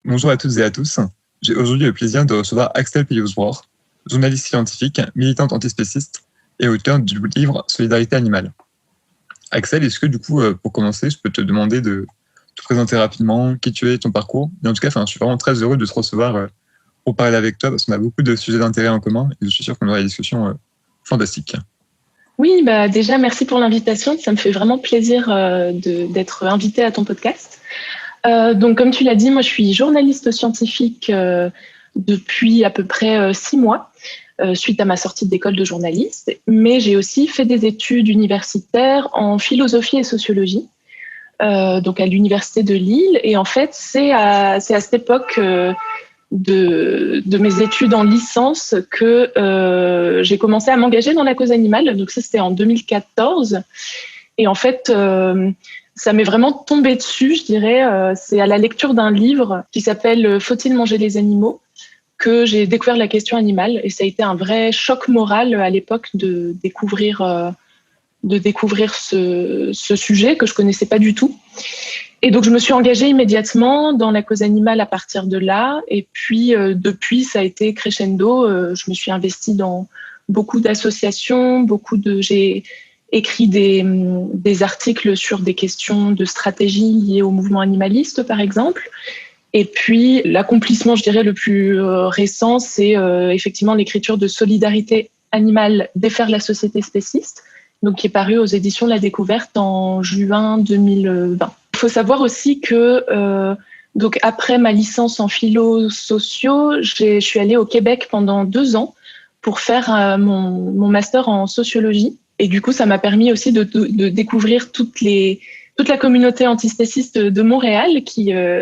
Bonjour à toutes et à tous. J'ai aujourd'hui le plaisir de recevoir Axel Peyusbrohr, journaliste scientifique, militante antispéciste et auteur du livre Solidarité animale. Axel, est-ce que pour commencer, je peux te demander de te présenter rapidement qui tu es, ton parcours. Et en tout cas, je suis vraiment très heureux de te recevoir pour parler avec toi parce qu'on a beaucoup de sujets d'intérêt en commun et je suis sûr qu'on aura des discussions fantastiques. Oui, déjà, merci pour l'invitation. Ça me fait vraiment plaisir d'être invitée à ton podcast. Donc, comme tu l'as dit, moi, je suis journaliste scientifique depuis à peu près 6 mois, suite à ma sortie d'école de journaliste. Mais j'ai aussi fait des études universitaires en philosophie et sociologie, donc à l'université de Lille. Et en fait, c'est à cette époque de mes études en licence que j'ai commencé à m'engager dans la cause animale. Donc ça, c'était en 2014. Et en fait, ça m'est vraiment tombé dessus, je dirais. C'est à la lecture d'un livre qui s'appelle « Faut-il manger les animaux ?» que j'ai découvert la question animale. Et ça a été un vrai choc moral à l'époque de découvrir ce sujet que je connaissais pas du tout. Et donc, je me suis engagée immédiatement dans la cause animale à partir de là. Et puis, depuis, ça a été crescendo. Je me suis investie dans beaucoup d'associations, j'ai écrit des articles sur des questions de stratégie liées au mouvement animaliste, par exemple. Et puis, l'accomplissement, je dirais, le plus récent, c'est effectivement l'écriture de Solidarité animale, défaire la société spéciste, donc qui est paru aux éditions La Découverte en juin 2020. Il faut savoir aussi que donc après ma licence en philo sociaux, je suis allée au Québec pendant 2 ans pour faire mon master en sociologie. Et du coup, ça m'a permis aussi de découvrir toute la communauté antispéciste de Montréal,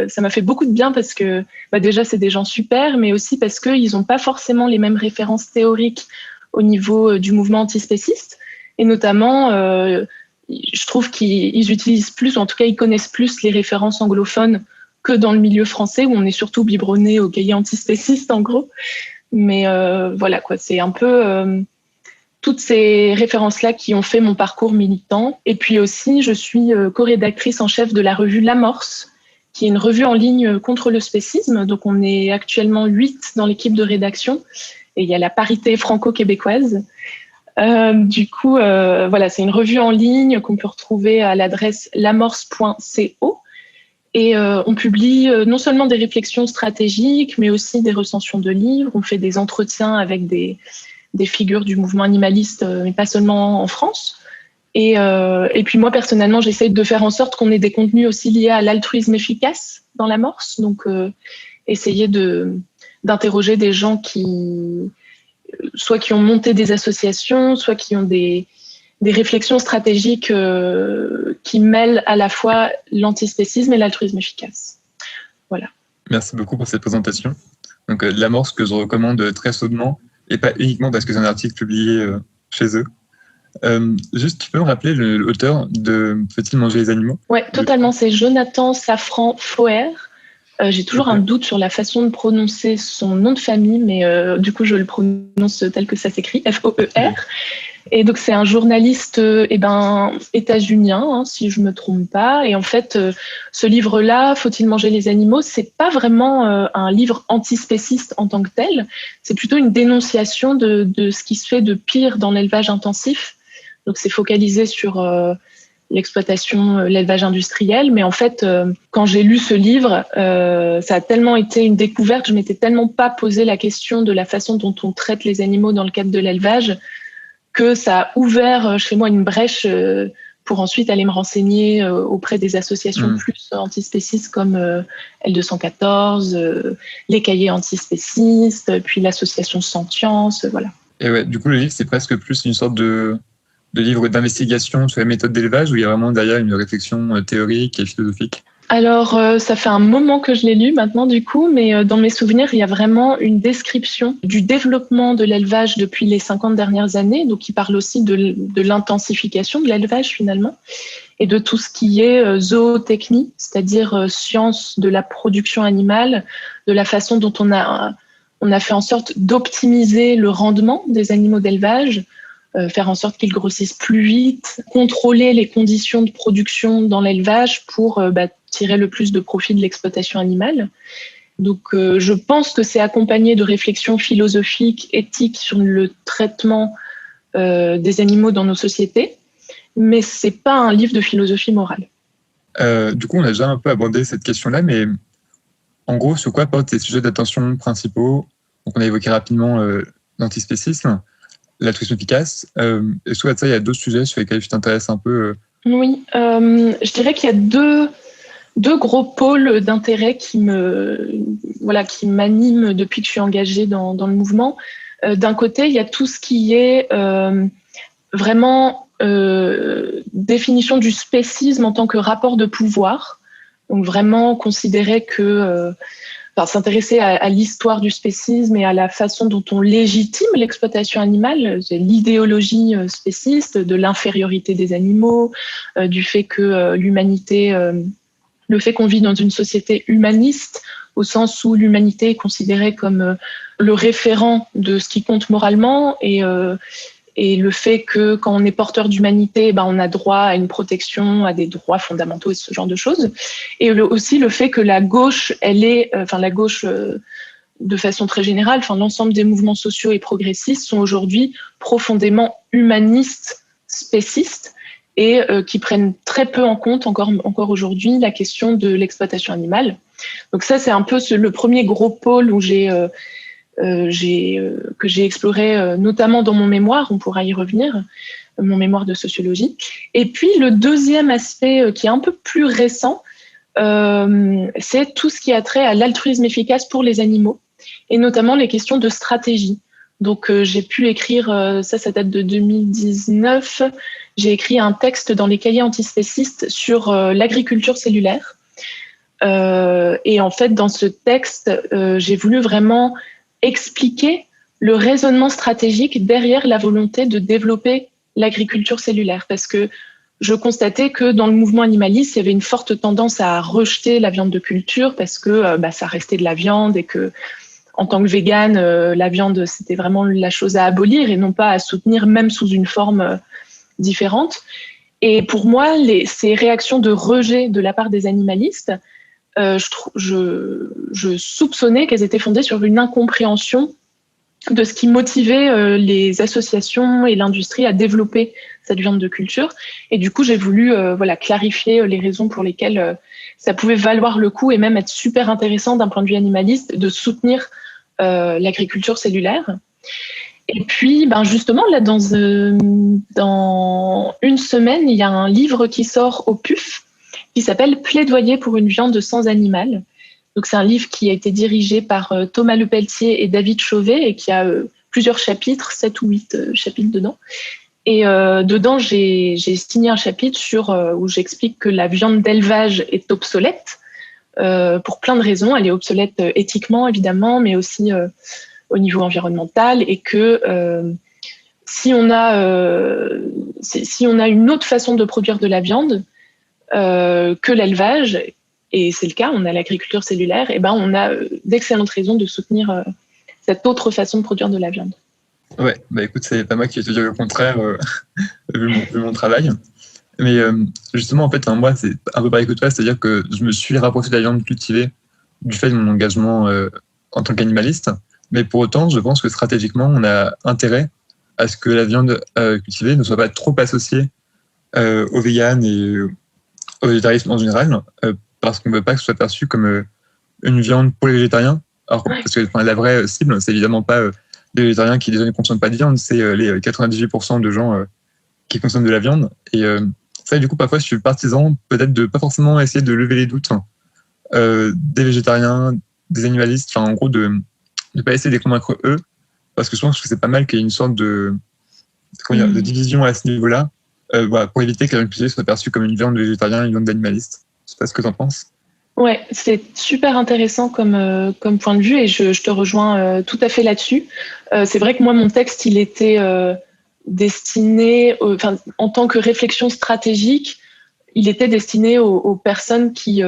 ça m'a fait beaucoup de bien parce que déjà, c'est des gens super, mais aussi parce qu'ils n'ont pas forcément les mêmes références théoriques au niveau du mouvement antispéciste. Et notamment, je trouve qu'ils utilisent plus, ou en tout cas, ils connaissent plus les références anglophones que dans le milieu français, où on est surtout biberonné aux cahiers antispécistes, en gros. Mais voilà, quoi, c'est un peu toutes ces références-là qui ont fait mon parcours militant. Et puis aussi, je suis co-rédactrice en chef de la revue L'Amorce, qui est une revue en ligne contre le spécisme. Donc, on est actuellement 8 dans l'équipe de rédaction. Et il y a la parité franco-québécoise. Voilà, c'est une revue en ligne qu'on peut retrouver à l'adresse lamorce.co. Et on publie non seulement des réflexions stratégiques, mais aussi des recensions de livres. On fait des entretiens avec des figures du mouvement animaliste, mais pas seulement en France. Et puis moi, personnellement, j'essaye de faire en sorte qu'on ait des contenus aussi liés à l'altruisme efficace dans l'amorce. Donc, essayer d'interroger des gens soit qui ont monté des associations, soit qui ont des réflexions stratégiques qui mêlent à la fois l'antispécisme et l'altruisme efficace. Voilà. Merci beaucoup pour cette présentation. Donc, l'amorce que je recommande très chaudement, et pas uniquement parce que c'est un article publié chez eux. Juste, tu peux me rappeler l'auteur de « Faut-il manger les animaux » ? Oui, totalement. C'est Jonathan Safran Foer. J'ai toujours un doute sur la façon de prononcer son nom de famille, mais du coup, je le prononce tel que ça s'écrit, F-O-E-R. Et donc, c'est un journaliste états-unien, si je me trompe pas. Et en fait, ce livre-là, Faut-il manger les animaux, c'est pas vraiment un livre antispéciste en tant que tel. C'est plutôt une dénonciation de ce qui se fait de pire dans l'élevage intensif. Donc, c'est focalisé sur l'exploitation, l'élevage industriel. Mais en fait, quand j'ai lu ce livre, ça a tellement été une découverte. Je m'étais tellement pas posé la question de la façon dont on traite les animaux dans le cadre de l'élevage que ça a ouvert chez moi une brèche pour ensuite aller me renseigner auprès des associations plus antispécistes comme L214, les cahiers antispécistes, puis l'association Sentience, voilà. Et ouais, du coup, le livre, c'est presque plus une sorte de livre d'investigation sur les méthodes d'élevage où il y a vraiment derrière une réflexion théorique et philosophique. Alors, ça fait un moment que je l'ai lu maintenant, du coup, mais dans mes souvenirs, il y a vraiment une description du développement de l'élevage depuis les 50 dernières années. Donc, il parle aussi de l'intensification de l'élevage, finalement, et de tout ce qui est zootechnie, c'est-à-dire science de la production animale, de la façon dont on a fait en sorte d'optimiser le rendement des animaux d'élevage, faire en sorte qu'ils grossissent plus vite, contrôler les conditions de production dans l'élevage pour tirer le plus de profit de l'exploitation animale. Donc, je pense que c'est accompagné de réflexions philosophiques, éthiques sur le traitement des animaux dans nos sociétés, mais c'est pas un livre de philosophie morale. Du coup, on a déjà un peu abordé cette question-là, mais en gros, sur quoi portent tes sujets d'attention principaux? Donc, on a évoqué rapidement l'antispécisme, l'altruisme efficace. Est-ce que il y a d'autres sujets sur lesquels tu t'intéresses un peu Oui, je dirais qu'il y a deux gros pôles d'intérêt qui m'animent depuis que je suis engagée dans le mouvement. D'un côté, il y a tout ce qui est vraiment définition du spécisme en tant que rapport de pouvoir. Donc vraiment considérer que, s'intéresser à l'histoire du spécisme et à la façon dont on légitime l'exploitation animale, l'idéologie spéciste, de l'infériorité des animaux, du fait que l'humanité, le fait qu'on vit dans une société humaniste, au sens où l'humanité est considérée comme le référent de ce qui compte moralement, et le fait que quand on est porteur d'humanité, on a droit à une protection, à des droits fondamentaux et ce genre de choses. Et aussi le fait que la gauche, la gauche de façon très générale, l'ensemble des mouvements sociaux et progressistes sont aujourd'hui profondément humanistes, spécistes, et qui prennent très peu en compte encore aujourd'hui la question de l'exploitation animale. Donc ça, c'est un peu le premier gros pôle où que j'ai exploré notamment dans mon mémoire, on pourra y revenir, mon mémoire de sociologie. Et puis le deuxième aspect qui est un peu plus récent, c'est tout ce qui a trait à l'altruisme efficace pour les animaux, et notamment les questions de stratégie. Donc j'ai pu écrire, ça date de 2019, j'ai écrit un texte dans les cahiers antispécistes sur l'agriculture cellulaire. Et en fait, dans ce texte, j'ai voulu vraiment expliquer le raisonnement stratégique derrière la volonté de développer l'agriculture cellulaire. Parce que je constatais que dans le mouvement animaliste, il y avait une forte tendance à rejeter la viande de culture parce que ça restait de la viande et que, en tant que végane, la viande, c'était vraiment la chose à abolir et non pas à soutenir, même sous une forme différente. Et pour moi, ces réactions de rejet de la part des animalistes, je soupçonnais qu'elles étaient fondées sur une incompréhension de ce qui motivait les associations et l'industrie à développer cette viande de culture. Et du coup, j'ai voulu clarifier les raisons pour lesquelles ça pouvait valoir le coup et même être super intéressant d'un point de vue animaliste de soutenir l'agriculture cellulaire. Et puis, justement, là, dans une semaine, il y a un livre qui sort au PUF qui s'appelle « Plaidoyer pour une viande sans animal ». Donc, c'est un livre qui a été dirigé par Thomas Lepelletier et David Chauvet et qui a plusieurs chapitres, 7 ou 8 chapitres dedans. Et dedans, j'ai signé un chapitre où j'explique que la viande d'élevage est obsolète pour plein de raisons. Elle est obsolète éthiquement, évidemment, mais aussi au niveau environnemental, et que si on a une autre façon de produire de la viande que l'élevage, et c'est le cas, on a l'agriculture cellulaire, et on a d'excellentes raisons de soutenir cette autre façon de produire de la viande. Ouais, écoute, c'est pas moi qui vais te dire le contraire vu mon travail. Mais justement, en fait, moi, c'est un peu pareil que toi, c'est-à-dire que je me suis rapproché de la viande cultivée du fait de mon engagement en tant qu'animaliste. Mais pour autant, je pense que stratégiquement, on a intérêt à ce que la viande cultivée ne soit pas trop associée aux véganes et au végétarisme en général, parce qu'on ne veut pas que ce soit perçu comme une viande pour les végétariens. Alors, parce que la vraie cible, c'est évidemment pas les végétariens qui déjà ne consomment pas de viande, c'est les 98% de gens qui consomment de la viande. Et ça, du coup, parfois, je suis partisan peut-être de pas forcément essayer de lever les doutes des végétariens, des animalistes, en gros, de ne pas essayer de les convaincre eux, parce que je pense que c'est pas mal qu'il y ait une sorte de division à ce niveau-là, pour éviter que la viande cultivée soit perçue comme une viande de végétarien et une viande d'animaliste. Je sais pas ce que tu en penses. Ouais, c'est super intéressant comme point de vue, et je te rejoins tout à fait là-dessus. C'est vrai que moi, mon texte, il était destiné, en tant que réflexion stratégique, il était destiné aux personnes qui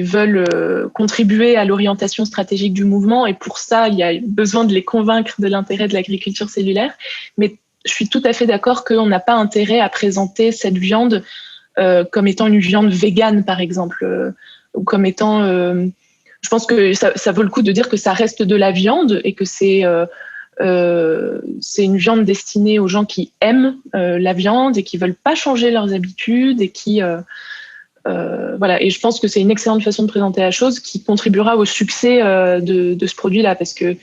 veulent contribuer à l'orientation stratégique du mouvement, et pour ça, il y a besoin de les convaincre de l'intérêt de l'agriculture cellulaire. Mais je suis tout à fait d'accord qu'on n'a pas intérêt à présenter cette viande comme étant une viande végane, par exemple, ou comme étant... je pense que ça vaut le coup de dire que ça reste de la viande et que c'est une viande destinée aux gens qui aiment la viande et qui veulent pas changer leurs habitudes et qui voilà. Et je pense que c'est une excellente façon de présenter la chose qui contribuera au succès de ce produit-là, parce que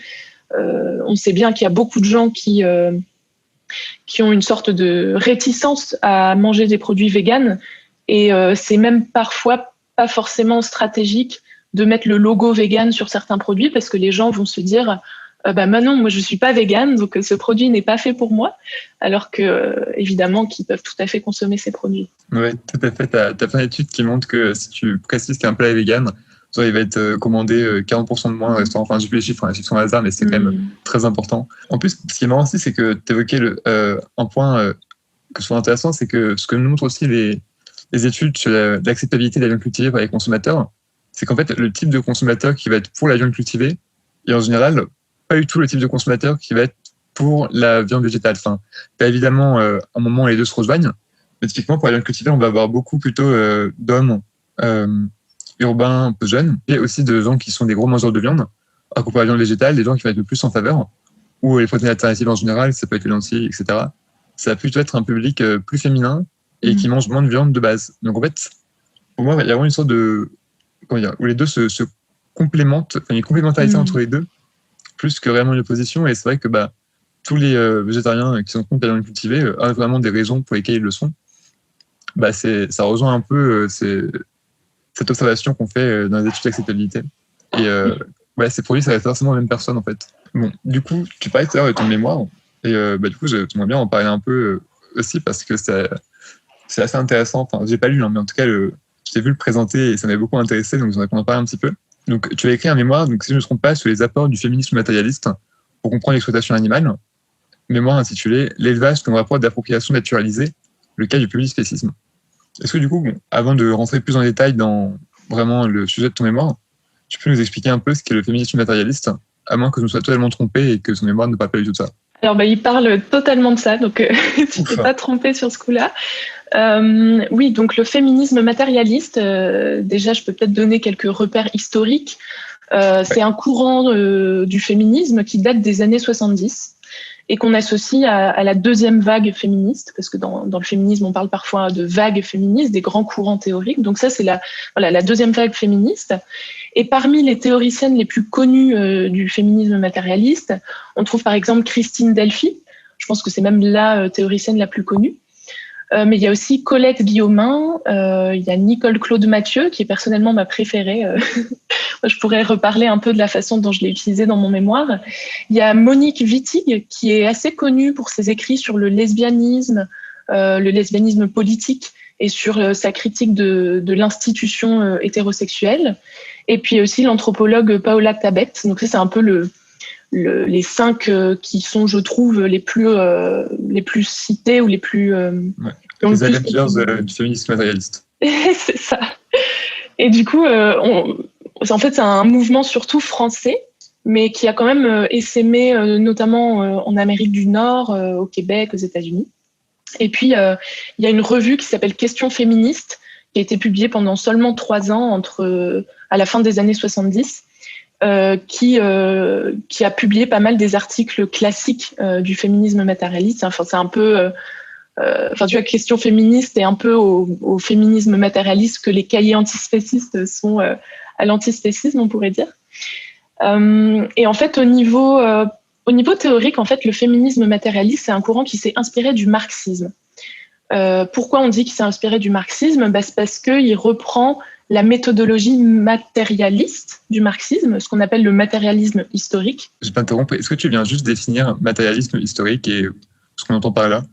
on sait bien qu'il y a beaucoup de gens qui ont une sorte de réticence à manger des produits véganes, et c'est même parfois pas forcément stratégique de mettre le logo vegan sur certains produits, parce que les gens vont se dire bah non, moi je suis pas végane, donc ce produit n'est pas fait pour moi, alors que évidemment qu'ils peuvent tout à fait consommer ces produits. Oui, tout à fait. T'as plein d'études qui montrent que si tu précises qu'un plat est vegan, il va être commandé 40% de moins au restaurant. Enfin, j'ai plus les chiffres sont au hasard, mais c'est quand même très important. En plus, ce qui est marrant aussi, c'est que tu évoquais un point que je trouve intéressant, c'est que ce que nous montrent aussi les études sur l'acceptabilité de la viande cultivée par les consommateurs, c'est qu'en fait, le type de consommateur qui va être pour la viande cultivée est en général pas du tout le type de consommateur qui va être pour la viande végétale. Enfin, t'as évidemment un moment où les deux se rejoignent, mais typiquement pour la viande cultivée, on va avoir beaucoup plutôt d'hommes urbains, un peu jeunes, et aussi de gens qui sont des gros mangeurs de viande, à comparer à la viande végétale, des gens qui vont être le plus en faveur, ou les protéines alternatives en général, ça peut être les lentilles, etc. Ça va plutôt être un public plus féminin et qui mange moins de viande de base. Donc en fait, pour moi, il y a vraiment une sorte de... Comment dire, où les deux se complémentent, enfin, il y a une complémentarité entre les deux, plus que réellement une opposition. Et c'est vrai que tous les végétariens qui sont contre la viande cultivée ont vraiment des raisons pour lesquelles ils le sont. Ça rejoint un peu cette observation qu'on fait dans les études d'acceptabilité. Et ces produits, ça reste forcément la même personne, en fait. Bon, du coup, tu parlais tout à l'heure de ton mémoire. Et du coup, j'aimerais bien en parler un peu aussi, parce que c'est assez intéressant. Enfin, j'ai pas lu, mais en tout cas, je t'ai vu le présenter et ça m'avait beaucoup intéressé, donc j'aimerais qu'on en parle un petit peu. Donc, tu as écrit un mémoire, donc si je ne me trompe pas, sur les apports du féminisme matérialiste pour comprendre l'exploitation animale. Mémoire intitulé « L'élevage comme rapport d'appropriation naturalisée, le cas du publispécisme ». Est-ce que du coup, avant de rentrer plus en détail dans vraiment le sujet de ton mémoire, tu peux nous expliquer un peu ce qu'est le féminisme matérialiste, à moins que je me sois totalement trompé et que ton mémoire ne parle pas du tout de ça? Alors, il parle totalement de ça, donc tu ne peux pas tromper sur ce coup-là. Oui, donc le féminisme matérialiste, déjà, je peux peut-être donner quelques repères historiques. C'est un courant du féminisme qui date des années 70 et qu'on associe à la deuxième vague féministe, parce que dans le féminisme, on parle parfois de vagues féministes, des grands courants théoriques. Donc ça, c'est la deuxième vague féministe. Et parmi les théoriciennes les plus connues du féminisme matérialiste, on trouve par exemple Christine Delphy. Je pense que c'est même la théoricienne la plus connue. Mais il y a aussi Colette Guillaumin, il y a Nicole Claude Mathieu, qui est personnellement ma préférée. Je pourrais reparler un peu de la façon dont je l'ai utilisée dans mon mémoire. Il y a Monique Wittig, qui est assez connue pour ses écrits sur le lesbianisme politique et sur sa critique de l'institution hétérosexuelle. Et puis aussi l'anthropologue Paola Tabet. Donc ça, c'est un peu les 5 qui sont, je trouve, les plus cités ou les plus... les Avengers du féminisme matérialiste. C'est ça. Et du coup, en fait, c'est un mouvement surtout français, mais qui a quand même essaimé notamment en Amérique du Nord, au Québec, aux États-Unis. Et puis, il y a une revue qui s'appelle Questions féministes, qui a été publiée pendant seulement 3 ans, à la fin des années 70, qui a publié pas mal des articles classiques du féminisme matérialiste. Enfin, c'est un peu... tu vois, Questions féministes est un peu au féminisme matérialiste que les cahiers antispécistes sont à l'antispécisme, on pourrait dire. Et en fait, au niveau théorique, en fait, le féminisme matérialiste, c'est un courant qui s'est inspiré du marxisme. Pourquoi on dit qu'il s'est inspiré du marxisme? C'est parce qu'il reprend la méthodologie matérialiste du marxisme, ce qu'on appelle le matérialisme historique. Je vais t'interrompre. Est-ce que tu viens juste définir matérialisme historique et ce qu'on entend par là?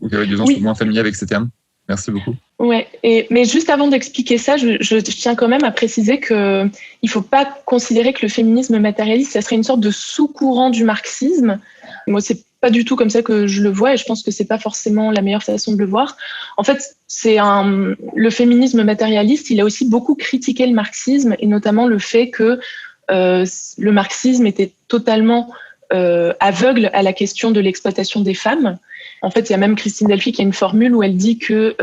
Ou que les gens soient moins familiers avec ces termes. Merci beaucoup. Ouais, mais juste avant d'expliquer ça, je tiens quand même à préciser qu'il ne faut pas considérer que le féminisme matérialiste, ça serait une sorte de sous-courant du marxisme. Moi, c'est pas du tout comme ça que je le vois, et je pense que c'est pas forcément la meilleure façon de le voir. En fait, le féminisme matérialiste, il a aussi beaucoup critiqué le marxisme, et notamment le fait que le marxisme était totalement aveugle à la question de l'exploitation des femmes. En fait, il y a même Christine Delphy qui a une formule où elle dit que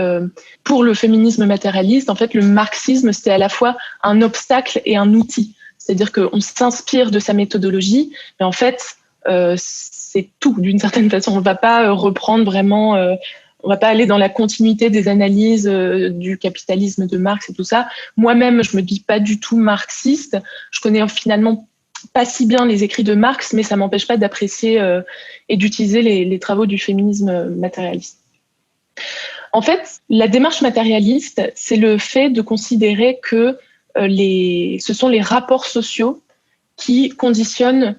pour le féminisme matérialiste, en fait, le marxisme, c'était à la fois un obstacle et un outil. C'est-à-dire qu'on s'inspire de sa méthodologie, mais en fait, c'est tout d'une certaine façon. On ne va pas reprendre vraiment, on ne va pas aller dans la continuité des analyses du capitalisme de Marx et tout ça. Moi-même, je ne me dis pas du tout marxiste. Je connais finalement pas si bien les écrits de Marx, mais ça ne m'empêche pas d'apprécier et d'utiliser les travaux du féminisme matérialiste. En fait, la démarche matérialiste, c'est le fait de considérer que ce sont les rapports sociaux qui conditionnent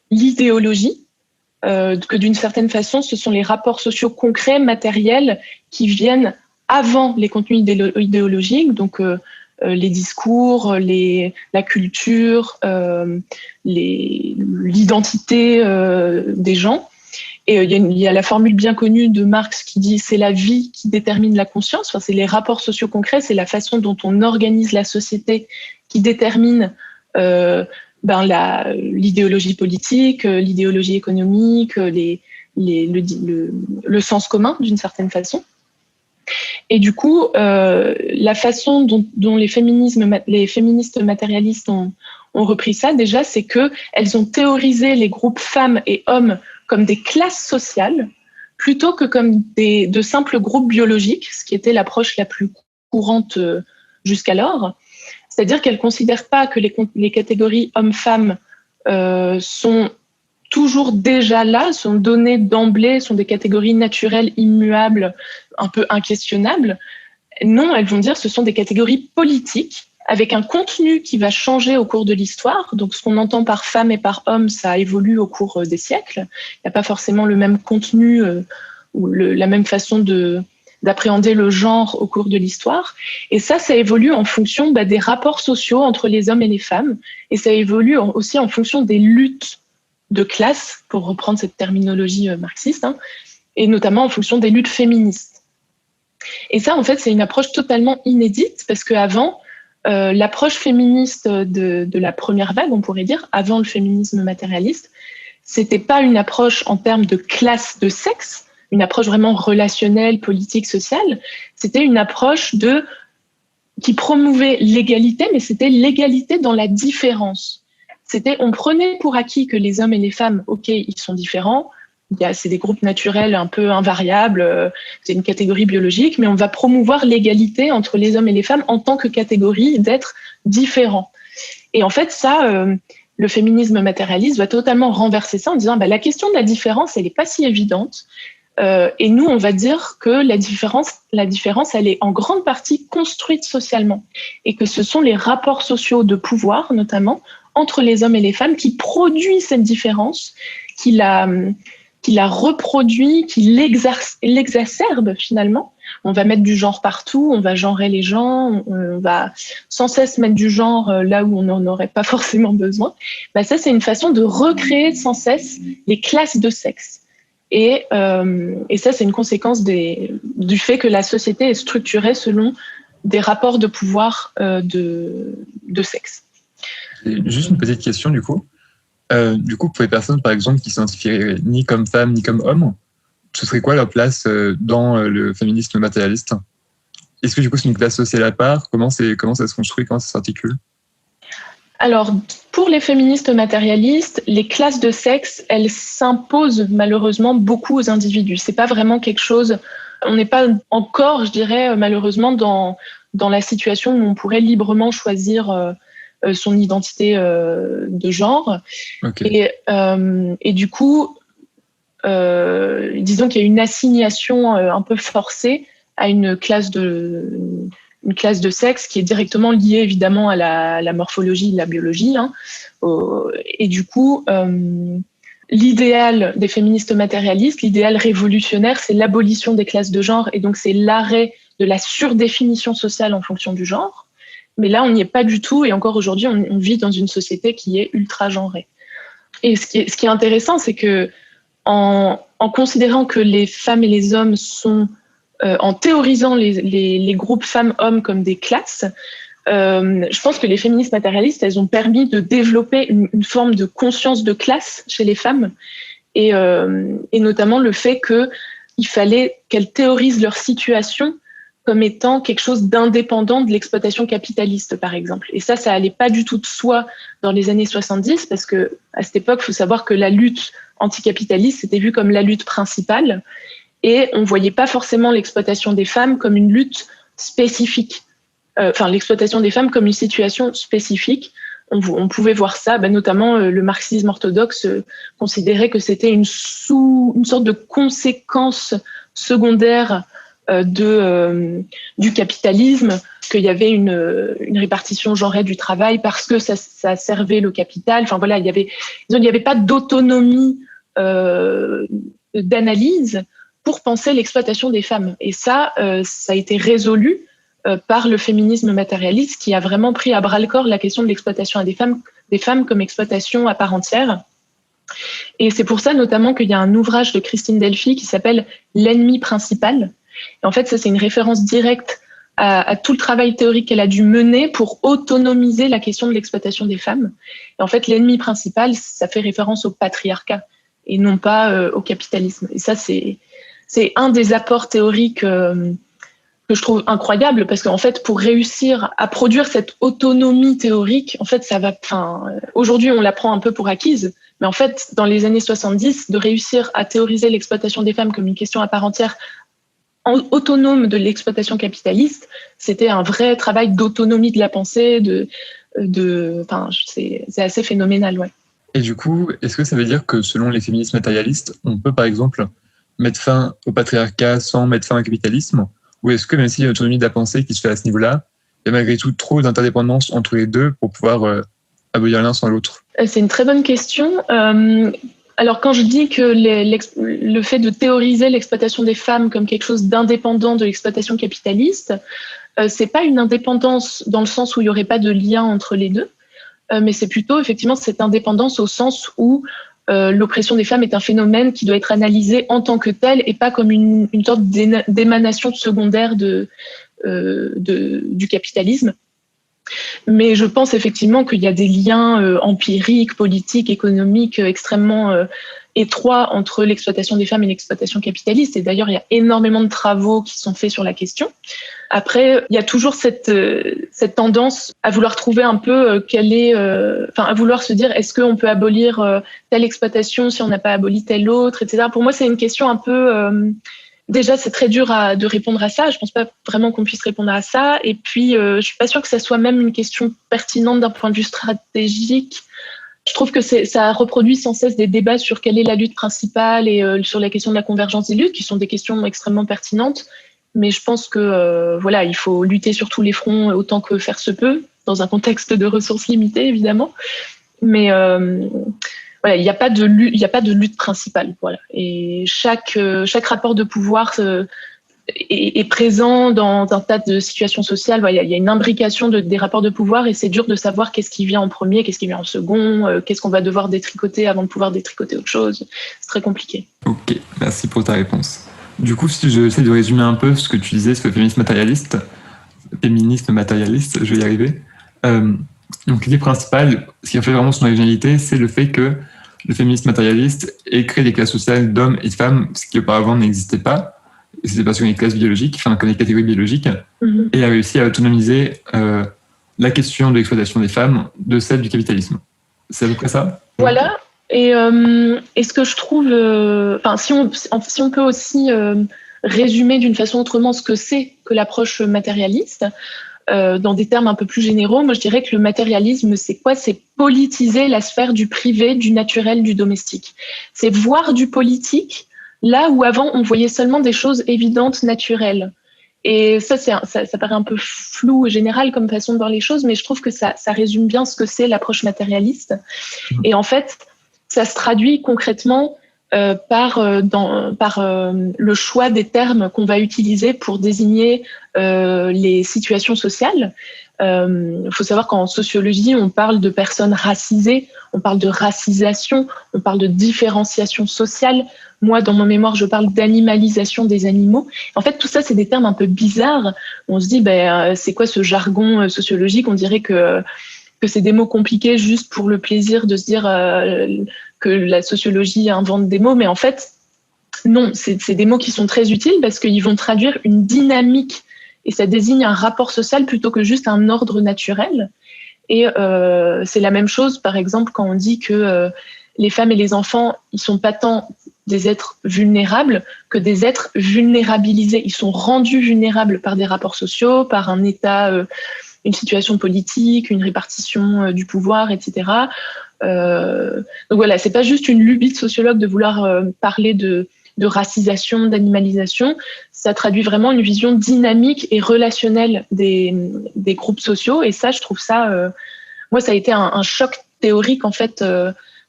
l'idéologie, que d'une certaine façon, ce sont les rapports sociaux concrets, matériels, qui viennent avant les contenus idéologiques, donc les discours, la culture, l'identité des gens. Et il y a la formule bien connue de Marx qui dit « c'est la vie qui détermine la conscience ». Enfin, c'est les rapports sociaux concrets, c'est la façon dont on organise la société qui détermine l'idéologie politique, l'idéologie économique, le sens commun d'une certaine façon. Et du coup, la façon dont les féministes matérialistes ont repris ça, déjà, c'est qu'elles ont théorisé les groupes femmes et hommes comme des classes sociales, plutôt que comme de simples groupes biologiques, ce qui était l'approche la plus courante jusqu'alors. C'est-à-dire qu'elles ne considèrent pas que les catégories hommes-femmes sont toujours déjà là, sont données d'emblée, sont des catégories naturelles, immuables, un peu inquestionnables. Non, elles vont dire que ce sont des catégories politiques avec un contenu qui va changer au cours de l'histoire. Donc, ce qu'on entend par femme et par homme, ça évolue au cours des siècles. Il n'y a pas forcément le même contenu ou la même façon d'appréhender le genre au cours de l'histoire. Et ça évolue en fonction des rapports sociaux entre les hommes et les femmes. Et ça évolue aussi en fonction des luttes de classe, pour reprendre cette terminologie marxiste, et notamment en fonction des luttes féministes. Et ça, en fait, c'est une approche totalement inédite, parce qu'avant, l'approche féministe de la première vague, on pourrait dire, avant le féminisme matérialiste, c'était pas une approche en termes de classe, de sexe, une approche vraiment relationnelle, politique, sociale. C'était une approche qui promouvait l'égalité, mais c'était l'égalité dans la différence. On prenait pour acquis que les hommes et les femmes, ok, ils sont différents, c'est des groupes naturels un peu invariables, c'est une catégorie biologique, mais on va promouvoir l'égalité entre les hommes et les femmes en tant que catégorie d'êtres différents. Et en fait, ça, le féminisme matérialiste va totalement renverser ça en disant la question de la différence, elle n'est pas si évidente. Et nous, on va dire que la différence, elle est en grande partie construite socialement. Et que ce sont les rapports sociaux de pouvoir, notamment, entre les hommes et les femmes, qui produisent cette différence, qui la reproduit, qui l'exacerbe finalement. On va mettre du genre partout, on va genrer les gens, on va sans cesse mettre du genre là où on n'en aurait pas forcément besoin. Ça, c'est une façon de recréer sans cesse les classes de sexe. Et ça, c'est une conséquence du fait que la société est structurée selon des rapports de pouvoir de sexe. Juste une petite question, du coup. Pour les personnes, par exemple, qui ne s'identifieraient ni comme femme ni comme homme, ce serait quoi leur place dans le féminisme matérialiste ? Est-ce que, du coup, c'est une classe sociale à part ? Comment ça se construit ? Comment ça s'articule ? Alors, pour les féministes matérialistes, les classes de sexe, elles s'imposent malheureusement beaucoup aux individus. C'est pas vraiment quelque chose... On n'est pas encore, je dirais, malheureusement, dans la situation où on pourrait librement choisir son identité de genre. Okay. Et du coup, disons qu'il y a une assignation un peu forcée à une classe de sexe qui est directement liée évidemment à la morphologie, la biologie. Et du coup, l'idéal des féministes matérialistes, l'idéal révolutionnaire, c'est l'abolition des classes de genre, et donc c'est l'arrêt de la surdéfinition sociale en fonction du genre. Mais là, on n'y est pas du tout, et encore aujourd'hui, on vit dans une société qui est ultra genrée. Et ce qui est intéressant, c'est que en considérant que les femmes et les hommes sont, en théorisant les groupes femmes-hommes comme des classes, je pense que les féministes matérialistes, elles ont permis de développer une forme de conscience de classe chez les femmes, et notamment le fait qu'il fallait qu'elles théorisent leur situation comme étant quelque chose d'indépendant de l'exploitation capitaliste, par exemple. Et ça allait pas du tout de soi dans les années 70, parce que à cette époque, il faut savoir que la lutte anticapitaliste, c'était vu comme la lutte principale, et on voyait pas forcément l'exploitation des femmes comme une lutte spécifique. L'exploitation des femmes comme une situation spécifique. On pouvait voir ça, notamment le marxisme orthodoxe considérait que c'était une sorte de conséquence secondaire du capitalisme, qu'il y avait une répartition genrée du travail parce que ça servait le capital. Enfin voilà, il n'y avait pas d'autonomie d'analyse pour penser l'exploitation des femmes. Et ça a été résolu par le féminisme matérialiste qui a vraiment pris à bras-le-corps la question de l'exploitation des femmes comme exploitation à part entière. Et c'est pour ça notamment qu'il y a un ouvrage de Christine Delphi qui s'appelle « L'ennemi principal ». Et en fait, ça c'est une référence directe à tout le travail théorique qu'elle a dû mener pour autonomiser la question de l'exploitation des femmes. Et en fait, l'ennemi principal, ça fait référence au patriarcat et non pas au capitalisme. Et ça, c'est un des apports théoriques que je trouve incroyable, parce qu'en fait, pour réussir à produire cette autonomie théorique, en fait, aujourd'hui, on la prend un peu pour acquise, mais en fait, dans les années 70, de réussir à théoriser l'exploitation des femmes comme une question à part entière, autonome de l'exploitation capitaliste, c'était un vrai travail d'autonomie de la pensée, c'est assez phénoménal, ouais. Et du coup, est-ce que ça veut dire que selon les féministes matérialistes, on peut par exemple mettre fin au patriarcat sans mettre fin au capitalisme? Ou est-ce que même s'il y a une autonomie de la pensée qui se fait à ce niveau-là, il y a malgré tout trop d'interdépendance entre les deux pour pouvoir abolir l'un sans l'autre? C'est une très bonne question. Alors quand je dis que le fait de théoriser l'exploitation des femmes comme quelque chose d'indépendant de l'exploitation capitaliste, c'est pas une indépendance dans le sens où il y aurait pas de lien entre les deux, mais c'est plutôt effectivement cette indépendance au sens où l'oppression des femmes est un phénomène qui doit être analysé en tant que tel et pas comme une sorte d'émanation secondaire du capitalisme. Mais je pense effectivement qu'il y a des liens empiriques, politiques, économiques extrêmement étroits entre l'exploitation des femmes et l'exploitation capitaliste. Et d'ailleurs, il y a énormément de travaux qui sont faits sur la question. Après, il y a toujours cette tendance à vouloir trouver un peu à vouloir se dire est-ce qu'on peut abolir telle exploitation si on n'a pas aboli telle autre, etc. Pour moi, c'est une question un peu... Déjà, c'est très dur de répondre à ça. Je pense pas vraiment qu'on puisse répondre à ça. Et puis, je suis pas sûre que ça soit même une question pertinente d'un point de vue stratégique. Je trouve que ça reproduit sans cesse des débats sur quelle est la lutte principale et sur la question de la convergence des luttes, qui sont des questions extrêmement pertinentes. Mais je pense que il faut lutter sur tous les fronts autant que faire se peut, dans un contexte de ressources limitées, évidemment. Mais il n'y a pas de lutte principale. Voilà. Et chaque rapport de pouvoir est présent dans un tas de situations sociales. Il y a une imbrication des rapports de pouvoir et c'est dur de savoir qu'est-ce qui vient en premier, qu'est-ce qui vient en second, qu'est-ce qu'on va devoir détricoter avant de pouvoir détricoter autre chose. C'est très compliqué. Ok, merci pour ta réponse. Du coup, si j'essaie de résumer un peu ce que tu disais sur le féminisme matérialiste, je vais y arriver. Donc l'idée principale, ce qui a fait vraiment son originalité, c'est le fait que le féminisme matérialiste ait créé des classes sociales d'hommes et de femmes, ce qui auparavant n'existait pas. C'était parce qu'on est des classes biologiques, comme des catégories biologiques, et a réussi à autonomiser la question de l'exploitation des femmes de celle du capitalisme. C'est à peu près ça? Voilà. Et ce que je trouve, si on peut aussi résumer d'une façon autrement ce que c'est que l'approche matérialiste, dans des termes un peu plus généraux, moi je dirais que le matérialisme, c'est quoi? C'est politiser la sphère du privé, du naturel, du domestique. C'est voir du politique là où avant on voyait seulement des choses évidentes, naturelles. Et ça paraît un peu flou et général comme façon de voir les choses, mais je trouve que ça résume bien ce que c'est l'approche matérialiste. Et en fait, ça se traduit concrètement par le choix des termes qu'on va utiliser pour désigner les situations sociales. Il faut savoir qu'en sociologie, on parle de personnes racisées, on parle de racisation, on parle de différenciation sociale. Moi, dans mon mémoire, je parle d'animalisation des animaux. En fait, tout ça, c'est des termes un peu bizarres. On se dit, c'est quoi ce jargon sociologique? On dirait que c'est des mots compliqués juste pour le plaisir de se dire que la sociologie invente des mots. Mais en fait, non, c'est des mots qui sont très utiles parce qu'ils vont traduire une dynamique et ça désigne un rapport social plutôt que juste un ordre naturel. Et c'est la même chose, par exemple, quand on dit que les femmes et les enfants, ils sont pas tant des êtres vulnérables que des êtres vulnérabilisés. Ils sont rendus vulnérables par des rapports sociaux, par un état, une situation politique, une répartition du pouvoir, etc. Donc voilà, c'est pas juste une lubie de sociologue de vouloir parler de racisation, d'animalisation. Ça traduit vraiment une vision dynamique et relationnelle des groupes sociaux. Et ça, je trouve ça... moi, ça a été un choc théorique, en fait,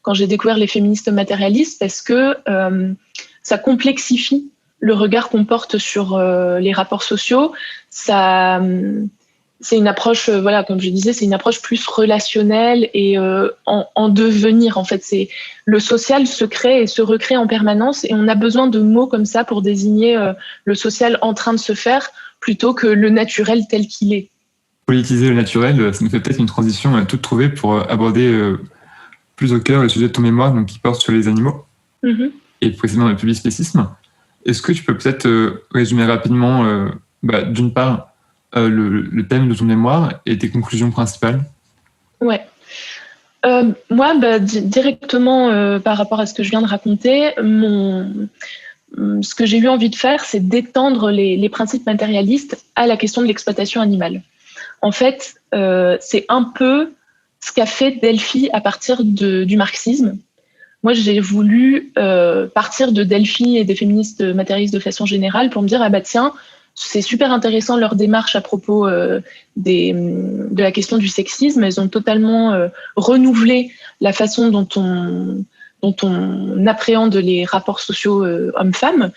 quand j'ai découvert les féministes matérialistes, parce que ça complexifie le regard qu'on porte sur les rapports sociaux. Ça... c'est une approche, voilà, comme je disais, c'est une approche plus relationnelle et en devenir. En fait, c'est le social se crée et se recrée en permanence, et on a besoin de mots comme ça pour désigner le social en train de se faire plutôt que le naturel tel qu'il est. Politiser le naturel, ça nous fait peut-être une transition toute trouvée pour aborder plus au cœur le sujet de ton mémoire, donc qui porte sur les animaux et précisément le public-spécisme. Est-ce que tu peux peut-être résumer rapidement, d'une part, le thème de ton mémoire et tes conclusions principales? Ouais. Moi, directement par rapport à ce que je viens de raconter, ce que j'ai eu envie de faire, c'est d'étendre les principes matérialistes à la question de l'exploitation animale. En fait, c'est un peu ce qu'a fait Delphi à partir du marxisme. Moi, j'ai voulu partir de Delphi et des féministes matérialistes de façon générale pour me dire, tiens, c'est super intéressant leur démarche à propos de la question du sexisme. Elles ont totalement renouvelé la façon dont on appréhende les rapports sociaux hommes-femmes.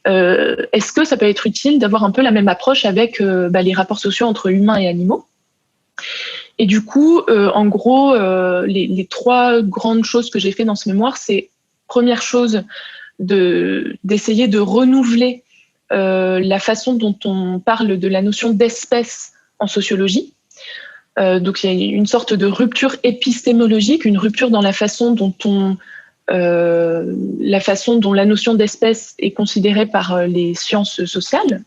Est-ce que ça peut être utile d'avoir un peu la même approche avec les rapports sociaux entre humains et animaux? Et du coup, en gros, les trois grandes choses que j'ai fait dans ce mémoire, c'est, première chose, d'essayer de renouveler la façon dont on parle de la notion d'espèce en sociologie. Donc il y a une sorte de rupture épistémologique, une rupture dans la façon dont la notion d'espèce est considérée par les sciences sociales.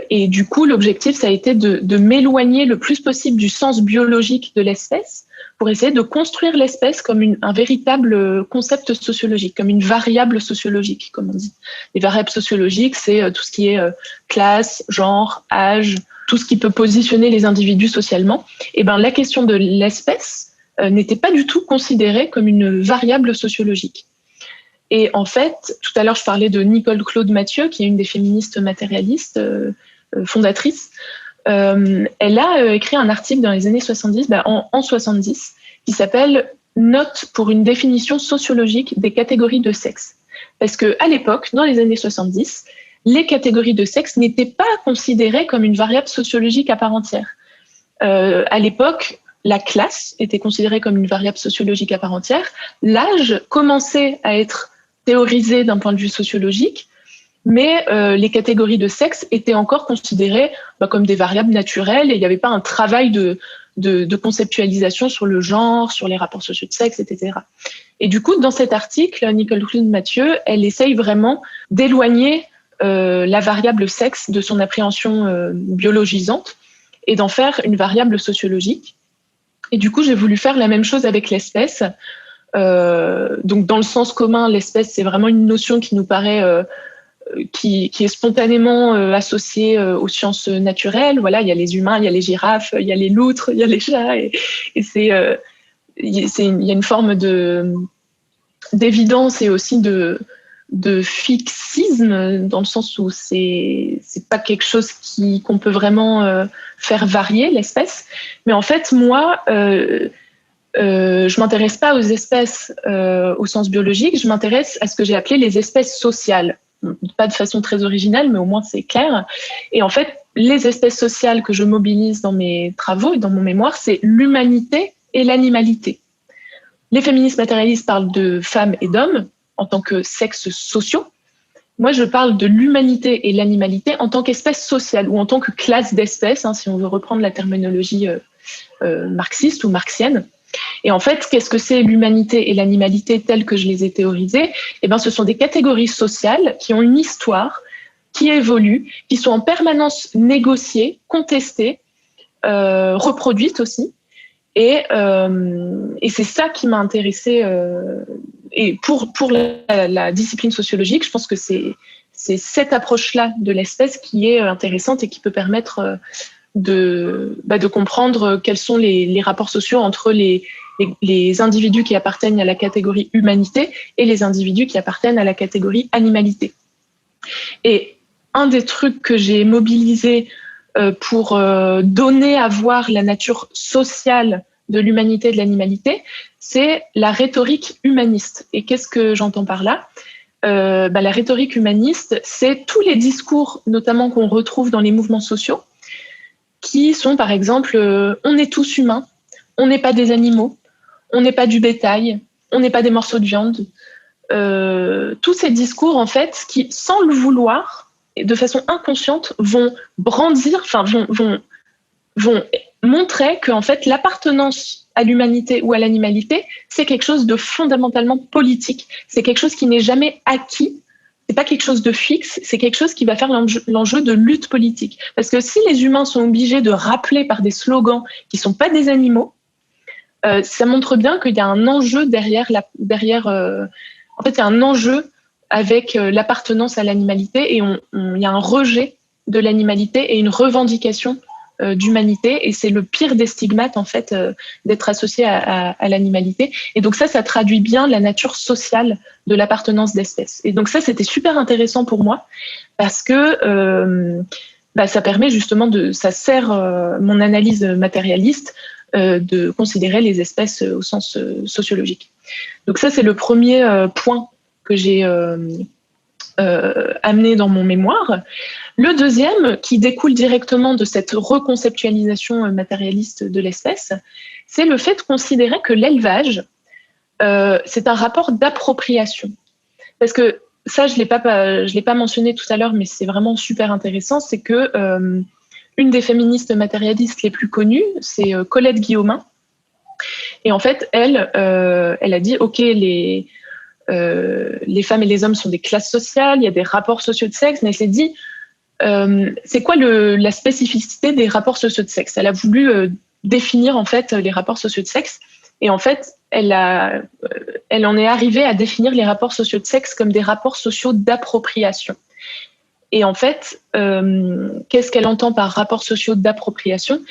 Et du coup, l'objectif, ça a été de m'éloigner le plus possible du sens biologique de l'espèce pour essayer de construire l'espèce comme un véritable concept sociologique, comme une variable sociologique, comme on dit. Les variables sociologiques, c'est tout ce qui est classe, genre, âge, tout ce qui peut positionner les individus socialement. Et la question de l'espèce n'était pas du tout considérée comme une variable sociologique. Et en fait, tout à l'heure, je parlais de Nicole Claude Mathieu, qui est une des féministes matérialistes fondatrices. Elle a écrit un article dans les années 70, en 70, qui s'appelle « Note pour une définition sociologique des catégories de sexe ». Parce qu'à l'époque, dans les années 70, les catégories de sexe n'étaient pas considérées comme une variable sociologique à part entière. À l'époque, la classe était considérée comme une variable sociologique à part entière. L'âge commençait à être théorisé d'un point de vue sociologique, mais les catégories de sexe étaient encore considérées comme des variables naturelles, et il n'y avait pas un travail de conceptualisation sur le genre, sur les rapports sociaux de sexe, etc. Et du coup, dans cet article, Nicole Claude Mathieu, elle essaye vraiment d'éloigner la variable sexe de son appréhension biologisante et d'en faire une variable sociologique. Et du coup, j'ai voulu faire la même chose avec l'espèce. Donc, dans le sens commun, l'espèce, c'est vraiment une notion qui nous paraît, qui est spontanément associée aux sciences naturelles. Voilà, il y a les humains, il y a les girafes, il y a les loutres, il y a les chats, et il y a une forme d'évidence et aussi de fixisme, dans le sens où c'est pas quelque chose qu'on peut vraiment faire varier l'espèce. Mais en fait, moi, je m'intéresse pas aux espèces au sens biologique, je m'intéresse à ce que j'ai appelé les espèces sociales. Pas de façon très originale, mais au moins c'est clair. Et en fait, les espèces sociales que je mobilise dans mes travaux et dans mon mémoire, c'est l'humanité et l'animalité. Les féministes matérialistes parlent de femmes et d'hommes en tant que sexes sociaux. Moi, je parle de l'humanité et l'animalité en tant qu'espèce sociale ou en tant que classe d'espèces, si on veut reprendre la terminologie marxiste ou marxienne. Et en fait, qu'est-ce que c'est l'humanité et l'animalité telles que je les ai théorisées ? Ce sont des catégories sociales qui ont une histoire, qui évoluent, qui sont en permanence négociées, contestées, reproduites aussi. Et c'est ça qui m'a intéressée. Et pour la discipline sociologique, je pense que c'est cette approche-là de l'espèce qui est intéressante et qui peut permettre de comprendre quels sont les rapports sociaux entre les individus qui appartiennent à la catégorie humanité et les individus qui appartiennent à la catégorie animalité. Et un des trucs que j'ai mobilisé pour donner à voir la nature sociale de l'humanité et de l'animalité, c'est la rhétorique humaniste. Et qu'est-ce que j'entends par là ? La rhétorique humaniste, c'est tous les discours, notamment qu'on retrouve dans les mouvements sociaux, qui sont par exemple on est tous humains, on n'est pas des animaux, on n'est pas du bétail, on n'est pas des morceaux de viande. Tous ces discours, en fait, qui, sans le vouloir, et de façon inconsciente, vont brandir, vont montrer que en fait, l'appartenance à l'humanité ou à l'animalité, c'est quelque chose de fondamentalement politique. C'est quelque chose qui n'est jamais acquis. C'est pas quelque chose de fixe, c'est quelque chose qui va faire l'enjeu de lutte politique. Parce que si les humains sont obligés de rappeler par des slogans qui sont pas des animaux, ça montre bien qu'il y a un enjeu derrière. En fait, il y a un enjeu avec l'appartenance à l'animalité et il y a un rejet de l'animalité et une revendication d'humanité, et c'est le pire des stigmates en fait d'être associé à l'animalité. Et donc ça traduit bien la nature sociale de l'appartenance d'espèce. Et donc ça, c'était super intéressant pour moi parce que ça permet justement ça sert mon analyse matérialiste de considérer les espèces au sens sociologique. Donc ça, c'est le premier point que j'ai amené dans mon mémoire. Le deuxième, qui découle directement de cette reconceptualisation matérialiste de l'espèce, c'est le fait de considérer que l'élevage, c'est un rapport d'appropriation. Parce que ça, je l'ai pas mentionné tout à l'heure, mais c'est vraiment super intéressant, c'est que une des féministes matérialistes les plus connues, c'est Colette Guillaumin. Et en fait, elle a dit, OK, les femmes et les hommes sont des classes sociales, il y a des rapports sociaux de sexe, mais elle s'est dit, c'est quoi la spécificité des rapports sociaux de sexe ? Elle a voulu définir en fait les rapports sociaux de sexe, et en fait, elle en est arrivée à définir les rapports sociaux de sexe comme des rapports sociaux d'appropriation. Et en fait, qu'est-ce qu'elle entend par rapports sociaux d'appropriation ?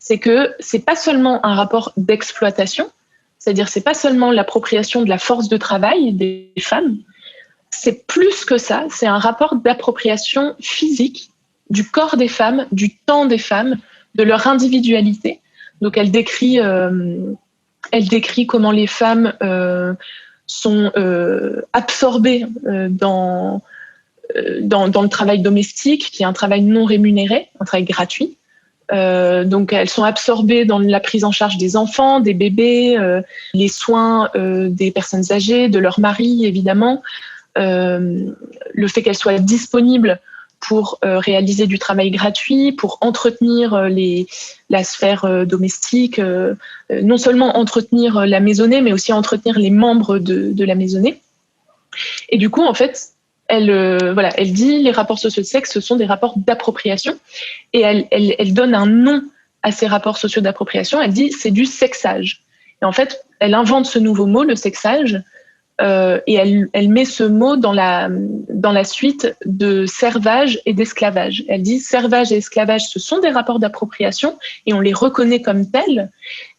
C'est que c'est pas seulement un rapport d'exploitation, c'est-à-dire c'est pas seulement l'appropriation de la force de travail des femmes, c'est plus que ça, c'est un rapport d'appropriation physique du corps des femmes, du temps des femmes, de leur individualité. Donc elle décrit comment les femmes sont absorbées dans le travail domestique, qui est un travail non rémunéré, un travail gratuit. Donc elles sont absorbées dans la prise en charge des enfants, des bébés, les soins des personnes âgées, de leur mari évidemment, le fait qu'elles soient disponibles pour réaliser du travail gratuit, pour entretenir la sphère domestique, non seulement entretenir la maisonnée, mais aussi entretenir les membres de la maisonnée. Et du coup, en fait, elle dit les rapports sociaux de sexe, ce sont des rapports d'appropriation, et elle donne un nom à ces rapports sociaux d'appropriation. Elle dit c'est du sexage. Et en fait, elle invente ce nouveau mot, le sexage, et elle met ce mot dans la suite de servage et d'esclavage. Elle dit servage et esclavage, ce sont des rapports d'appropriation et on les reconnaît comme tels.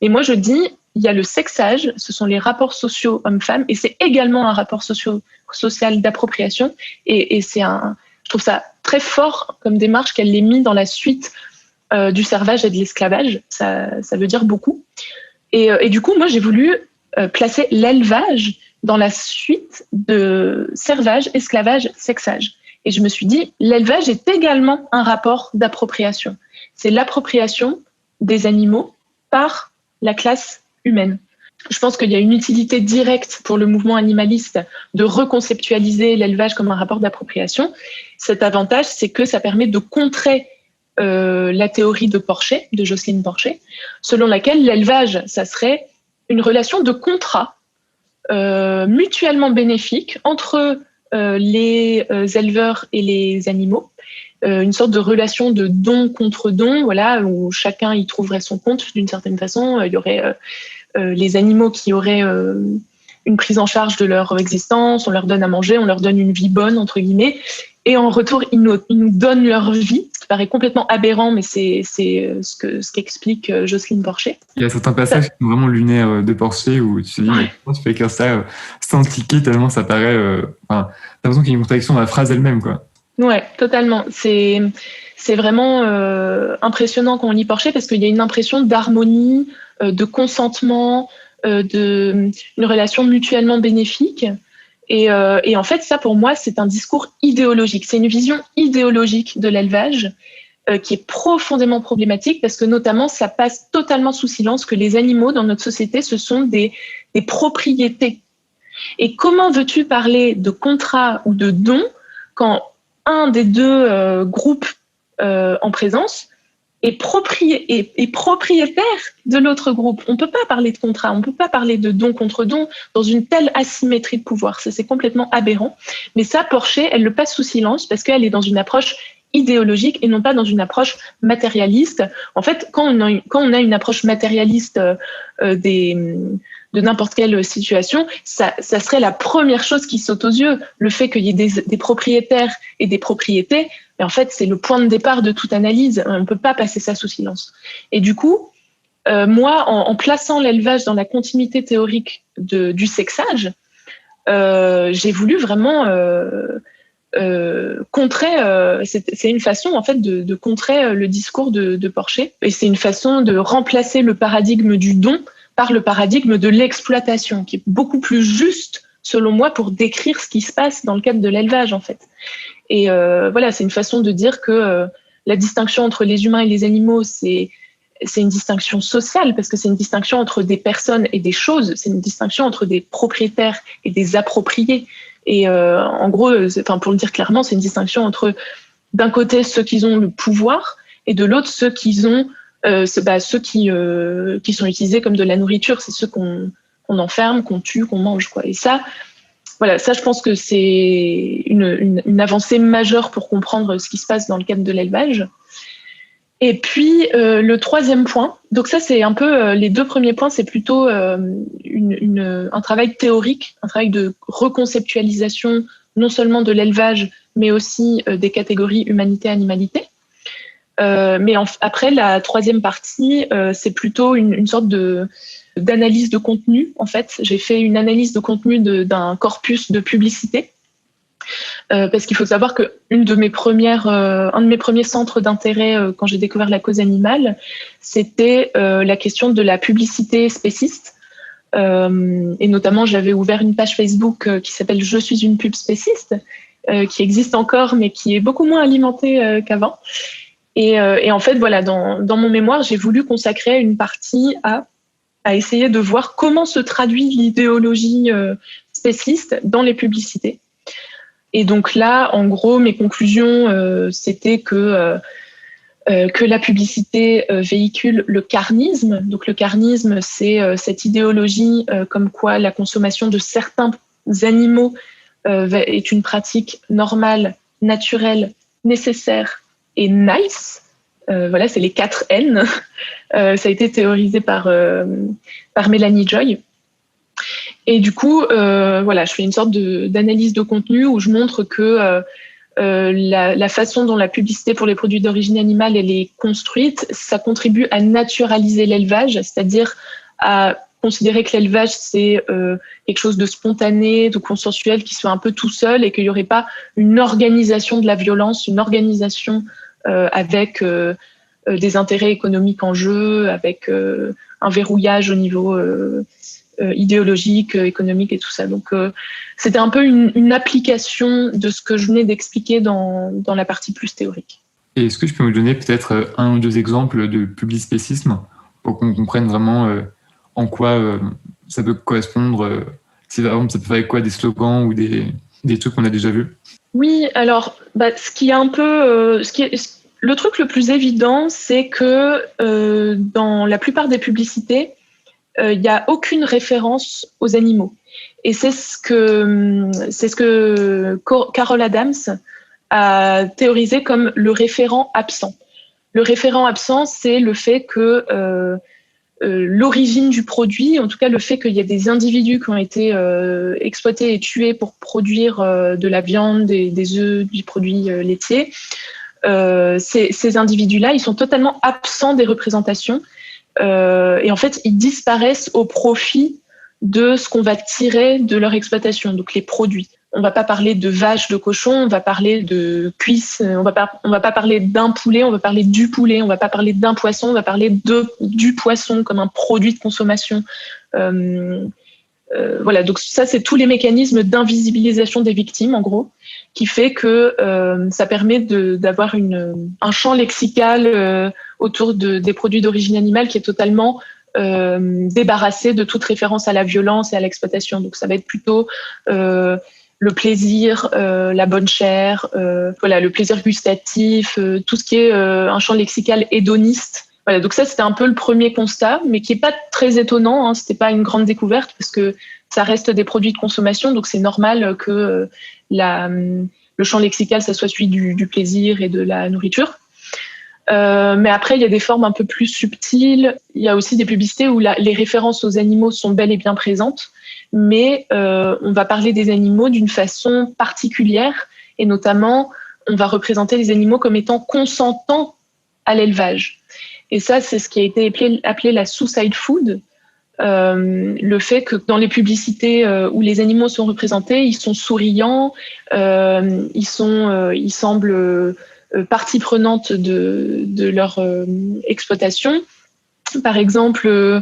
Et moi, je dis il y a le sexage, ce sont les rapports sociaux hommes-femmes, et c'est également un rapport social d'appropriation. Et je trouve ça très fort comme démarche qu'elle l'ait mis dans la suite du servage et de l'esclavage. Ça veut dire beaucoup. Et du coup, moi, j'ai voulu placer l'élevage dans la suite de servage, esclavage, sexage. Et je me suis dit, l'élevage est également un rapport d'appropriation. C'est l'appropriation des animaux par la classe humaine. Je pense qu'il y a une utilité directe pour le mouvement animaliste de reconceptualiser l'élevage comme un rapport d'appropriation. Cet avantage, c'est que ça permet de contrer la théorie de Porcher, de Jocelyne Porcher, selon laquelle l'élevage, ça serait une relation de contrat mutuellement bénéfique entre les éleveurs et les animaux. Une sorte de relation de don contre don, voilà, où chacun y trouverait son compte d'une certaine façon. Il y aurait les animaux qui auraient une prise en charge de leur existence, on leur donne à manger, on leur donne une vie bonne, entre guillemets, et en retour, ils nous donnent leur vie, ce qui paraît complètement aberrant, mais c'est ce qu'explique Jocelyne Porcher. Il y a certains passages qui sont vraiment lunaires de Porcher où tu te dis, mais comment tu peux écrire ça sans tiquer tellement ça paraît... t'as l'impression qu'il y a une contradiction dans la phrase elle-même, quoi. Ouais, totalement. C'est vraiment impressionnant quand on lit Porcher parce qu'il y a une impression d'harmonie, de consentement, une relation mutuellement bénéfique. Et en fait, ça, pour moi, c'est un discours idéologique. C'est une vision idéologique de l'élevage qui est profondément problématique parce que, notamment, ça passe totalement sous silence que les animaux dans notre société, ce sont des propriétés. Et comment veux-tu parler de contrat ou de don quand un des deux groupes en présence est propriétaire de l'autre groupe? On ne peut pas parler de contrat, on ne peut pas parler de don contre don dans une telle asymétrie de pouvoir. Ça, c'est complètement aberrant. Mais ça, Porcher, elle le passe sous silence parce qu'elle est dans une approche idéologique et non pas dans une approche matérialiste. En fait, quand on a une approche matérialiste de n'importe quelle situation, ça serait la première chose qui saute aux yeux. Le fait qu'il y ait des propriétaires et des propriétés, mais en fait, c'est le point de départ de toute analyse. On ne peut pas passer ça sous silence. Et du coup, moi, en plaçant l'élevage dans la continuité théorique du sexage, j'ai voulu vraiment contrer. C'est une façon, en fait, de contrer le discours de Porcher. Et c'est une façon de remplacer le paradigme du don par le paradigme de l'exploitation, qui est beaucoup plus juste, selon moi, pour décrire ce qui se passe dans le cadre de l'élevage, en fait. Et voilà, c'est une façon de dire que la distinction entre les humains et les animaux, c'est une distinction sociale, parce que c'est une distinction entre des personnes et des choses, c'est une distinction entre des propriétaires et des appropriés. Et en gros, pour le dire clairement, c'est une distinction entre, d'un côté, ceux qui ont le pouvoir, et de l'autre, ceux qui ont ceux qui sont utilisés comme de la nourriture, c'est ceux qu'on enferme, qu'on tue, qu'on mange, quoi. Et ça, voilà, ça, je pense que c'est une avancée majeure pour comprendre ce qui se passe dans le cadre de l'élevage. Et puis, le troisième point, donc ça, c'est un peu, les deux premiers points, c'est plutôt un travail théorique, un travail de reconceptualisation, non seulement de l'élevage, mais aussi des catégories humanité-animalité. Mais après, la troisième partie, c'est plutôt une sorte d'analyse de contenu. En fait, j'ai fait une analyse de contenu d'un corpus de publicité. Parce qu'il faut savoir que un de mes premiers centres d'intérêt quand j'ai découvert la cause animale, c'était la question de la publicité spéciste. Et notamment, j'avais ouvert une page Facebook qui s'appelle « Je suis une pub spéciste », qui existe encore, mais qui est beaucoup moins alimentée qu'avant. Et en fait, voilà, dans mon mémoire, j'ai voulu consacrer une partie à essayer de voir comment se traduit l'idéologie spéciste dans les publicités. Et donc là, en gros, mes conclusions, c'était que la publicité véhicule le carnisme. Donc le carnisme, c'est cette idéologie comme quoi la consommation de certains animaux est une pratique normale, naturelle, nécessaire et nice. Voilà, c'est les 4 N. Ça a été théorisé par Mélanie Joy. Et du coup, voilà, je fais une sorte d'analyse de contenu où je montre que la façon dont la publicité pour les produits d'origine animale elle est construite, ça contribue à naturaliser l'élevage, c'est-à-dire à considérer que l'élevage, c'est quelque chose de spontané, de consensuel, qui se fait un peu tout seul et qu'il n'y aurait pas une organisation de la violence, une organisation avec des intérêts économiques en jeu, avec un verrouillage au niveau idéologique, économique et tout ça. Donc, c'était un peu une application de ce que je venais d'expliquer dans la partie plus théorique. Et est-ce que tu peux me donner peut-être 1 ou 2 exemples de publispécisme pour qu'on comprenne vraiment en quoi ça peut correspondre, si par exemple ça peut faire avec quoi des slogans ou des trucs qu'on a déjà vus? Oui, alors, ce qui est un peu... le truc le plus évident, c'est que dans la plupart des publicités, il n'y a aucune référence aux animaux. Et c'est ce que Carol Adams a théorisé comme le référent absent. Le référent absent, c'est le fait que l'origine du produit, en tout cas le fait qu'il y ait des individus qui ont été exploités et tués pour produire de la viande, des œufs, du produit laitier, ces individus-là, ils sont totalement absents des représentations et en fait, ils disparaissent au profit de ce qu'on va tirer de leur exploitation, donc les produits. On ne va pas parler de vaches, de cochons, on va parler de cuisses, on va pas parler d'un poulet, on va parler du poulet, on va pas parler d'un poisson, on va parler du poisson comme un produit de consommation. Voilà, donc ça, c'est tous les mécanismes d'invisibilisation des victimes, en gros, qui fait que ça permet d'avoir un champ lexical autour des produits d'origine animale qui est totalement débarrassé de toute référence à la violence et à l'exploitation. Donc ça va être plutôt le plaisir, la bonne chair, voilà, le plaisir gustatif, tout ce qui est un champ lexical hédoniste. Voilà, donc ça, c'était un peu le premier constat, mais qui n'est pas très étonnant, hein, c'était pas une grande découverte, parce que ça reste des produits de consommation, donc c'est normal que le champ lexical, ça soit celui du plaisir et de la nourriture. Mais après, il y a des formes un peu plus subtiles. Il y a aussi des publicités où les références aux animaux sont bel et bien présentes, mais on va parler des animaux d'une façon particulière, et notamment, on va représenter les animaux comme étant consentants à l'élevage. Et ça, c'est ce qui a été appelé la suicide food, le fait que dans les publicités où les animaux sont représentés, ils sont souriants, ils semblent partie prenante de leur exploitation. Par exemple,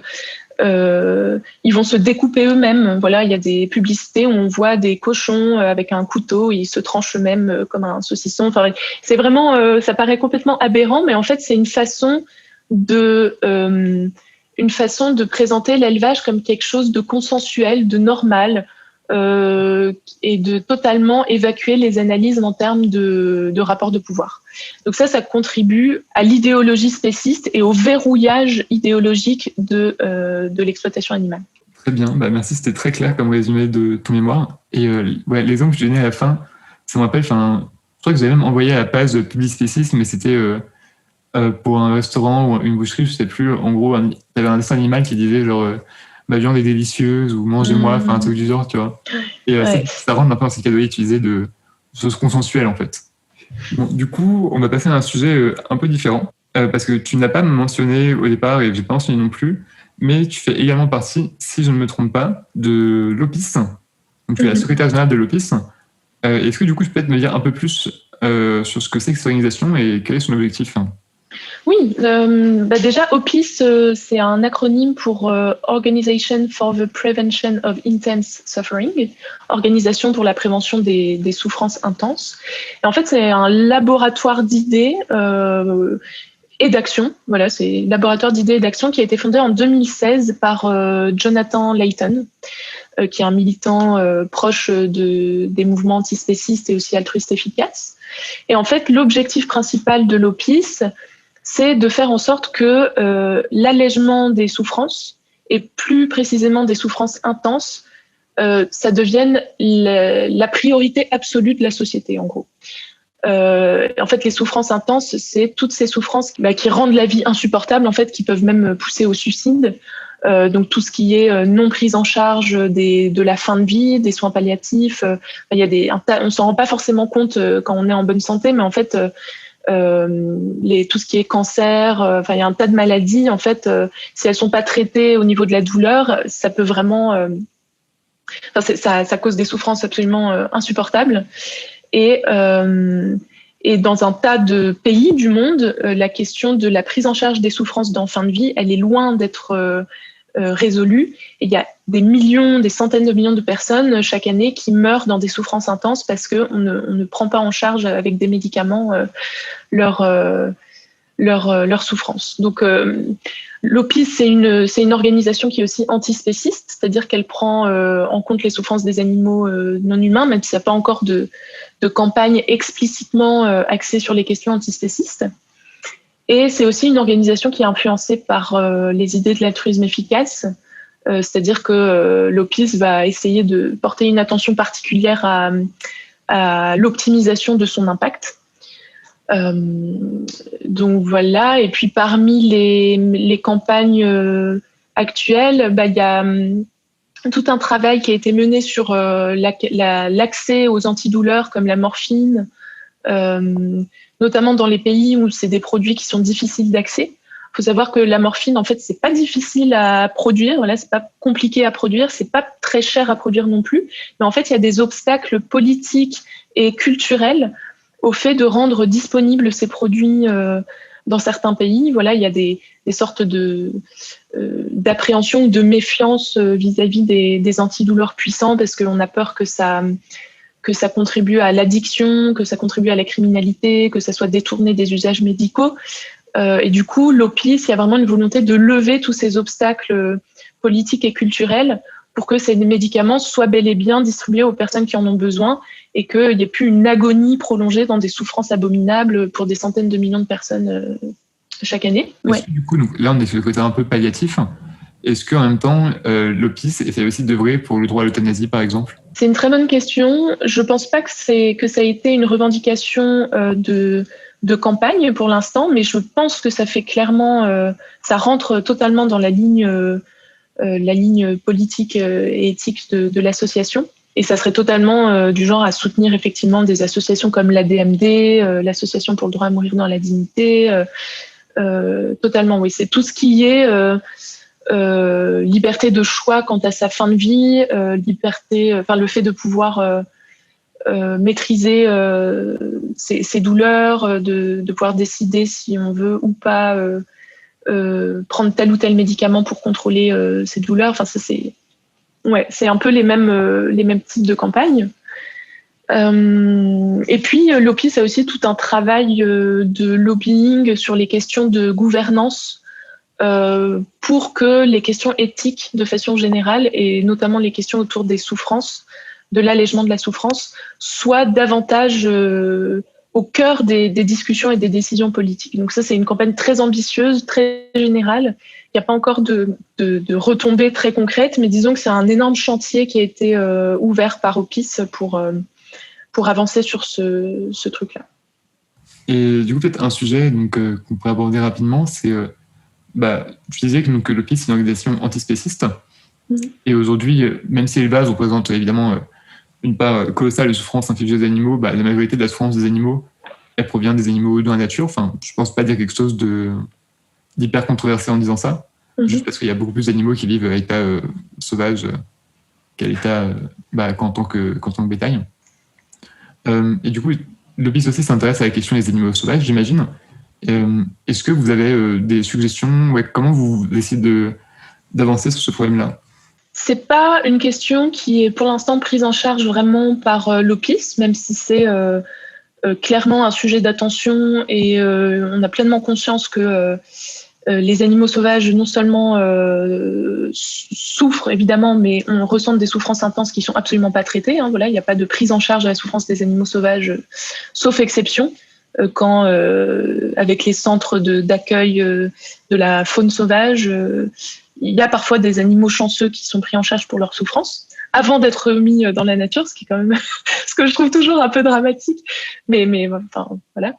ils vont se découper eux-mêmes. Voilà, il y a des publicités où on voit des cochons avec un couteau, ils se tranchent eux-mêmes comme un saucisson. Enfin, c'est vraiment, ça paraît complètement aberrant, mais en fait, c'est une façon de présenter l'élevage comme quelque chose de consensuel, de normal, et de totalement évacuer les analyses en termes de rapport de pouvoir. Donc ça contribue à l'idéologie spéciste et au verrouillage idéologique de l'exploitation animale. Très bien, merci, c'était très clair comme résumé de ton mémoire. Et l'exemple que je donnais à la fin, ça me rappelle, je crois que vous avez même envoyé à la page de Publicisme, mais c'était pour un restaurant ou une boucherie, je sais plus, en gros, il y avait un dessin animal qui disait genre ma viande est délicieuse ou mangez-moi, un truc du genre, tu vois. Et ça rentre maintenant dans ces catégories utilisées de choses consensuelles, en fait. Bon, du coup, on va passer à un sujet un peu différent, parce que tu n'as pas mentionné au départ, et je n'ai pas mentionné non plus, mais tu fais également partie, si je ne me trompe pas, de l'OPIS. Donc tu es la secrétaire générale de l'OPIS. Est-ce que du coup, tu peux peut-être me dire un peu plus sur ce que c'est que cette organisation et quel est son objectif? Oui, déjà, OPIS, c'est un acronyme pour Organization for the Prevention of Intense Suffering, Organisation pour la prévention des souffrances intenses. Et en fait, c'est un laboratoire d'idées et d'action. Voilà, c'est laboratoire d'idées et d'action qui a été fondé en 2016 par Jonathan Layton, qui est un militant proche des mouvements antispécistes et aussi altruistes efficaces. Et en fait, l'objectif principal de l'OPIS, c'est de faire en sorte que l'allègement des souffrances, et plus précisément des souffrances intenses, ça devienne la priorité absolue de la société, en gros. En fait, les souffrances intenses, c'est toutes ces souffrances qui rendent la vie insupportable, en fait, qui peuvent même pousser au suicide. Donc tout ce qui est non prise en charge de la fin de vie, des soins palliatifs. Il y a on s'en rend pas forcément compte quand on est en bonne santé, mais en fait, tout ce qui est cancer, il y a un tas de maladies. En fait, si elles sont pas traitées au niveau de la douleur, ça peut vraiment, ça cause des souffrances absolument insupportables. Et dans un tas de pays du monde, la question de la prise en charge des souffrances en fin de vie, elle est loin d'être résolue. Et il y a des centaines de millions de personnes chaque année qui meurent dans des souffrances intenses parce qu'on ne prend pas en charge avec des médicaments leur souffrance. Donc l'OPIS, c'est une organisation qui est aussi antispéciste, c'est-à-dire qu'elle prend en compte les souffrances des animaux non humains, même s'il n'y a pas encore de campagne explicitement axée sur les questions antispécistes. Et c'est aussi une organisation qui est influencée par les idées de l'altruisme efficace. C'est-à-dire que l'Office va essayer de porter une attention particulière à l'optimisation de son impact. Donc voilà, et puis parmi les campagnes actuelles, il y a tout un travail qui a été mené sur l'accès aux antidouleurs comme la morphine, notamment dans les pays où c'est des produits qui sont difficiles d'accès. Il faut savoir que la morphine, en fait, c'est pas difficile à produire. Voilà, c'est pas compliqué à produire, c'est pas très cher à produire non plus. Mais en fait, il y a des obstacles politiques et culturels au fait de rendre disponibles ces produits dans certains pays. Voilà, il y a des sortes d'appréhension ou de méfiance vis-à-vis des antidouleurs puissants parce qu'on a peur que ça contribue à l'addiction, que ça contribue à la criminalité, que ça soit détourné des usages médicaux. Et du coup, l'Office, il y a vraiment une volonté de lever tous ces obstacles politiques et culturels pour que ces médicaments soient bel et bien distribués aux personnes qui en ont besoin et qu'il n'y ait plus une agonie prolongée dans des souffrances abominables pour des centaines de millions de personnes chaque année. Ouais. Du coup, donc, là, on est sur le côté un peu palliatif. Est-ce qu'en même temps, l'Office essaie aussi d'œuvrer pour le droit à l'euthanasie, par exemple ? C'est une très bonne question. Je ne pense pas que ça a été une revendication de campagne pour l'instant, mais je pense que ça fait clairement, ça rentre totalement dans la ligne politique et éthique de l'association. Et ça serait totalement du genre à soutenir effectivement des associations comme l'ADMD, l'Association pour le droit à mourir dans la dignité. Totalement, oui. C'est tout ce qui est liberté de choix quant à sa fin de vie, le fait de pouvoir maîtriser ses douleurs, de pouvoir décider si on veut ou pas prendre tel ou tel médicament pour contrôler ses douleurs. Enfin, ça c'est un peu les mêmes types de campagnes. Et puis l'Office a aussi tout un travail de lobbying sur les questions de gouvernance pour que les questions éthiques de façon générale et notamment les questions autour des souffrances, de l'allègement de la souffrance, soient davantage au cœur des discussions et des décisions politiques. Donc ça, c'est une campagne très ambitieuse, très générale. Il n'y a pas encore de retombées très concrètes, mais disons que c'est un énorme chantier qui a été ouvert par Office pour avancer sur ce truc-là. Et du coup, peut-être un sujet qu'on pourrait aborder rapidement, c'est, tu disais que l'Office, c'est une organisation antispéciste. Et aujourd'hui, même si l'élevage représente évidemment une part colossale de souffrance infligée aux animaux, la majorité de la souffrance des animaux, elle provient des animaux dans la nature. Enfin, je pense pas dire quelque chose d'hyper controversé en disant ça, juste parce qu'il y a beaucoup plus d'animaux qui vivent à l'état sauvage qu'à l'état qu'en tant que bétail. Et du coup, l'Office aussi s'intéresse à la question des animaux sauvages, j'imagine. Est-ce que vous avez des suggestions ? Comment vous essayez d'avancer sur ce problème-là ? C'est pas une question qui est pour l'instant prise en charge vraiment par l'Office, même si c'est clairement un sujet d'attention et on a pleinement conscience que les animaux sauvages non seulement souffrent évidemment, mais on ressent des souffrances intenses qui sont absolument pas traitées. Voilà, il n'y a pas de prise en charge de la souffrance des animaux sauvages, sauf exception, quand avec les centres d'accueil de la faune sauvage, il y a parfois des animaux chanceux qui sont pris en charge pour leur souffrance avant d'être mis dans la nature, ce qui est quand même ce que je trouve toujours un peu dramatique. Mais voilà.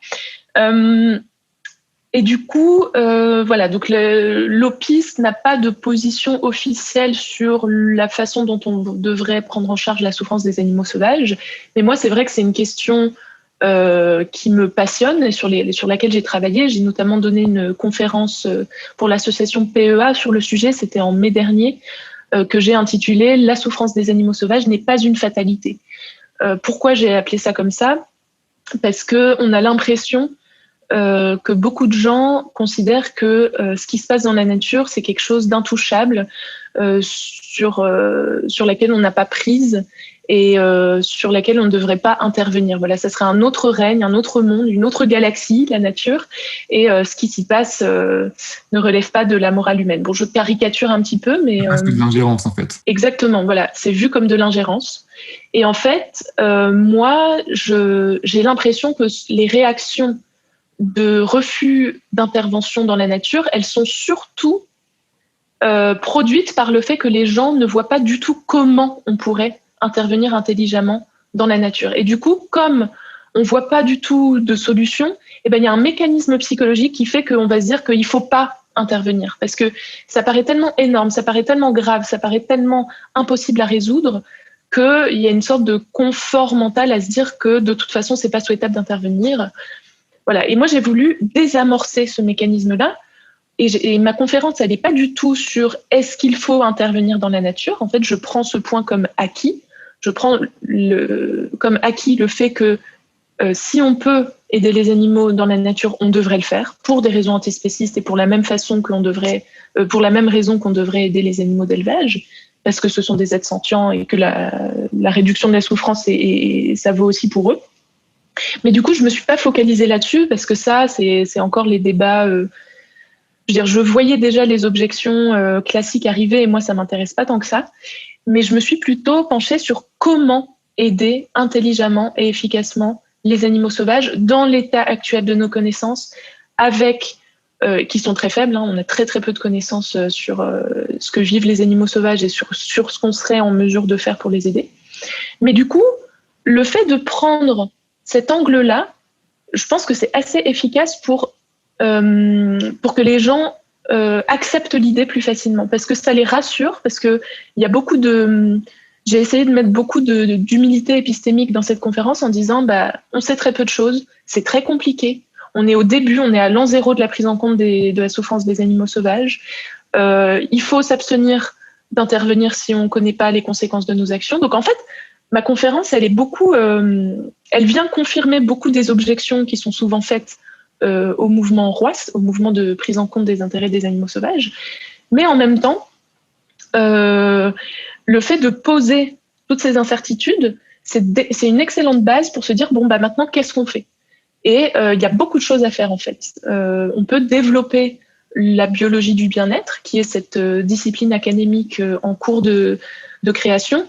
Et du coup, donc l'Office n'a pas de position officielle sur la façon dont on devrait prendre en charge la souffrance des animaux sauvages. Mais moi, c'est vrai que c'est une question qui me passionne et sur laquelle j'ai travaillé. J'ai notamment donné une conférence pour l'association PEA sur le sujet, c'était en mai dernier, que j'ai intitulée « La souffrance des animaux sauvages n'est pas une fatalité ». Pourquoi j'ai appelé ça comme ça ? Parce qu'on a l'impression que beaucoup de gens considèrent que ce qui se passe dans la nature, c'est quelque chose d'intouchable, sur laquelle on n'a pas prise et sur laquelle on ne devrait pas intervenir. Voilà, ça serait un autre règne, un autre monde, une autre galaxie, la nature, et ce qui s'y passe ne relève pas de la morale humaine. Bon, je caricature un petit peu, mais... C'est presque de l'ingérence, en fait. Exactement, voilà, c'est vu comme de l'ingérence. Et en fait, moi, j'ai l'impression que les réactions de refus d'intervention dans la nature, elles sont surtout produite par le fait que les gens ne voient pas du tout comment on pourrait intervenir intelligemment dans la nature. Et du coup, comme on ne voit pas du tout de solution, eh ben, il y a un mécanisme psychologique qui fait qu'on va se dire qu'il ne faut pas intervenir. Parce que ça paraît tellement énorme, ça paraît tellement grave, ça paraît tellement impossible à résoudre qu'il y a une sorte de confort mental à se dire que de toute façon, ce n'est pas souhaitable d'intervenir. Voilà. Et moi, j'ai voulu désamorcer ce mécanisme-là. Et ma conférence, elle n'est pas du tout sur est-ce qu'il faut intervenir dans la nature. En fait, je prends ce point comme acquis. Je prends comme acquis le fait que si on peut aider les animaux dans la nature, on devrait le faire pour des raisons antispécistes et pour la même façon pour la même raison qu'on devrait aider les animaux d'élevage, parce que ce sont des êtres sentients et que la réduction de la souffrance, ça vaut aussi pour eux. Mais du coup, je ne me suis pas focalisée là-dessus parce que ça, c'est encore les débats. Je voyais déjà les objections classiques arriver et moi, ça ne m'intéresse pas tant que ça. Mais je me suis plutôt penchée sur comment aider intelligemment et efficacement les animaux sauvages dans l'état actuel de nos connaissances, qui sont très faibles. On a très très peu de connaissances sur ce que vivent les animaux sauvages et sur ce qu'on serait en mesure de faire pour les aider. Mais du coup, le fait de prendre cet angle-là, je pense que c'est assez efficace pour que les gens acceptent l'idée plus facilement, parce que ça les rassure, parce qu'il y a beaucoup de... J'ai essayé de mettre beaucoup d'humilité épistémique dans cette conférence en disant on sait très peu de choses, c'est très compliqué, on est au début, on est à l'an zéro de la prise en compte de la souffrance des animaux sauvages, il faut s'abstenir d'intervenir si on ne connaît pas les conséquences de nos actions. Donc en fait, ma conférence, elle vient confirmer beaucoup des objections qui sont souvent faites au mouvement ROAS, au mouvement de prise en compte des intérêts des animaux sauvages, mais en même temps, le fait de poser toutes ces incertitudes, c'est une excellente base pour se dire maintenant, qu'est-ce qu'on fait ? Et il y a beaucoup de choses à faire en fait. On peut développer la biologie du bien-être, qui est cette discipline académique en cours de création,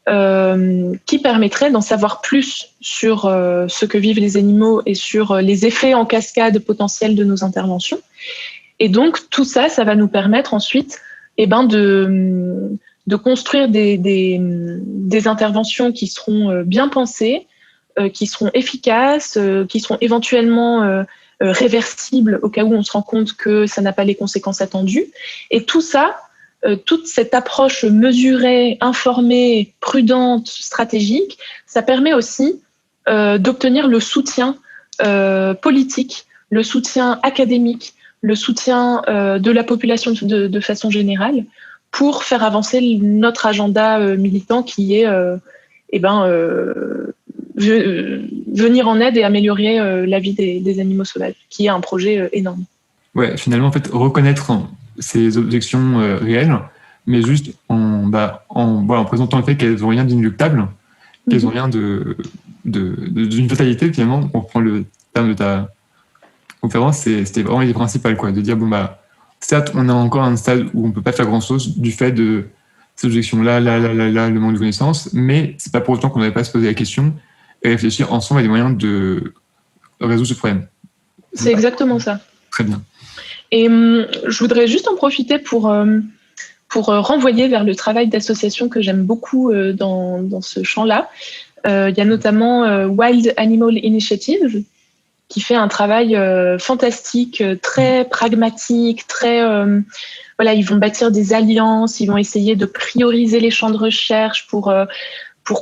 qui permettrait d'en savoir plus sur ce que vivent les animaux et sur les effets en cascade potentiels de nos interventions. Et donc tout ça, ça va nous permettre ensuite de construire des interventions qui seront bien pensées, qui seront efficaces, qui seront éventuellement réversibles au cas où on se rend compte que ça n'a pas les conséquences attendues. Et tout ça, toute cette approche mesurée, informée, prudente, stratégique, ça permet aussi d'obtenir le soutien politique, le soutien académique, le soutien de la population de façon générale pour faire avancer notre agenda militant qui est venir en aide et améliorer la vie des animaux sauvages, qui est un projet énorme. Ouais, finalement, en fait, reconnaître ces objections réelles, mais juste en présentant le fait qu'elles n'ont rien d'inéluctable, qu'elles n'ont rien d'une totalité, finalement. On prend le terme de ta conférence, c'était vraiment l'idée principale, quoi, de dire, certes, on est encore à un stade où on ne peut pas faire grand-chose du fait de ces objections-là, le manque de connaissances, mais ce n'est pas pour autant qu'on n'avait pas à se poser la question et réfléchir ensemble à des moyens de résoudre ce problème. C'est exactement ça. Très bien. Et je voudrais juste en profiter pour renvoyer vers le travail d'association que j'aime beaucoup dans ce champ-là. Il y a notamment Wild Animal Initiative, qui fait un travail fantastique, très pragmatique, ils vont bâtir des alliances, ils vont essayer de prioriser les champs de recherche pour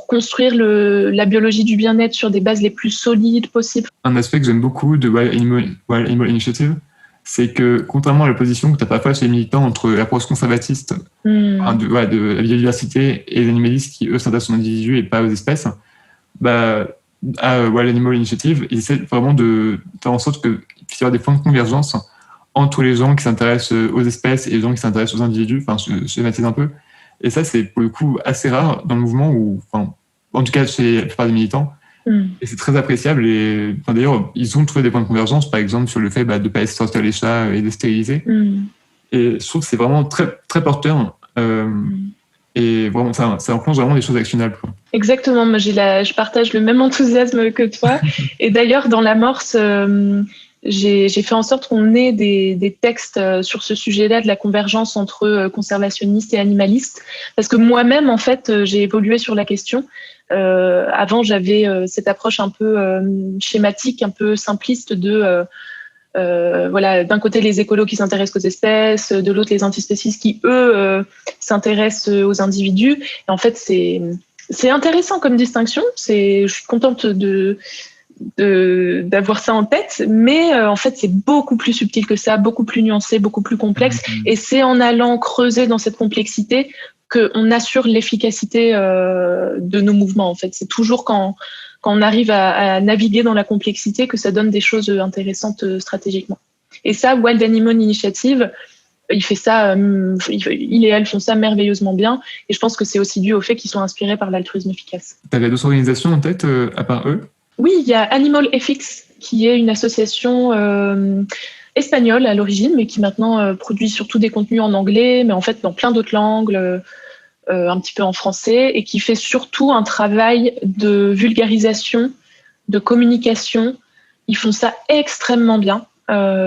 construire la biologie du bien-être sur des bases les plus solides possibles. Un aspect que j'aime beaucoup de Wild Animal Initiative, c'est que, contrairement à l'opposition que tu as parfois chez les militants entre l'approche conservatiste de la biodiversité et les animalistes qui, eux, s'intéressent aux individus et pas aux espèces, à Wild Animal Initiative, ils essaient vraiment de faire en sorte qu'il puisse y avoir des points de convergence entre les gens qui s'intéressent aux espèces et les gens qui s'intéressent aux individus, se schématise un peu. Et ça, c'est pour le coup assez rare dans le mouvement, en tout cas chez la plupart des militants. Et c'est très appréciable. Et d'ailleurs, ils ont trouvé des points de convergence, par exemple, sur le fait de ne pas laisser sortir les chats et de stériliser. Et je trouve que c'est vraiment très, très porteur. Et vraiment, ça enclenche vraiment des choses actionnables. Exactement. Moi, je partage le même enthousiasme que toi. Et d'ailleurs, dans l'amorce, j'ai fait en sorte qu'on ait des textes sur ce sujet-là de la convergence entre conservationnistes et animalistes, parce que moi-même, en fait, j'ai évolué sur la question. Avant, j'avais cette approche un peu schématique, un peu simpliste de voilà, d'un côté les écolos qui s'intéressent aux espèces, de l'autre les antispécistes qui eux s'intéressent aux individus. Et en fait, c'est intéressant comme distinction. Je suis contente d'avoir ça en tête, mais en fait c'est beaucoup plus subtil que ça, beaucoup plus nuancé, beaucoup plus complexe, et c'est en allant creuser dans cette complexité qu'on assure l'efficacité de nos mouvements. En fait, c'est toujours quand on arrive à naviguer dans la complexité que ça donne des choses intéressantes stratégiquement. Et ça, Wild Animal Initiative, il fait ça, il et elle font ça merveilleusement bien, et je pense que c'est aussi dû au fait qu'ils sont inspirés par l'altruisme efficace. Tu avais d'autres organisations en tête à part eux? Oui, il y a Animal Ethics, qui est une association espagnole à l'origine, mais qui maintenant produit surtout des contenus en anglais, mais en fait dans plein d'autres langues, un petit peu en français, et qui fait surtout un travail de vulgarisation, de communication. Ils font ça extrêmement bien.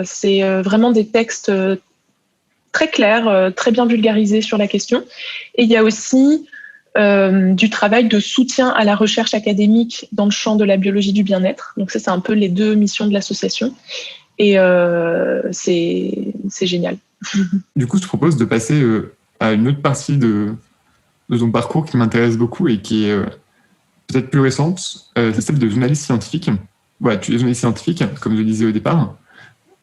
C'est vraiment des textes très clairs, très bien vulgarisés sur la question. Et il y a aussi du travail de soutien à la recherche académique dans le champ de la biologie du bien-être. Donc ça, c'est un peu les deux missions de l'association. Et c'est génial. Du coup, je te propose de passer à une autre partie de ton parcours qui m'intéresse beaucoup et qui est peut-être plus récente. C'est celle de journaliste scientifique. Ouais, tu es journaliste scientifique, comme je le disais au départ.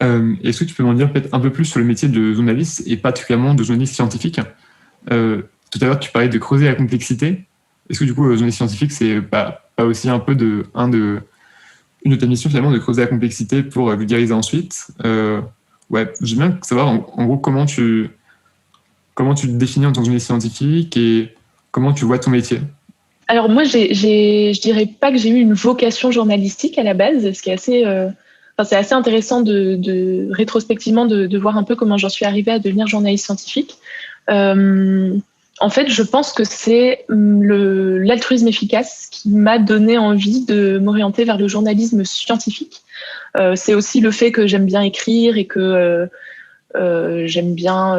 Est-ce que tu peux m'en dire peut-être un peu plus sur le métier de journaliste et particulièrement de journaliste scientifique? Tout à l'heure, tu parlais de creuser la complexité. Est-ce que du coup, journaliste scientifique, c'est pas aussi un peu une de tes missions finalement de creuser la complexité pour vulgariser ensuite? Ouais, j'aimerais bien savoir en gros comment tu te définis en tant que journaliste scientifique et comment tu vois ton métier. Alors moi, je dirais pas que j'ai eu une vocation journalistique à la base, ce qui est assez... c'est assez intéressant rétrospectivement de voir un peu comment j'en suis arrivée à devenir journaliste scientifique. En fait, je pense que c'est l'altruisme efficace qui m'a donné envie de m'orienter vers le journalisme scientifique. C'est aussi le fait que j'aime bien écrire et que j'aime bien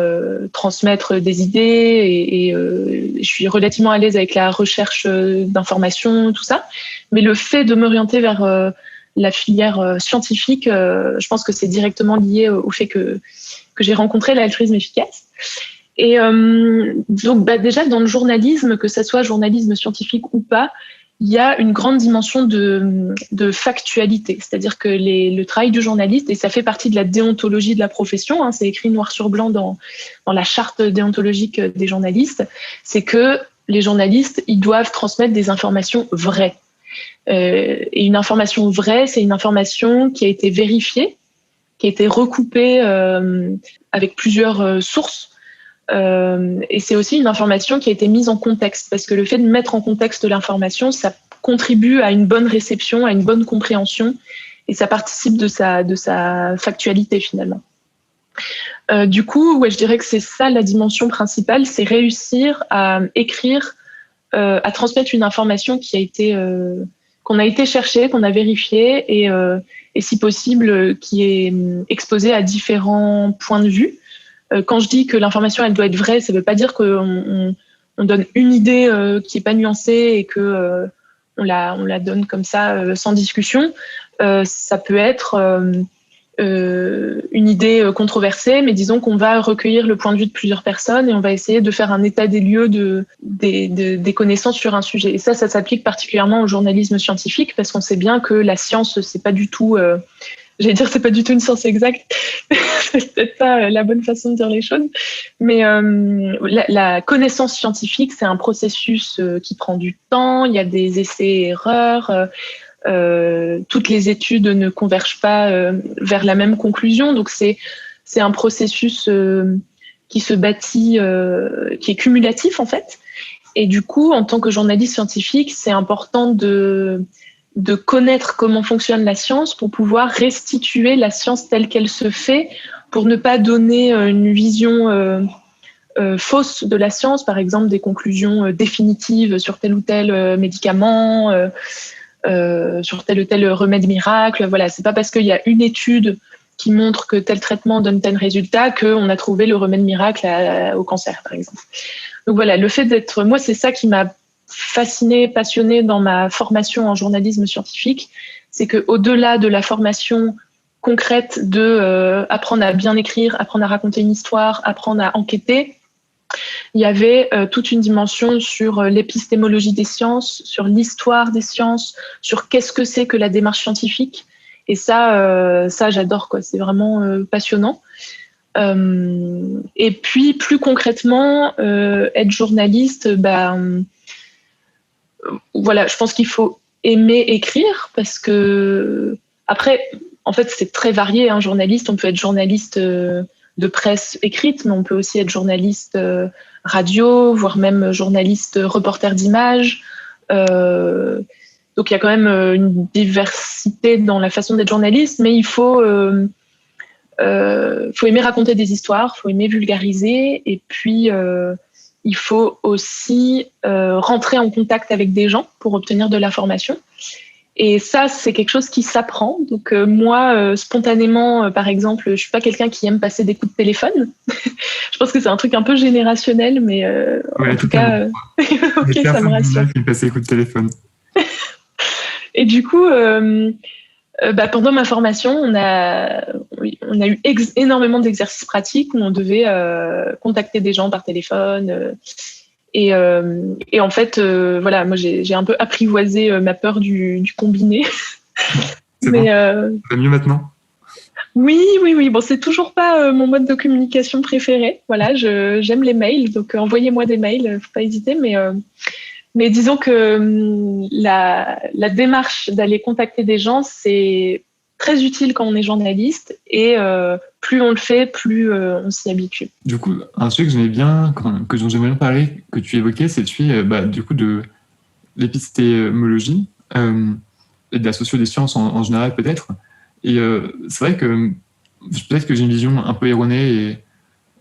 transmettre des idées et je suis relativement à l'aise avec la recherche d'informations, tout ça. Mais le fait de m'orienter vers la filière scientifique, je pense que c'est directement lié au fait que j'ai rencontré l'altruisme efficace. Et donc déjà dans le journalisme, que ce soit journalisme scientifique ou pas, il y a une grande dimension de factualité, c'est-à-dire que le travail du journaliste, et ça fait partie de la déontologie de la profession, hein, c'est écrit noir sur blanc dans la charte déontologique des journalistes, c'est que les journalistes, ils doivent transmettre des informations vraies. Et une information vraie, c'est une information qui a été vérifiée, qui a été recoupée avec plusieurs sources. Et c'est aussi une information qui a été mise en contexte, parce que le fait de mettre en contexte l'information, ça contribue à une bonne réception, à une bonne compréhension, et ça participe de sa factualité finalement. Du coup, ouais, je dirais que c'est ça la dimension principale, c'est réussir à écrire, à transmettre une information qui a été qu'on a été chercher, qu'on a vérifiée, et si possible qui est exposée à différents points de vue. Quand je dis que l'information elle doit être vraie, ça ne veut pas dire qu'on donne une idée qui n'est pas nuancée et que on la donne comme ça sans discussion. Ça peut être une idée controversée, mais disons qu'on va recueillir le point de vue de plusieurs personnes et on va essayer de faire un état des lieux des connaissances sur un sujet. Et ça s'applique particulièrement au journalisme scientifique, parce qu'on sait bien que la science, c'est pas du tout... J'allais dire, c'est pas du tout une science exacte. C'est peut-être pas la bonne façon de dire les choses. Mais la connaissance scientifique, c'est un processus qui prend du temps. Il y a des essais et erreurs. Toutes les études ne convergent pas vers la même conclusion. Donc, c'est un processus qui se bâtit, qui est cumulatif, en fait. Et du coup, en tant que journaliste scientifique, c'est important de connaître comment fonctionne la science pour pouvoir restituer la science telle qu'elle se fait, pour ne pas donner une vision fausse de la science, par exemple des conclusions définitives sur tel ou tel médicament. sur tel ou tel remède miracle. Voilà, c'est pas parce qu'il y a une étude qui montre que tel traitement donne tel résultat qu'on a trouvé le remède miracle au cancer, par exemple. Donc voilà, le fait d'être... Moi, c'est ça qui m'a fascinée, passionnée dans ma formation en journalisme scientifique, c'est qu'au-delà de la formation concrète de apprendre à bien écrire, apprendre à raconter une histoire, apprendre à enquêter, il y avait toute une dimension sur l'épistémologie des sciences, sur l'histoire des sciences, sur qu'est-ce que c'est que la démarche scientifique. Et ça j'adore, quoi. C'est vraiment passionnant. Et puis, plus concrètement, être journaliste, voilà, je pense qu'il faut aimer écrire parce que, après, en fait, c'est très varié. Un journaliste, on peut être journaliste de presse écrite, mais on peut aussi être journaliste radio, voire même journaliste reporter d'images. Donc, il y a quand même une diversité dans la façon d'être journaliste, mais il faut aimer raconter des histoires, il faut aimer vulgariser, et puis il faut aussi rentrer en contact avec des gens pour obtenir de l'information. Et ça, c'est quelque chose qui s'apprend. Donc moi, spontanément, par exemple, je suis pas quelqu'un qui aime passer des coups de téléphone. Je pense que c'est un truc un peu générationnel, mais Ouais, en tout cas, ok, ça me rassure. Qui passe des coups de téléphone. Et du coup, pendant ma formation, on a eu énormément d'exercices pratiques où on devait contacter des gens par téléphone. Et en fait, voilà, moi j'ai un peu apprivoisé ma peur du combiné. C'est bon. Ça va mieux maintenant? Oui. Bon, c'est toujours pas mon mode de communication préféré. Voilà, j'aime les mails, donc envoyez-moi des mails, faut pas hésiter. Mais disons que la démarche d'aller contacter des gens, c'est très utile quand on est journaliste, et plus on le fait, plus on s'y habitue. Du coup, un sujet que j'aimais bien, que j'aimerais bien parler, que tu évoquais, c'est du coup de l'épistémologie et de la socio des sciences en général peut-être. Et c'est vrai que peut-être que j'ai une vision un peu erronée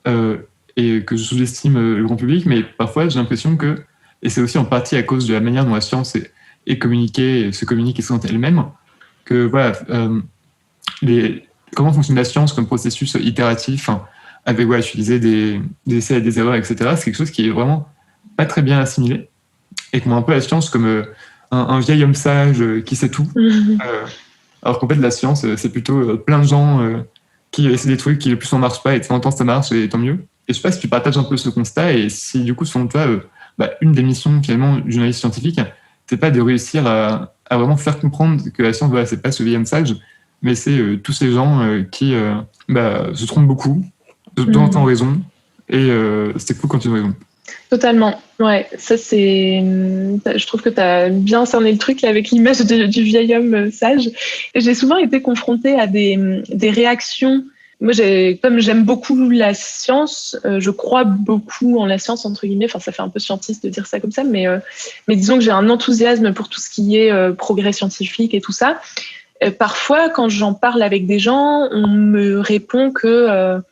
et que je sous-estime le grand public, mais parfois j'ai l'impression que, et c'est aussi en partie à cause de la manière dont la science est communiquée, et se communique et se présente elle-même, que voilà, comment fonctionne la science comme processus itératif, avec utiliser des essais et des erreurs, etc. C'est quelque chose qui est vraiment pas très bien assimilé, et qu'on voit un peu la science comme un vieil homme sage qui sait tout, alors qu'en fait la science c'est plutôt plein de gens qui essaient des trucs qui le plus ça marche pas, et de temps en temps ça marche et tant mieux. Et je sais pas si tu partages un peu ce constat, et si du coup selon toi une des missions finalement du journaliste scientifique, c'est pas de réussir à vraiment faire comprendre que la science, c'est pas ce vieil homme sage, mais c'est tous ces gens qui se trompent beaucoup, de temps en temps raison, et c'est cool quand ils ont raison. Totalement, ouais. Ça, je trouve que tu as bien cerné le truc là, avec l'image du vieil homme sage. Et j'ai souvent été confrontée à des réactions. Moi, comme j'aime beaucoup la science, je crois beaucoup en la science, entre guillemets. Enfin, ça fait un peu scientiste de dire ça comme ça, mais disons que j'ai un enthousiasme pour tout ce qui est progrès scientifique et tout ça. Parfois, quand j'en parle avec des gens, on me répond que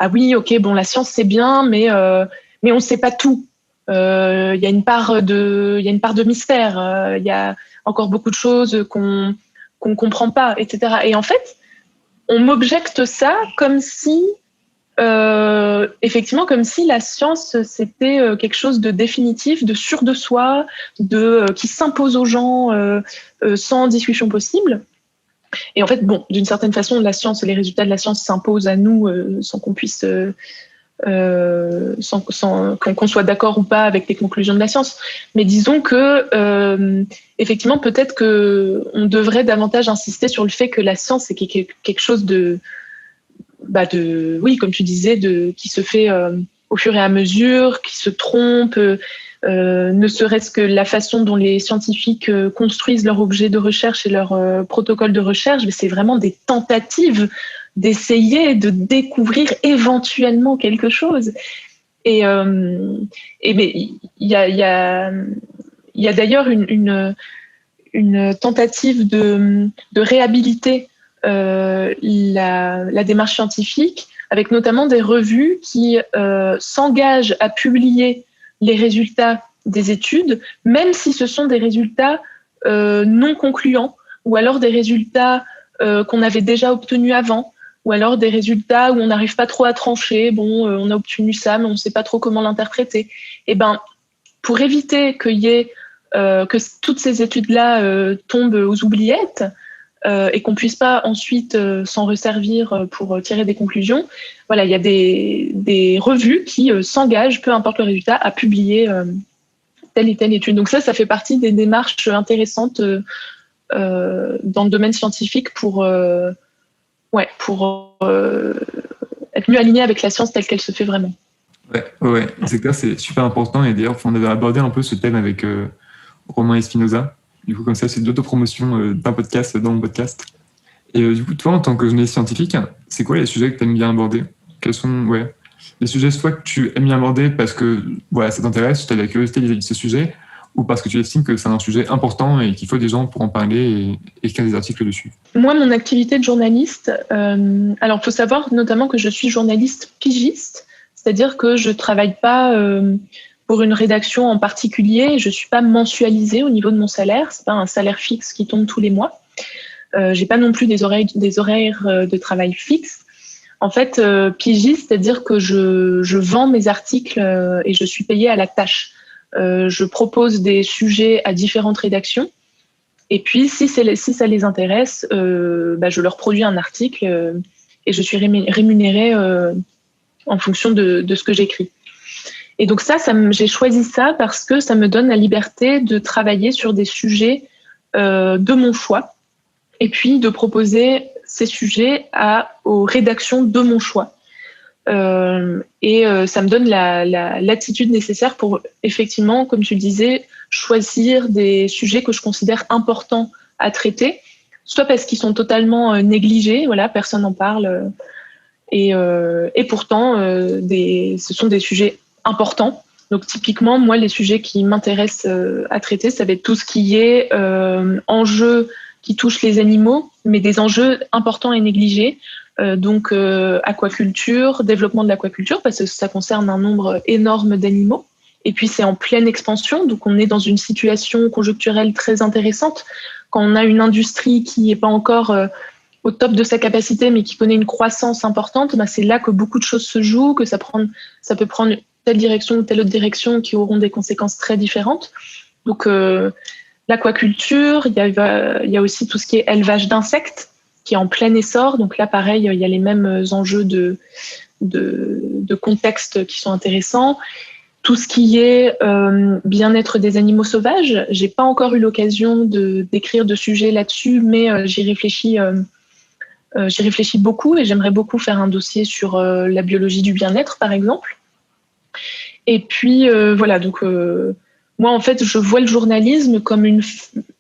ah oui, ok, bon, la science c'est bien, mais on ne sait pas tout. Il y a une part de mystère. Il y a encore beaucoup de choses qu'on comprend pas, etc. Et en fait, on m'objecte ça comme si, effectivement, comme si la science c'était quelque chose de définitif, de sûr de soi, qui s'impose aux gens sans discussion possible. Et en fait, bon, d'une certaine façon, les résultats de la science s'imposent à nous sans qu'on puisse, qu'on soit d'accord ou pas avec les conclusions de la science. Mais disons que, effectivement, peut-être qu'on devrait davantage insister sur le fait que la science, c'est quelque chose oui, comme tu disais, qui se fait au fur et à mesure, qui se trompe. Ne serait-ce que la façon dont les scientifiques construisent leurs objets de recherche et leurs protocoles de recherche, c'est vraiment des tentatives d'essayer de découvrir éventuellement quelque chose. Mais il y a d'ailleurs une tentative de réhabiliter la démarche scientifique, avec notamment des revues qui s'engagent à publier les résultats des études, même si ce sont des résultats non concluants, ou alors des résultats qu'on avait déjà obtenus avant, ou alors des résultats où on n'arrive pas trop à trancher. Bon, on a obtenu ça, mais on ne sait pas trop comment l'interpréter. Et ben, pour éviter qu'il y ait que toutes ces études-là tombent aux oubliettes et qu'on puisse pas ensuite s'en resservir pour tirer des conclusions, voilà, il y a des revues qui s'engagent, peu importe le résultat, à publier telle et telle étude. Donc ça fait partie des démarches intéressantes dans le domaine scientifique pour être mieux aligné avec la science telle qu'elle se fait vraiment. Ouais, c'est clair, c'est super important. Et d'ailleurs, on avait abordé un peu ce thème avec Romain Espinoza. Du coup, comme ça, c'est de l'autopromotion d'un podcast dans mon podcast. Et du coup, toi, en tant que journaliste scientifique, c'est quoi les sujets que tu aimes bien aborder? Quels sont les sujets soit que tu aimes bien aborder parce que ça t'intéresse, tu as la curiosité vis-à-vis de ce sujet, ou parce que tu estimes que c'est un sujet important et qu'il faut des gens pour en parler et écrire des articles dessus? Moi, mon activité de journaliste, alors il faut savoir notamment que je suis journaliste pigiste, c'est-à-dire que je ne travaille pas pour une rédaction en particulier, je ne suis pas mensualisée au niveau de mon salaire, ce n'est pas un salaire fixe qui tombe tous les mois. Je n'ai pas non plus des horaires de travail fixes. En fait, pigiste, c'est-à-dire que je vends mes articles et je suis payée à la tâche. Je propose des sujets à différentes rédactions. Et puis, si ça les intéresse, je leur produis un article et je suis rémunérée en fonction de ce que j'écris. Et donc j'ai choisi ça parce que ça me donne la liberté de travailler sur des sujets de mon choix et puis de proposer ces sujets aux rédactions de mon choix. Ça me donne la latitude nécessaire pour, effectivement, comme tu le disais, choisir des sujets que je considère importants à traiter, soit parce qu'ils sont totalement négligés, voilà, personne n'en parle, et pourtant, ce sont des sujets importants. Donc typiquement, moi, les sujets qui m'intéressent à traiter, ça va être tout ce qui est enjeux qui touchent les animaux, mais des enjeux importants et négligés. Donc aquaculture, développement de l'aquaculture, parce que ça concerne un nombre énorme d'animaux. Et puis c'est en pleine expansion, donc on est dans une situation conjoncturelle très intéressante. Quand on a une industrie qui n'est pas encore au top de sa capacité, mais qui connaît une croissance importante, c'est là que beaucoup de choses se jouent, que ça peut prendre telle direction ou telle autre direction qui auront des conséquences très différentes. Donc l'aquaculture, il y a aussi tout ce qui est élevage d'insectes, qui est en plein essor. Donc là, pareil, il y a les mêmes enjeux de contexte qui sont intéressants. Tout ce qui est bien-être des animaux sauvages, j'ai pas encore eu l'occasion d'écrire de sujets là-dessus, mais j'y réfléchis beaucoup et j'aimerais beaucoup faire un dossier sur la biologie du bien-être, par exemple. Et puis, donc moi, en fait, je vois le journalisme comme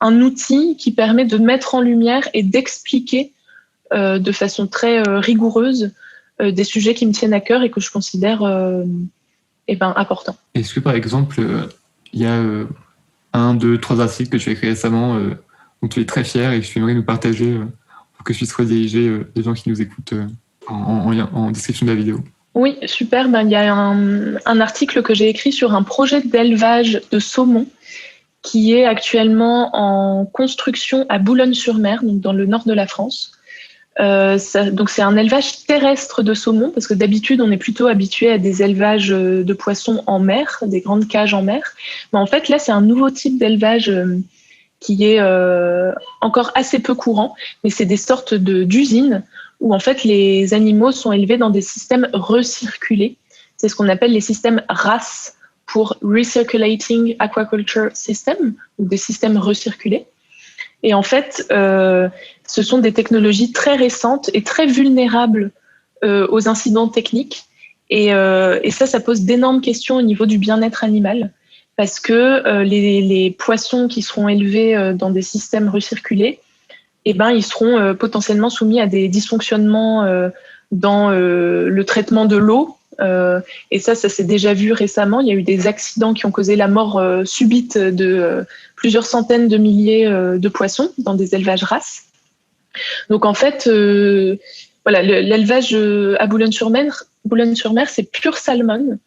un outil qui permet de mettre en lumière et d'expliquer de façon très rigoureuse des sujets qui me tiennent à cœur et que je considère importants. Est-ce que, par exemple, il y a 1, 2, 3 articles que tu as écrits récemment dont tu es très fier et que tu aimerais nous partager pour que je puisse rediriger les gens qui nous écoutent en description de la vidéo? Oui, super. Il y a un article que j'ai écrit sur un projet d'élevage de saumon qui est actuellement en construction à Boulogne-sur-Mer, donc dans le nord de la France. Donc c'est un élevage terrestre de saumon, parce que d'habitude on est plutôt habitué à des élevages de poissons en mer, des grandes cages en mer. Mais en fait là c'est un nouveau type d'élevage qui est encore assez peu courant, mais c'est des sortes d'usines où en fait les animaux sont élevés dans des systèmes recirculés. C'est ce qu'on appelle les systèmes RAS, pour Recirculating Aquaculture System, ou des systèmes recirculés. Et en fait, ce sont des technologies très récentes et très vulnérables aux incidents techniques. Et ça pose d'énormes questions au niveau du bien-être animal, parce que les poissons qui seront élevés dans des systèmes recirculés, ils seront potentiellement soumis à des dysfonctionnements dans le traitement de l'eau. Et ça s'est déjà vu récemment. Il y a eu des accidents qui ont causé la mort subite de plusieurs centaines de milliers de poissons dans des élevages RAS. Donc en fait, l'élevage à Boulogne-sur-Mer, c'est pure salmon.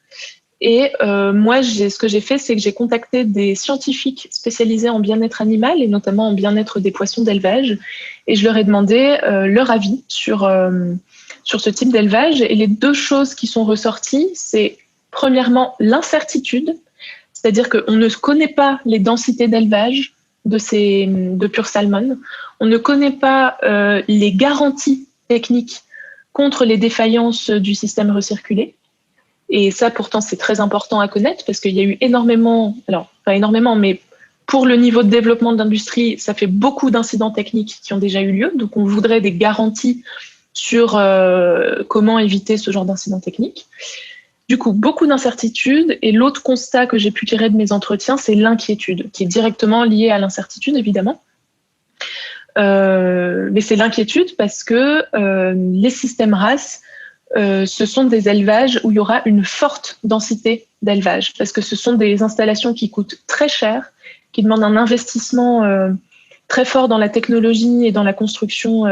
Et moi, ce que j'ai fait, c'est que j'ai contacté des scientifiques spécialisés en bien-être animal et notamment en bien-être des poissons d'élevage. Et je leur ai demandé leur avis sur ce type d'élevage. Et les deux choses qui sont ressorties, c'est premièrement l'incertitude, c'est-à-dire qu'on ne connaît pas les densités d'élevage de pure salmon. On ne connaît pas les garanties techniques contre les défaillances du système recirculé. Et ça, pourtant, c'est très important à connaître parce qu'il y a eu énormément, alors pas énormément, mais pour le niveau de développement de l'industrie, ça fait beaucoup d'incidents techniques qui ont déjà eu lieu. Donc, on voudrait des garanties sur comment éviter ce genre d'incidents techniques. Du coup, beaucoup d'incertitudes. Et l'autre constat que j'ai pu tirer de mes entretiens, c'est l'inquiétude, qui est directement liée à l'incertitude, évidemment. Mais c'est l'inquiétude parce que les systèmes RAS, ce sont des élevages où il y aura une forte densité d'élevage, parce que ce sont des installations qui coûtent très cher, qui demandent un investissement très fort dans la technologie et dans la construction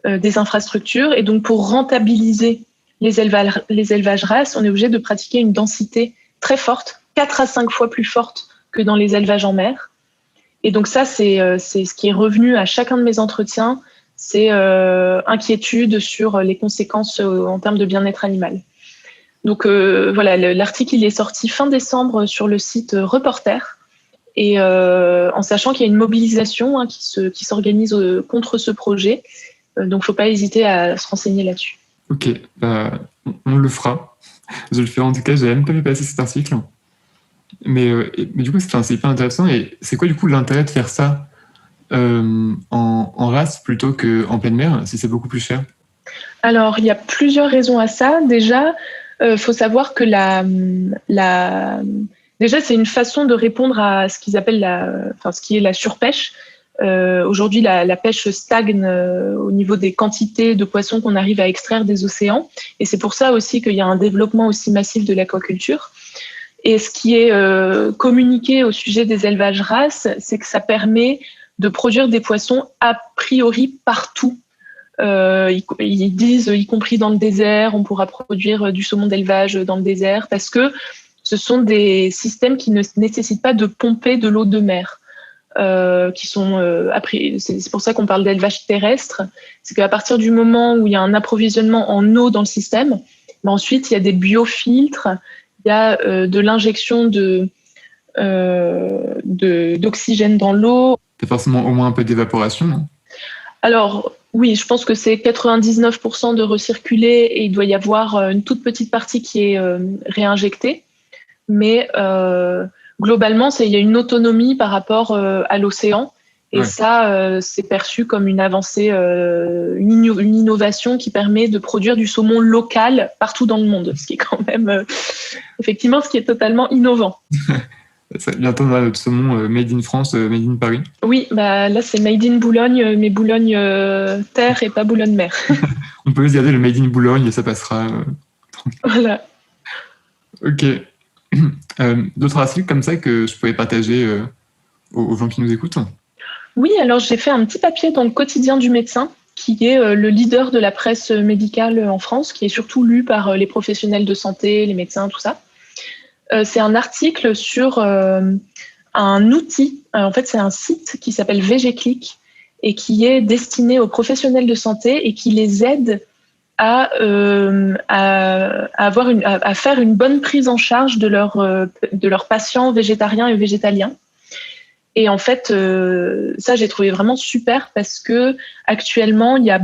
des infrastructures. Et donc, pour rentabiliser les élevages RAS, on est obligé de pratiquer une densité très forte, 4 à 5 fois plus forte que dans les élevages en mer. Et donc ça, c'est ce qui est revenu à chacun de mes entretiens, c'est inquiétude sur les conséquences en termes de bien-être animal. Donc voilà, l'article il est sorti fin décembre sur le site Reporter, et en sachant qu'il y a une mobilisation qui s'organise contre ce projet, donc il ne faut pas hésiter à se renseigner là-dessus. Ok, on le fera. Je le ferai en tout cas, je n'avais même pas vu passer cet article. Mais du coup, c'est hyper intéressant. Et c'est quoi du coup l'intérêt de faire ça en race plutôt qu'en pleine mer, si c'est beaucoup plus cher? Alors, il y a plusieurs raisons à ça. Déjà, faut savoir que déjà, c'est une façon de répondre à ce qu'ils appellent ce qui est la surpêche. Aujourd'hui, la pêche stagne au niveau des quantités de poissons qu'on arrive à extraire des océans. Et c'est pour ça aussi qu'il y a un développement aussi massif de l'aquaculture. Et ce qui est communiqué au sujet des élevages RAS, c'est que ça permet de produire des poissons a priori partout. Ils disent, y compris dans le désert, on pourra produire du saumon d'élevage dans le désert, parce que ce sont des systèmes qui ne nécessitent pas de pomper de l'eau de mer. C'est pour ça qu'on parle d'élevage terrestre. C'est qu'à partir du moment où il y a un approvisionnement en eau dans le système, ensuite il y a des biofiltres, il y a de l'injection d'oxygène dans l'eau. C'est forcément au moins un peu d'évaporation, non? Alors, oui, je pense que c'est 99% de recirculer et il doit y avoir une toute petite partie qui est réinjectée. Mais globalement, il y a une autonomie par rapport à l'océan. Et ça, c'est perçu comme une avancée, une innovation qui permet de produire du saumon local partout dans le monde, ce qui est quand même, effectivement, ce qui est totalement innovant. Bientôt, on a notre saumon made in France, made in Paris. Oui, là, c'est made in Boulogne, mais Boulogne terre et pas Boulogne mer. On peut juste garder le made in Boulogne et ça passera. Voilà. Ok. D'autres articles comme ça que je pourrais partager aux gens qui nous écoutent? Oui, alors j'ai fait un petit papier dans le Quotidien du médecin, qui est le leader de la presse médicale en France, qui est surtout lu par les professionnels de santé, les médecins, tout ça. C'est un article sur un outil. En fait, c'est un site qui s'appelle VGClick et qui est destiné aux professionnels de santé et qui les aide à faire une bonne prise en charge de leurs patients végétariens et végétaliens. Et en fait, ça, j'ai trouvé vraiment super parce que actuellement, il y a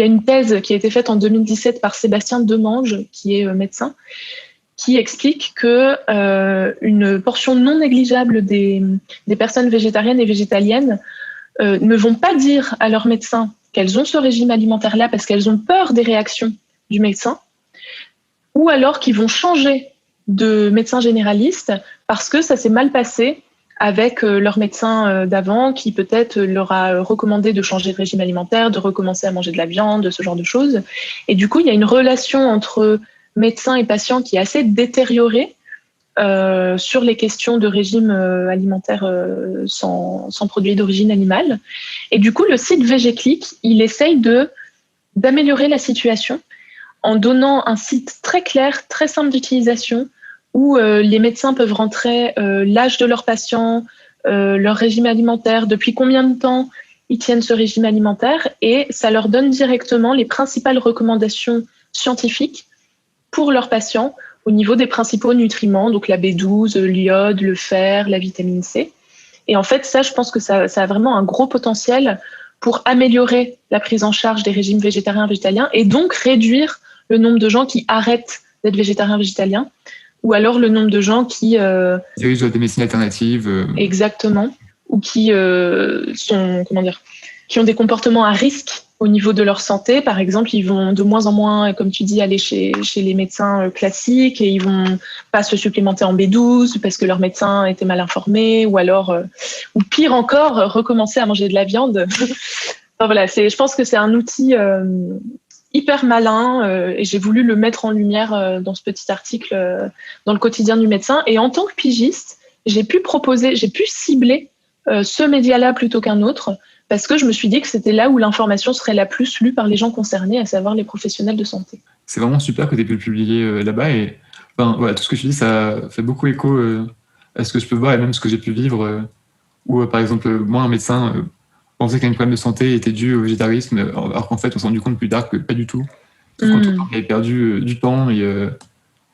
une thèse qui a été faite en 2017 par Sébastien Demange, qui est médecin, qui explique que une portion non négligeable des personnes végétariennes et végétaliennes ne vont pas dire à leur médecin qu'elles ont ce régime alimentaire-là parce qu'elles ont peur des réactions du médecin, ou alors qu'ils vont changer de médecin généraliste parce que ça s'est mal passé avec leur médecin d'avant qui peut-être leur a recommandé de changer de régime alimentaire, de recommencer à manger de la viande, ce genre de choses. Et du coup, il y a une relation entre médecin et patient qui est assez détériorée sur les questions de régime alimentaire sans produits d'origine animale. Et du coup, le site VGClick, il essaye d'améliorer la situation en donnant un site très clair, très simple d'utilisation, où les médecins peuvent rentrer l'âge de leurs patients, leur régime alimentaire, depuis combien de temps ils tiennent ce régime alimentaire, et ça leur donne directement les principales recommandations scientifiques pour leurs patients au niveau des principaux nutriments, donc la B12, l'iode, le fer, la vitamine C. Et en fait, ça, je pense que ça a vraiment un gros potentiel pour améliorer la prise en charge des régimes végétariens, végétaliens, et donc réduire le nombre de gens qui arrêtent d'être végétariens, végétaliens, ou alors le nombre de gens qui... dirigent des médecines alternatives. Exactement. Ou qui qui ont des comportements à risque au niveau de leur santé. Par exemple, ils vont de moins en moins, comme tu dis, aller chez les médecins classiques, et ils vont pas se supplémenter en B12 parce que leur médecin était mal informé, ou alors, ou pire encore, recommencer à manger de la viande. Enfin, voilà, je pense que c'est un outil hyper malin, et j'ai voulu le mettre en lumière dans ce petit article dans le quotidien du médecin. Et en tant que pigiste, j'ai pu cibler ce média-là plutôt qu'un autre, parce que je me suis dit que c'était là où l'information serait la plus lue par les gens concernés, à savoir les professionnels de santé. C'est vraiment super que tu aies pu le publier là-bas, et enfin, voilà, tout ce que tu dis, ça fait beaucoup écho à ce que je peux voir et même ce que j'ai pu vivre, où par exemple, moi, un médecin pensait qu'un problème de santé était dû au végétarisme, alors qu'en fait, on s'est rendu compte plus tard que pas du tout. Quand on avait perdu du temps, et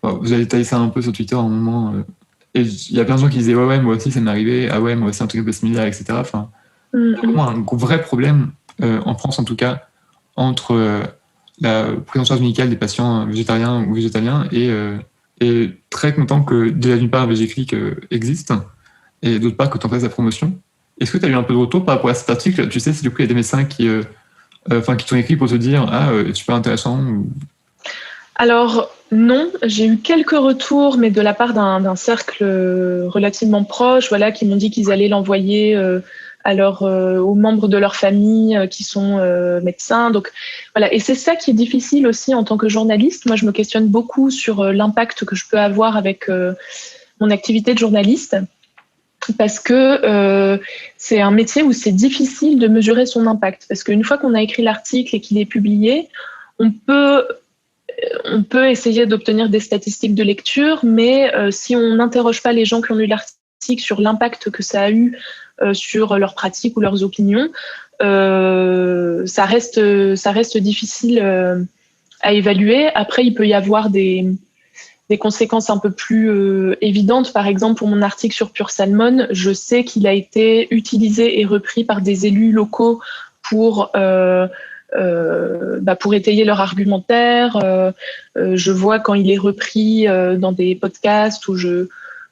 vous avez détaillé ça un peu sur Twitter à un moment, et il y a plein de gens qui disaient ouais, moi aussi ça m'est arrivé, ah ouais, moi aussi un truc un peu similaire, etc. Enfin, il y a vraiment un vrai problème, en France en tout cas, entre la prise en charge médicale des patients végétariens ou végétaliens, et très content que déjà d'une part VGClick existe, et d'autre part que tu en fasses la promotion. Est-ce que tu as eu un peu de retour par rapport à cet article? Tu sais si du coup il y a des médecins qui t'ont écrit pour te dire super intéressant ou... Alors non, j'ai eu quelques retours, mais de la part d'un cercle relativement proche, voilà, qui m'ont dit qu'ils allaient l'envoyer aux membres de leur famille qui sont médecins. Donc voilà, et c'est ça qui est difficile aussi en tant que journaliste. Moi, je me questionne beaucoup sur l'impact que je peux avoir avec mon activité de journaliste, parce que c'est un métier où c'est difficile de mesurer son impact. Parce qu'une fois qu'on a écrit l'article et qu'il est publié, on peut essayer d'obtenir des statistiques de lecture, mais si on n'interroge pas les gens qui ont lu l'article sur l'impact que ça a eu sur leurs pratiques ou leurs opinions, ça reste difficile à évaluer. Après, il peut y avoir des conséquences un peu plus évidentes. Par exemple, pour mon article sur Pure Salmon, je sais qu'il a été utilisé et repris par des élus locaux pour étayer leur argumentaire. Je vois quand il est repris dans des podcasts où je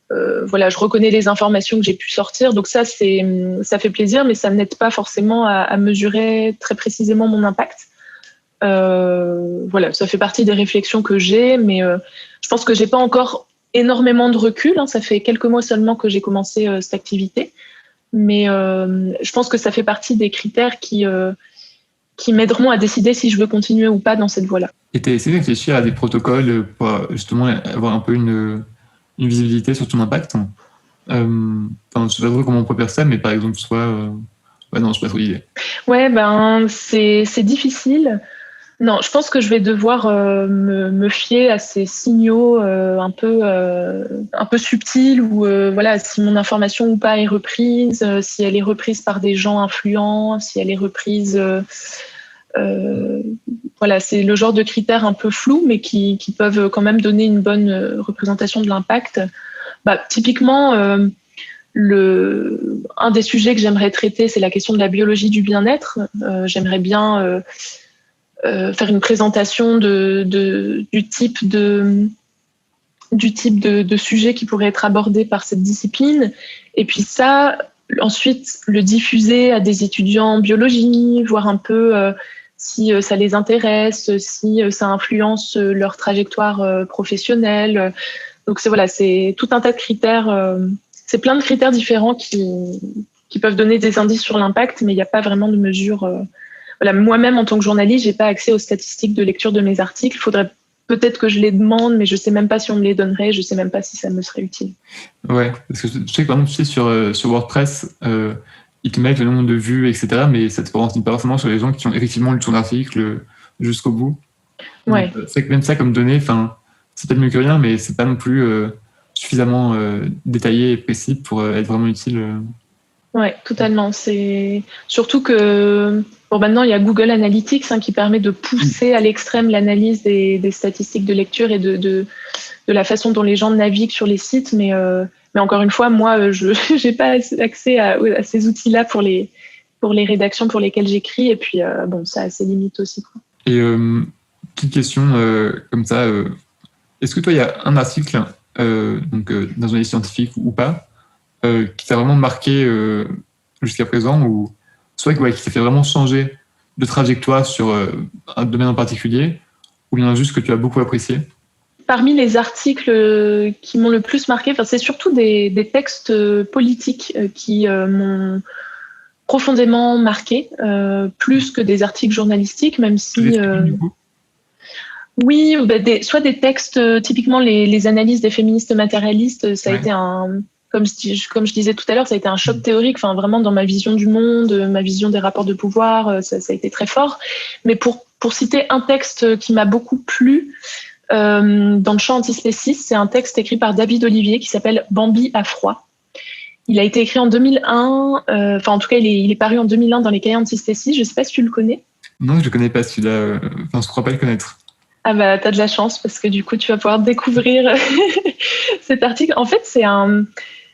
reconnais les informations que j'ai pu sortir. Donc ça fait plaisir, mais ça n'aide pas forcément à mesurer très précisément mon impact. Ça fait partie des réflexions que j'ai, mais je pense que j'ai pas encore énormément de recul. Ça fait quelques mois seulement que j'ai commencé cette activité, mais je pense que ça fait partie des critères qui m'aideront à décider si je veux continuer ou pas dans cette voie-là. Et tu as essayé de réfléchir à des protocoles pour justement avoir un peu une visibilité sur ton impact? Je ne sais pas trop comment on peut faire ça, mais par exemple, non, je sais pas trop l'idée. Ouais, c'est difficile. Non, je pense que je vais devoir me fier à ces signaux un peu subtils, où si mon information ou pas est reprise, si elle est reprise par des gens influents, si elle est reprise... c'est le genre de critères un peu flous, mais qui peuvent quand même donner une bonne représentation de l'impact. Typiquement, un des sujets que j'aimerais traiter, c'est la question de la biologie du bien-être. J'aimerais bien faire une présentation du type de sujet qui pourrait être abordé par cette discipline. Et puis ça, ensuite, le diffuser à des étudiants en biologie, voir un peu si ça les intéresse, si ça influence leur trajectoire professionnelle. Donc c'est tout un tas de critères. C'est plein de critères différents qui peuvent donner des indices sur l'impact, mais il n'y a pas vraiment de mesure. Moi-même, en tant que journaliste, j'ai pas accès aux statistiques de lecture de mes articles. Il faudrait peut-être que je les demande, mais je sais même pas si on me les donnerait. Je sais même pas si ça me serait utile. Ouais, parce que je sais que par exemple, sur WordPress, ils te mettent le nombre de vues, etc., mais ça te renseigne pas forcément sur les gens qui ont effectivement lu ton article jusqu'au bout. Ouais. Donc, c'est que même ça comme données, c'est peut-être mieux que rien, mais c'est pas non plus suffisamment détaillé et précis pour être vraiment utile. Ouais, totalement. C'est surtout que maintenant il y a Google Analytics qui permet de pousser à l'extrême l'analyse des statistiques de lecture et de la façon dont les gens naviguent sur les sites. Mais encore une fois, moi, je n'ai pas accès à ces outils-là pour les rédactions pour lesquelles j'écris. Et puis, ça a ses limites aussi, quoi. Et petite question comme ça, est-ce que toi, il y a un article, dans un livre scientifique ou pas, qui t'a vraiment marqué jusqu'à présent, ou soit qui t'a fait vraiment changer de trajectoire sur un domaine en particulier, ou bien juste que tu as beaucoup apprécié? Parmi les articles qui m'ont le plus marqué, c'est surtout des textes politiques qui m'ont profondément marqué, plus que des articles journalistiques, même si... Oui, soit des textes, typiquement les analyses des féministes matérialistes, ça a été comme je disais tout à l'heure, ça a été un choc théorique, vraiment dans ma vision du monde, ma vision des rapports de pouvoir, ça a été très fort. Mais pour citer un texte qui m'a beaucoup plu, dans le champ antispéciste, c'est un texte écrit par David Olivier qui s'appelle Bambi à froid. Il a été écrit en 2001, en tout cas il est paru en 2001 dans les cahiers antispécistes. Je ne sais pas si tu le connais. Non, je ne connais pas celui-là, je ne crois pas le connaître. Ah bah t'as de la chance parce que du coup tu vas pouvoir découvrir cet article. En fait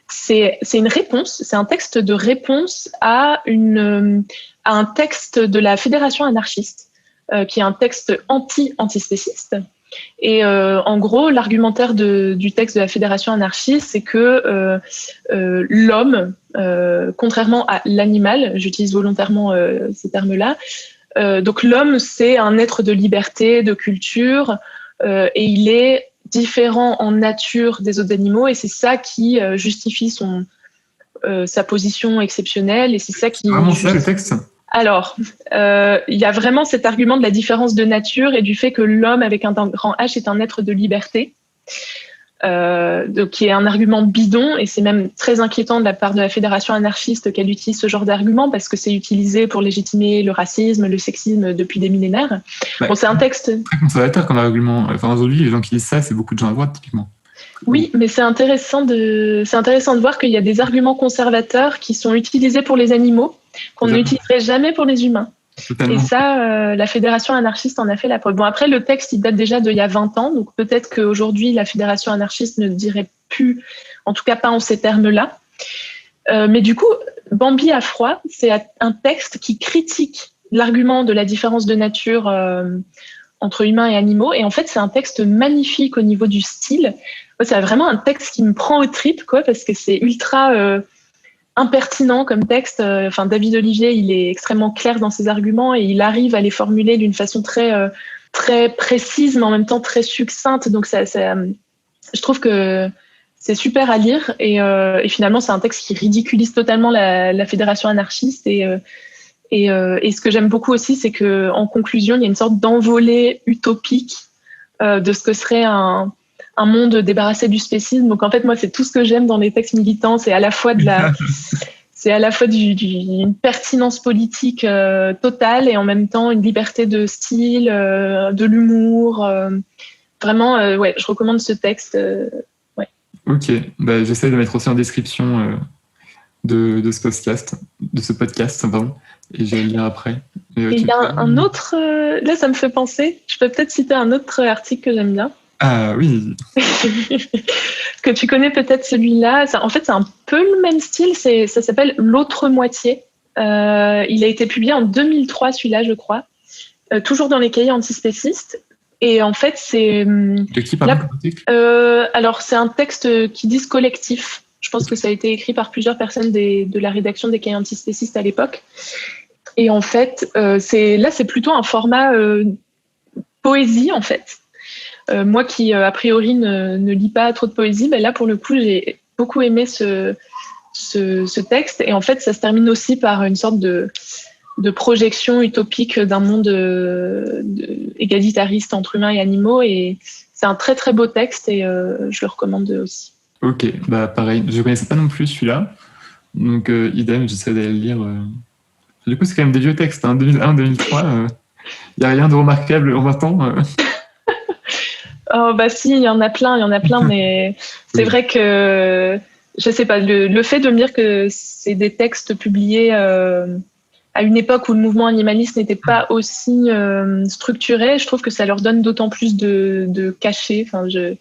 c'est une réponse, c'est un texte de réponse à un texte de la Fédération anarchiste, qui est un texte antispéciste. Et en gros, l'argumentaire du texte de la Fédération anarchiste, c'est que l'homme, contrairement à l'animal, j'utilise volontairement ces termes-là, donc l'homme, c'est un être de liberté, de culture, et il est différent en nature des autres animaux, et c'est ça qui justifie sa position exceptionnelle, et c'est ça qui... Vraiment ça, le texte ? Alors, il y a vraiment cet argument de la différence de nature et du fait que l'homme avec un grand H est un être de liberté, donc qui est un argument bidon, et c'est même très inquiétant de la part de la Fédération anarchiste qu'elle utilise ce genre d'argument parce que c'est utilisé pour légitimer le racisme, le sexisme depuis des millénaires. Bon, c'est un texte très conservateur comme argument. Aujourd'hui, les gens qui disent ça, c'est beaucoup de gens à droite, typiquement. Oui, mais c'est intéressant de voir qu'il y a des arguments conservateurs qui sont utilisés pour les animaux, qu'on n'utiliserait jamais pour les humains. Totalement. Et ça, la Fédération anarchiste en a fait la preuve. Bon, après, le texte, il date déjà d'il y a 20 ans, donc peut-être qu'aujourd'hui, la Fédération anarchiste ne dirait plus, en tout cas pas en ces termes-là. Mais du coup, Bambi à froid, c'est un texte qui critique l'argument de la différence de nature entre humains et animaux. Et en fait, c'est un texte magnifique au niveau du style. C'est vraiment un texte qui me prend aux tripes, parce que c'est ultra... impertinent comme texte. David Olivier, il est extrêmement clair dans ses arguments et il arrive à les formuler d'une façon très, très précise, mais en même temps très succincte. Donc, je trouve que c'est super à lire. Et finalement, c'est un texte qui ridiculise totalement la Fédération anarchiste. Et ce que j'aime beaucoup aussi, c'est qu'en conclusion, il y a une sorte d'envolée utopique de ce que serait un monde débarrassé du spécisme. Donc en fait, moi, c'est tout ce que j'aime dans les textes militants. C'est à la fois d'une pertinence politique totale et en même temps une liberté de style, de l'humour. Vraiment, je recommande ce texte. Ok, j'essaie de mettre aussi en description de ce podcast, pardon, et je vais le lire après. Il y a un autre... là, ça me fait penser. Je peux peut-être citer un autre article que j'aime bien. Ah oui. Que tu connais peut-être celui-là. En fait, c'est un peu le même style. Ça s'appelle L'autre moitié. Il a été publié en 2003, celui-là, je crois. Toujours dans les cahiers antispécistes. Et en fait, c'est... De qui, pardon, alors, c'est un texte qui dit collectif. Je pense que ça a été écrit par plusieurs personnes de la rédaction des cahiers antispécistes à l'époque. Et en fait, c'est plutôt un format poésie, en fait. Moi qui, a priori, ne lis pas trop de poésie, là, pour le coup, j'ai beaucoup aimé ce texte. Et en fait, ça se termine aussi par une sorte de projection utopique d'un monde égalitariste entre humains et animaux. Et c'est un très, très beau texte et je le recommande aussi. Ok, pareil. Je ne connaissais pas non plus celui-là. Donc, idem, j'essaie d'aller le lire. Du coup, c'est quand même des vieux textes, 2001, 2003. n'y a rien de remarquable en 20 ans. Oh, bah si, il y en a plein, mais c'est vrai que, je sais pas, le fait de me dire que c'est des textes publiés à une époque où le mouvement animaliste n'était pas aussi structuré, je trouve que ça leur donne d'autant plus de cachet. Enfin, Et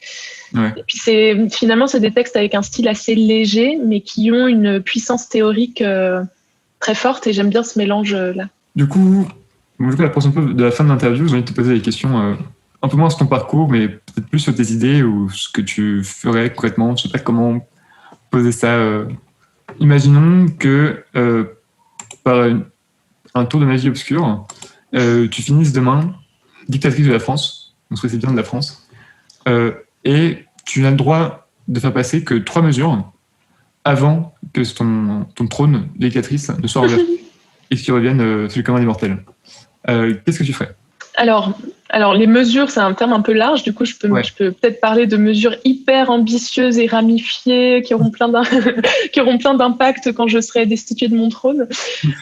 puis finalement, c'est des textes avec un style assez léger, mais qui ont une puissance théorique très forte, et j'aime bien ce mélange-là. Du coup, on approche un peu de la fin de l'interview, j'ai envie de te poser des questions un peu moins sur ton parcours, mais peut-être plus sur tes idées ou ce que tu ferais concrètement. Je ne sais pas comment poser ça. Imaginons que par un tour de magie obscure, tu finisses demain dictatrice de la France, donc c'est bien de la France, et tu n'as le droit de faire passer que 3 mesures avant que ton trône de dictatrice ne soit renversé et que tu reviennes sur le commun des mortels. Qu'est-ce que tu ferais ? Alors, les mesures, c'est un terme un peu large. Du coup, je peux peut-être parler de mesures hyper ambitieuses et ramifiées qui auront plein d'impact quand je serai destituée de mon trône.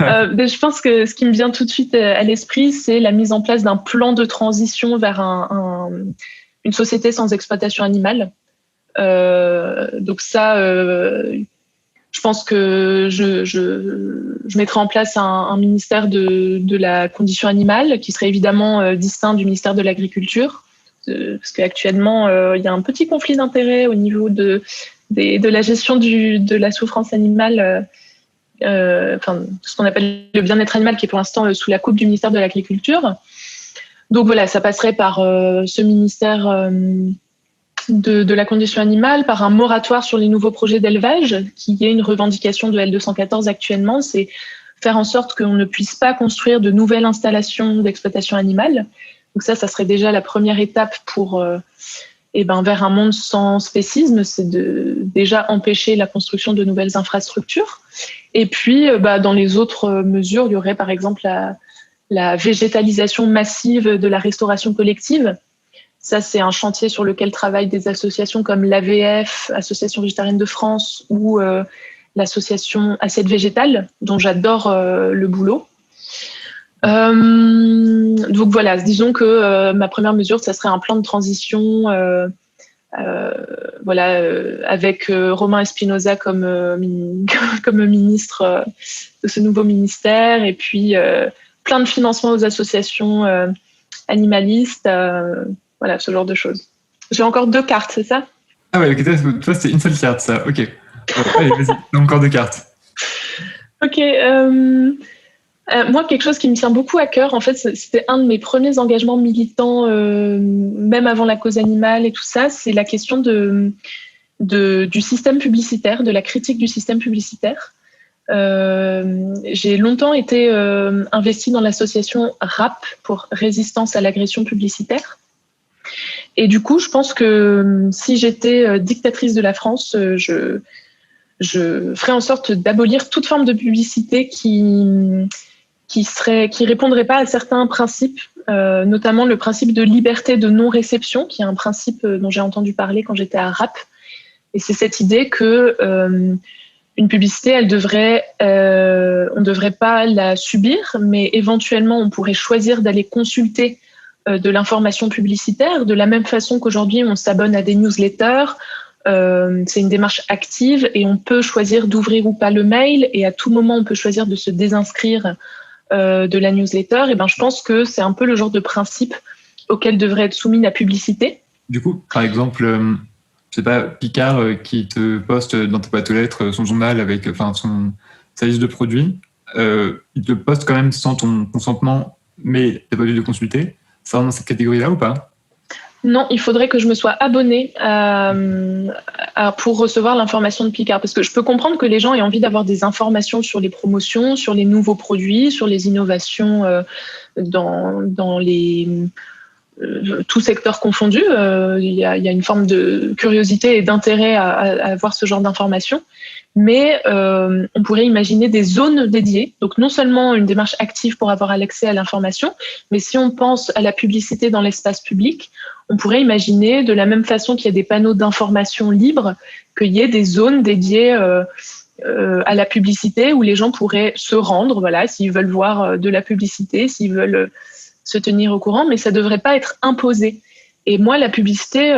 Mais je pense que ce qui me vient tout de suite à l'esprit, c'est la mise en place d'un plan de transition vers une société sans exploitation animale. Donc ça, je pense que je mettrai en place un ministère de la condition animale qui serait évidemment distinct du ministère de l'Agriculture, parce qu'actuellement, il y a un petit conflit d'intérêts au niveau de la gestion de la souffrance animale, ce qu'on appelle le bien-être animal, qui est pour l'instant sous la coupe du ministère de l'Agriculture. Donc voilà, ça passerait par ce ministère de la condition animale, par un moratoire sur les nouveaux projets d'élevage, qui est une revendication de L214 actuellement. C'est faire en sorte qu'on ne puisse pas construire de nouvelles installations d'exploitation animale. Donc ça serait déjà la première étape pour vers un monde sans spécisme, c'est de déjà empêcher la construction de nouvelles infrastructures. Et puis, dans les autres mesures, il y aurait par exemple la végétalisation massive de la restauration collective. Ça, c'est un chantier sur lequel travaillent des associations comme l'AVF, Association végétarienne de France, ou l'association Assiette végétale, dont j'adore le boulot. Donc voilà, disons que ma première mesure, ça serait un plan de transition avec Romain Espinosa comme ministre de ce nouveau ministère, et puis plein de financements aux associations animalistes. Voilà, ce genre de choses. J'ai encore 2 cartes, c'est ça ? Ah ouais, ok, toi c'est une seule carte, ça. Ok. Allez, vas-y, encore 2 cartes. Ok. Moi, quelque chose qui me tient beaucoup à cœur, en fait, c'était un de mes premiers engagements militants, même avant la cause animale et tout ça, c'est la question du système publicitaire, de la critique du système publicitaire. J'ai longtemps été investie dans l'association RAP, pour Résistance à l'agression publicitaire. Et du coup, je pense que si j'étais dictatrice de la France, je ferais en sorte d'abolir toute forme de publicité qui répondrait pas à certains principes, notamment le principe de liberté de non-réception, qui est un principe dont j'ai entendu parler quand j'étais à RAP. Et c'est cette idée que une publicité, on ne devrait pas la subir, mais éventuellement, on pourrait choisir d'aller consulter de l'information publicitaire, de la même façon qu'aujourd'hui, on s'abonne à des newsletters. C'est une démarche active et on peut choisir d'ouvrir ou pas le mail, et à tout moment, on peut choisir de se désinscrire de la newsletter. Et je pense que c'est un peu le genre de principe auquel devrait être soumis la publicité. Du coup, par exemple, je sais pas, Picard qui te poste dans ta boîte aux lettres son journal avec sa liste de produits, il te poste quand même sans ton consentement, mais t'as pas dû le consulter. Ça rentre dans cette catégorie-là ou pas ? Non, il faudrait que je me sois abonnée pour recevoir l'information de Picard. Parce que je peux comprendre que les gens aient envie d'avoir des informations sur les promotions, sur les nouveaux produits, sur les innovations dans les tout secteur confondu. Il y a une forme de curiosité et d'intérêt à avoir ce genre d'informations. Mais on pourrait imaginer des zones dédiées, donc non seulement une démarche active pour avoir l'accès à l'information, mais si on pense à la publicité dans l'espace public, on pourrait imaginer de la même façon qu'il y a des panneaux d'information libres, qu'il y ait des zones dédiées à la publicité où les gens pourraient se rendre, voilà, s'ils veulent voir de la publicité, s'ils veulent se tenir au courant, mais ça ne devrait pas être imposé. Et moi, la publicité,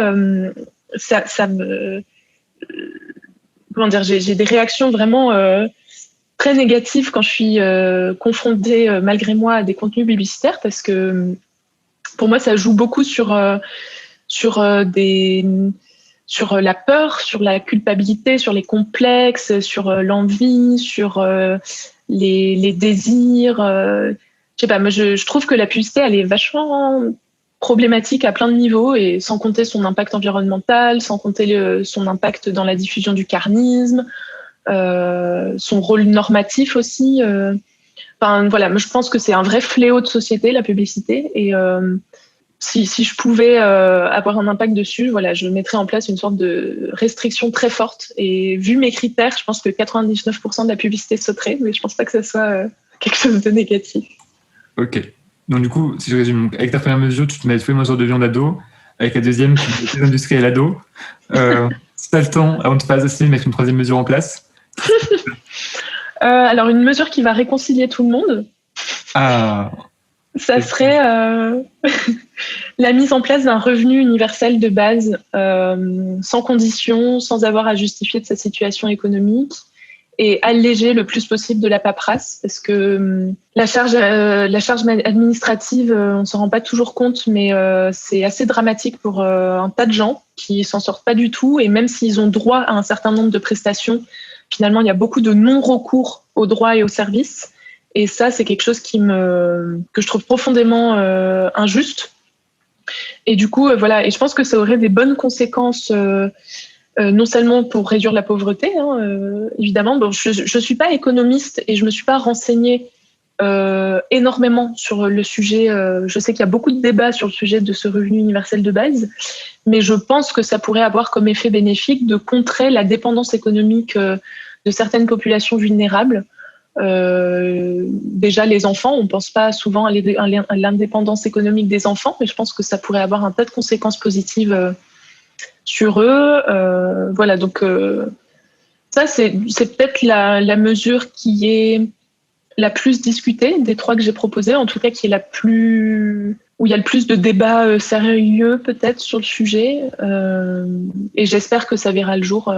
ça me... Comment dire, j'ai des réactions vraiment très négatives quand je suis confrontée, malgré moi, à des contenus publicitaires, parce que pour moi, ça joue beaucoup sur la peur, sur la culpabilité, sur les complexes, sur l'envie, sur les désirs. Je sais pas, moi je trouve que la publicité, elle est vachement problématique à plein de niveaux, et sans compter son impact environnemental, sans compter son impact dans la diffusion du carnisme, son rôle normatif aussi. Enfin voilà, moi je pense que c'est un vrai fléau de société, la publicité, et si je pouvais avoir un impact dessus, voilà, je mettrais en place une sorte de restriction très forte. Et vu mes critères, je pense que 99% de la publicité sauterait, mais je pense pas que ça soit quelque chose de négatif. Ok. Donc du coup, si je résume, avec ta première mesure, tu te mets tous les mesures de viande ado. Avec la deuxième, tu te mets les industriels ado. Si tu as le temps, avant de te faire assassiner, mettre une troisième mesure en place. Alors, une mesure qui va réconcilier tout le monde. Ah. Ça serait la mise en place d'un revenu universel de base, sans condition, sans avoir à justifier de sa situation économique, et alléger le plus possible de la paperasse, parce que la charge administrative, on ne s'en rend pas toujours compte, mais c'est assez dramatique pour un tas de gens qui s'en sortent pas du tout, et même s'ils ont droit à un certain nombre de prestations, finalement, il y a beaucoup de non-recours aux droits et aux services. Et ça, c'est quelque chose que je trouve profondément injuste. Et du coup, voilà. Et je pense que ça aurait des bonnes conséquences, non seulement pour réduire la pauvreté, évidemment. Bon, je ne suis pas économiste et je ne me suis pas renseignée énormément sur le sujet. Je sais qu'il y a beaucoup de débats sur le sujet de ce revenu universel de base, mais je pense que ça pourrait avoir comme effet bénéfique de contrer la dépendance économique de certaines populations vulnérables. Déjà les enfants, on ne pense pas souvent à l'indépendance économique des enfants, mais je pense que ça pourrait avoir un tas de conséquences positives sur eux. Voilà, donc ça c'est peut-être la mesure qui est la plus discutée des trois que j'ai proposées, en tout cas qui est où il y a le plus de débats sérieux peut-être sur le sujet, et j'espère que ça verra le jour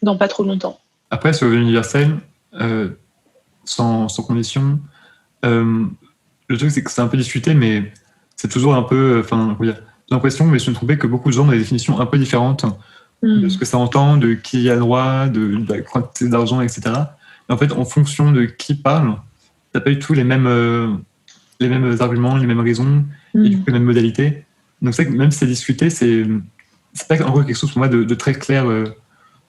dans pas trop longtemps. Après, sur le universel, sans condition, le truc c'est que c'est un peu discuté, mais c'est toujours un peu, j'ai l'impression, mais je me trouvais que beaucoup de gens ont des définitions un peu différentes de ce que ça entend, de qui a le droit, de la quantité d'argent, etc. Et en fait, en fonction de qui parle, t'as pas du tout les mêmes arguments, les mêmes raisons, et du coup les mêmes modalités. Donc c'est vrai que même si c'est discuté, c'est pas encore quelque chose pour moi de très clair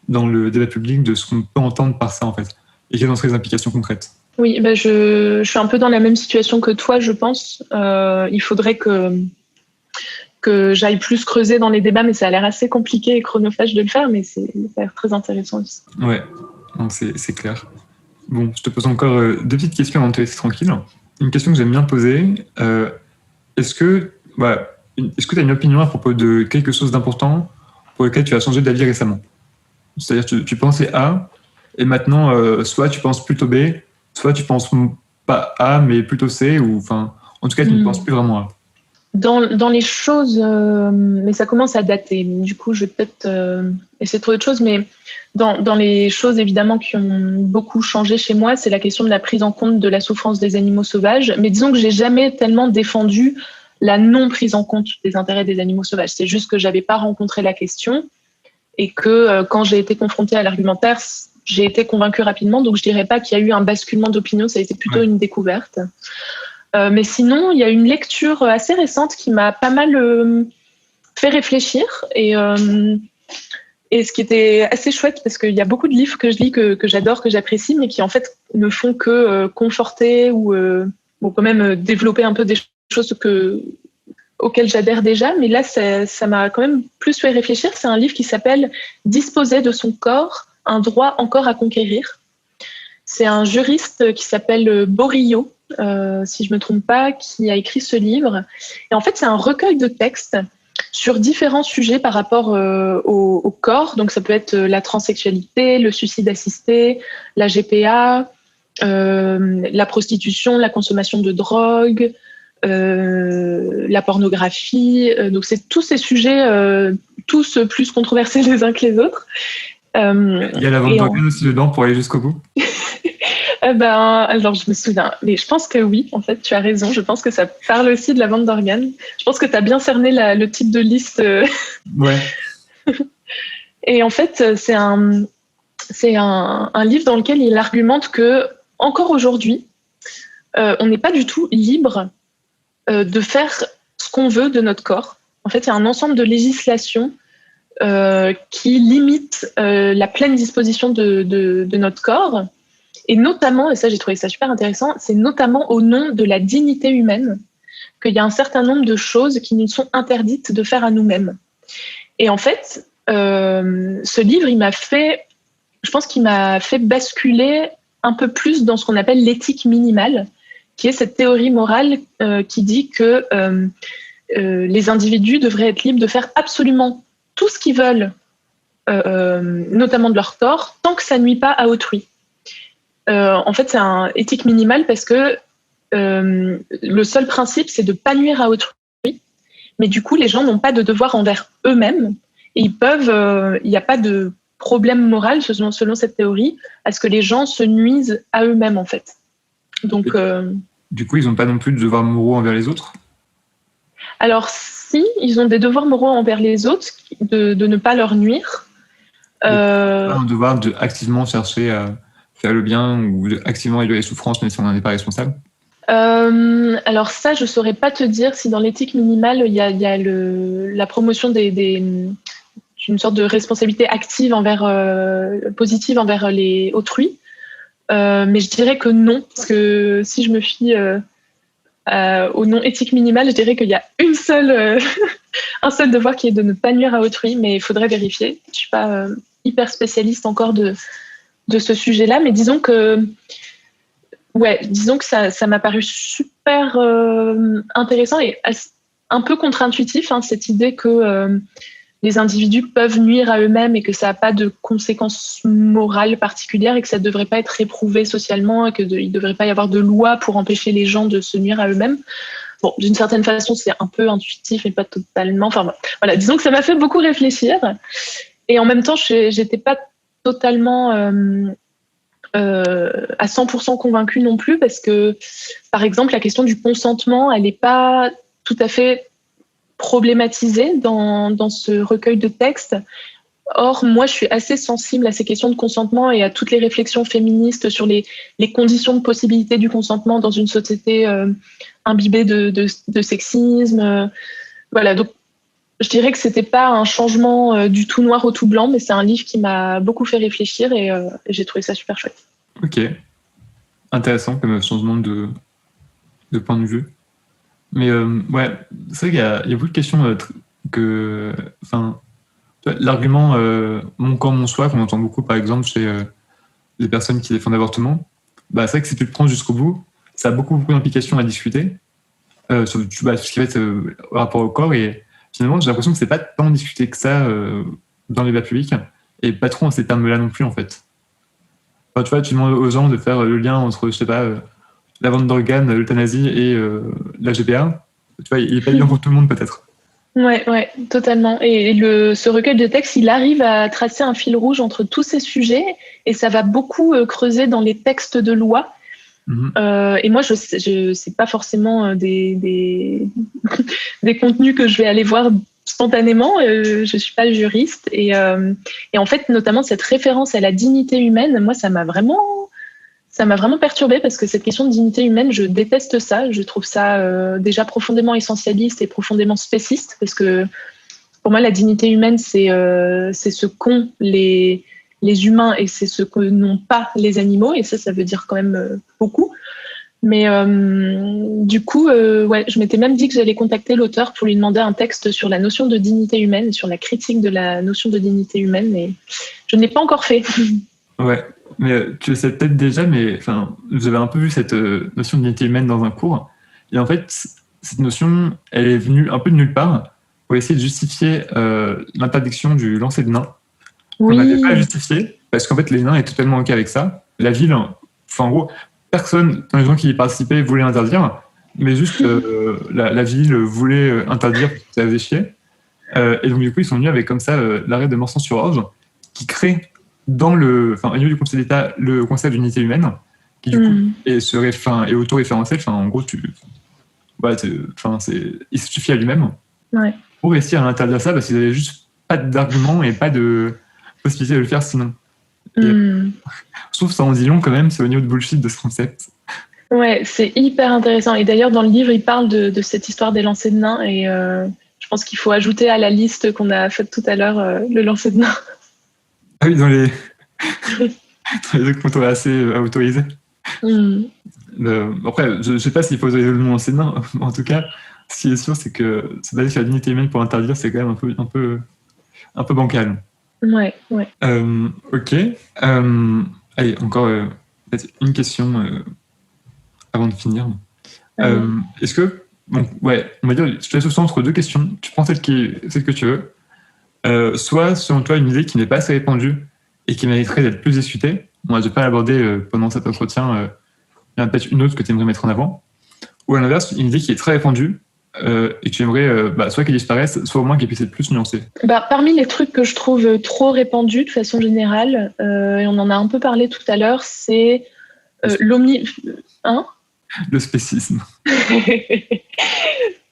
dans le débat public de ce qu'on peut entendre par ça en fait, et quelles en seraient les implications concrètes. Oui, je suis un peu dans la même situation que toi, je pense. Il faudrait que j'aille plus creuser dans les débats, mais ça a l'air assez compliqué et chronophage de le faire, mais ça a l'air très intéressant aussi. Ouais, c'est clair. Bon, je te pose encore deux petites questions avant de te laisser tranquille. Une question que j'aime bien poser, est-ce que tu as une opinion à propos de quelque chose d'important pour lequel tu as changé d'avis récemment ? C'est-à-dire tu pensais A, et maintenant, soit tu penses plutôt B, soit tu penses pas A, mais plutôt C, ou en tout cas, tu ne penses plus vraiment A. Dans les choses, mais ça commence à dater. Du coup, je vais peut-être essayer de trouver autre chose, mais dans les choses évidemment qui ont beaucoup changé chez moi, c'est la question de la prise en compte de la souffrance des animaux sauvages. Mais disons que j'ai jamais tellement défendu la non prise en compte des intérêts des animaux sauvages. C'est juste que j'avais pas rencontré la question et que quand j'ai été confrontée à l'argumentaire, j'ai été convaincue rapidement. Donc je dirais pas qu'il y a eu un basculement d'opinion, ça a été plutôt une découverte. Mais sinon, il y a une lecture assez récente qui m'a pas mal fait réfléchir, et ce qui était assez chouette, parce qu'il y a beaucoup de livres que je lis, que j'adore, que j'apprécie, mais qui en fait ne font que conforter ou quand même développer un peu des choses auxquelles j'adhère déjà. Mais là, ça m'a quand même plus fait réfléchir. C'est un livre qui s'appelle « Disposer de son corps, un droit encore à conquérir ». C'est un juriste qui s'appelle Borillo, si je ne me trompe pas, qui a écrit ce livre. Et en fait, c'est un recueil de textes sur différents sujets par rapport au corps. Donc, ça peut être la transsexualité, le suicide assisté, la GPA, la prostitution, la consommation de drogue, la pornographie. Donc c'est tous ces sujets, tous plus controversés les uns que les autres. Il y a la vente d'organes aussi dedans pour aller jusqu'au bout. Alors je me souviens, mais je pense que oui, en fait, tu as raison. Je pense que ça parle aussi de la vente d'organes. Je pense que tu as bien cerné le type de liste. Ouais. Et en fait, c'est un livre dans lequel il argumente que, encore aujourd'hui, on n'est pas du tout libre de faire ce qu'on veut de notre corps. En fait, il y a un ensemble de législations qui limitent la pleine disposition de notre corps. Et notamment, et ça j'ai trouvé ça super intéressant, c'est notamment au nom de la dignité humaine qu'il y a un certain nombre de choses qui nous sont interdites de faire à nous-mêmes. Et en fait, ce livre, je pense qu'il m'a fait basculer un peu plus dans ce qu'on appelle l'éthique minimale, qui est cette théorie morale qui dit que les individus devraient être libres de faire absolument tout ce qu'ils veulent, notamment de leur corps, tant que ça ne nuit pas à autrui. En fait, c'est un éthique minimale parce que le seul principe, c'est de ne pas nuire à autrui. Mais du coup, les gens n'ont pas de devoir envers eux-mêmes. Et il n'y a pas de problème moral, selon cette théorie, à ce que les gens se nuisent à eux-mêmes, en fait. Donc, du coup, ils n'ont pas non plus de devoirs moraux envers les autres ? Alors, si, ils ont des devoirs moraux envers les autres, de ne pas leur nuire. Un devoir de activement chercher à faire le bien ou activement réduire les souffrances, même si on n'en est pas responsable ? Alors ça, je ne saurais pas te dire si dans l'éthique minimale, il y a la promotion d'une sorte de responsabilité active positive envers les autrui. Mais je dirais que non, parce que si je me fie au nom éthique minimale, je dirais qu'il y a un seul devoir qui est de ne pas nuire à autrui, mais il faudrait vérifier. Je ne suis pas hyper spécialiste encore de ce sujet-là, mais disons que ça m'a paru super intéressant et un peu contre-intuitif, cette idée que les individus peuvent nuire à eux-mêmes et que ça n'a pas de conséquences morales particulières et que ça ne devrait pas être réprouvé socialement et qu'il ne devrait pas y avoir de loi pour empêcher les gens de se nuire à eux-mêmes. Bon, d'une certaine façon, c'est un peu intuitif, mais pas totalement. Enfin, voilà, disons que ça m'a fait beaucoup réfléchir. Et en même temps, je n'étais pas totalement à 100% convaincue non plus, parce que, par exemple, la question du consentement, elle n'est pas tout à fait problématisée dans ce recueil de textes. Or, moi, je suis assez sensible à ces questions de consentement et à toutes les réflexions féministes sur les conditions de possibilité du consentement dans une société imbibée de sexisme. Voilà, donc je dirais que c'était pas un changement du tout noir au tout blanc, mais c'est un livre qui m'a beaucoup fait réfléchir et j'ai trouvé ça super chouette. Ok, intéressant comme changement de point de vue. Mais c'est vrai qu'il y a beaucoup de questions l'argument mon corps, mon soi, qu'on entend beaucoup par exemple chez les personnes qui défendent l'avortement, c'est vrai que si tu le prends jusqu'au bout, ça a beaucoup d'implications à discuter sur tout ce qui va être rapport au corps, et finalement j'ai l'impression que c'est pas tant discuté que ça dans les débats publics, et pas trop en ces termes-là non plus en fait. Enfin, tu vois, tu demandes aux gens de faire le lien entre, je sais pas, la vente d'organes, l'euthanasie et la GPA, tu vois, il n'est pas évident pour tout le monde peut-être. Ouais, totalement. Et ce recueil de textes, il arrive à tracer un fil rouge entre tous ces sujets, et ça va beaucoup creuser dans les textes de loi. Et moi, je sais pas forcément des contenus que je vais aller voir spontanément. Je suis pas juriste, et en fait, notamment cette référence à la dignité humaine, moi, ça m'a vraiment perturbée, parce que cette question de dignité humaine, je déteste ça. Je trouve ça déjà profondément essentialiste et profondément spéciste, parce que pour moi, la dignité humaine, c'est ce qu'ont les humains et c'est ce que n'ont pas les animaux, et ça veut dire quand même beaucoup. Mais du coup, je m'étais même dit que j'allais contacter l'auteur pour lui demander un texte sur la notion de dignité humaine, sur la critique de la notion de dignité humaine, et je ne l'ai pas encore fait. Ouais. Mais tu le sais peut-être déjà, mais vous avez un peu vu cette notion de dignité humaine dans un cours. Et en fait, cette notion, elle est venue un peu de nulle part pour essayer de justifier l'interdiction du lancer de nains. Oui. On n'avait pas justifié, parce qu'en fait, les nains étaient totalement OK avec ça. La ville, en gros, personne dans les gens qui y participaient voulait l'interdire. mais juste la ville voulait interdire parce que ça faisait chier. Et donc du coup ils sont venus avec comme ça l'arrêt de Morsan-sur-Orge qui crée au niveau du Conseil d'État le concept d'unité humaine qui du coup est auto-référentiel. En gros il se suffit à lui-même pour réussir à interdire ça parce qu'ils n'avaient juste pas d'argument et pas de possibilité de le faire sinon. Je trouve ça en dit long quand même, c'est au niveau de bullshit de ce concept. Ouais, c'est hyper intéressant. Et d'ailleurs, dans le livre, il parle de cette histoire des lancers de nains. Et je pense qu'il faut ajouter à la liste qu'on a faite tout à l'heure le lancer de nains. Ah oui, dans les trucs qu'on aurait assez autorisés. Après, je ne sais pas s'il faut autoriser le lancer de nains. En tout cas, ce qui est sûr, c'est que se baser sur la dignité humaine pour interdire, c'est quand même un peu bancal. Ouais. Ok. Allez, encore peut-être une question avant de finir. Est-ce que, on va dire, je te laisse au centre entre deux questions. Tu prends celle que tu veux. Soit, selon toi, une idée qui n'est pas assez répandue et qui mériterait d'être plus discutée. On ne va pas l'aborder pendant cet entretien. Il y en a peut-être une autre que tu aimerais mettre en avant. Ou à l'inverse, une idée qui est très répandue et que tu aimerais soit qu'elle disparaisse, soit au moins qu'elle puisse être plus nuancée. Parmi les trucs que je trouve trop répandus de façon générale, et on en a un peu parlé tout à l'heure, c'est le spécisme.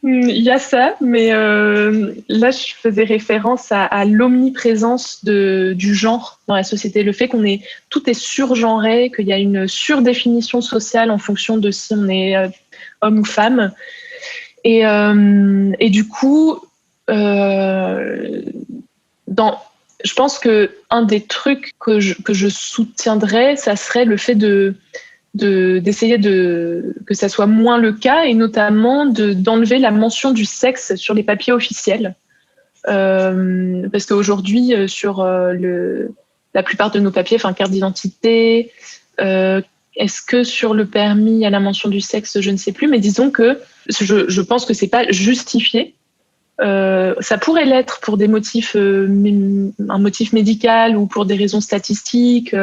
Il y a ça, mais là, je faisais référence à l'omniprésence du genre dans la société. Le fait tout est surgenré, qu'il y a une surdéfinition sociale en fonction de si on est homme ou femme. Et du coup, je pense qu'un des trucs que je soutiendrais, ça serait le fait d'essayer que ça soit moins le cas et notamment d'enlever la mention du sexe sur les papiers officiels. Parce qu'aujourd'hui, sur la plupart de nos papiers, carte d'identité, est-ce que sur le permis, il y a la mention du sexe? Je ne sais plus, mais disons que je pense que c'est pas justifié. Ça pourrait l'être pour des motifs, un motif médical ou pour des raisons statistiques,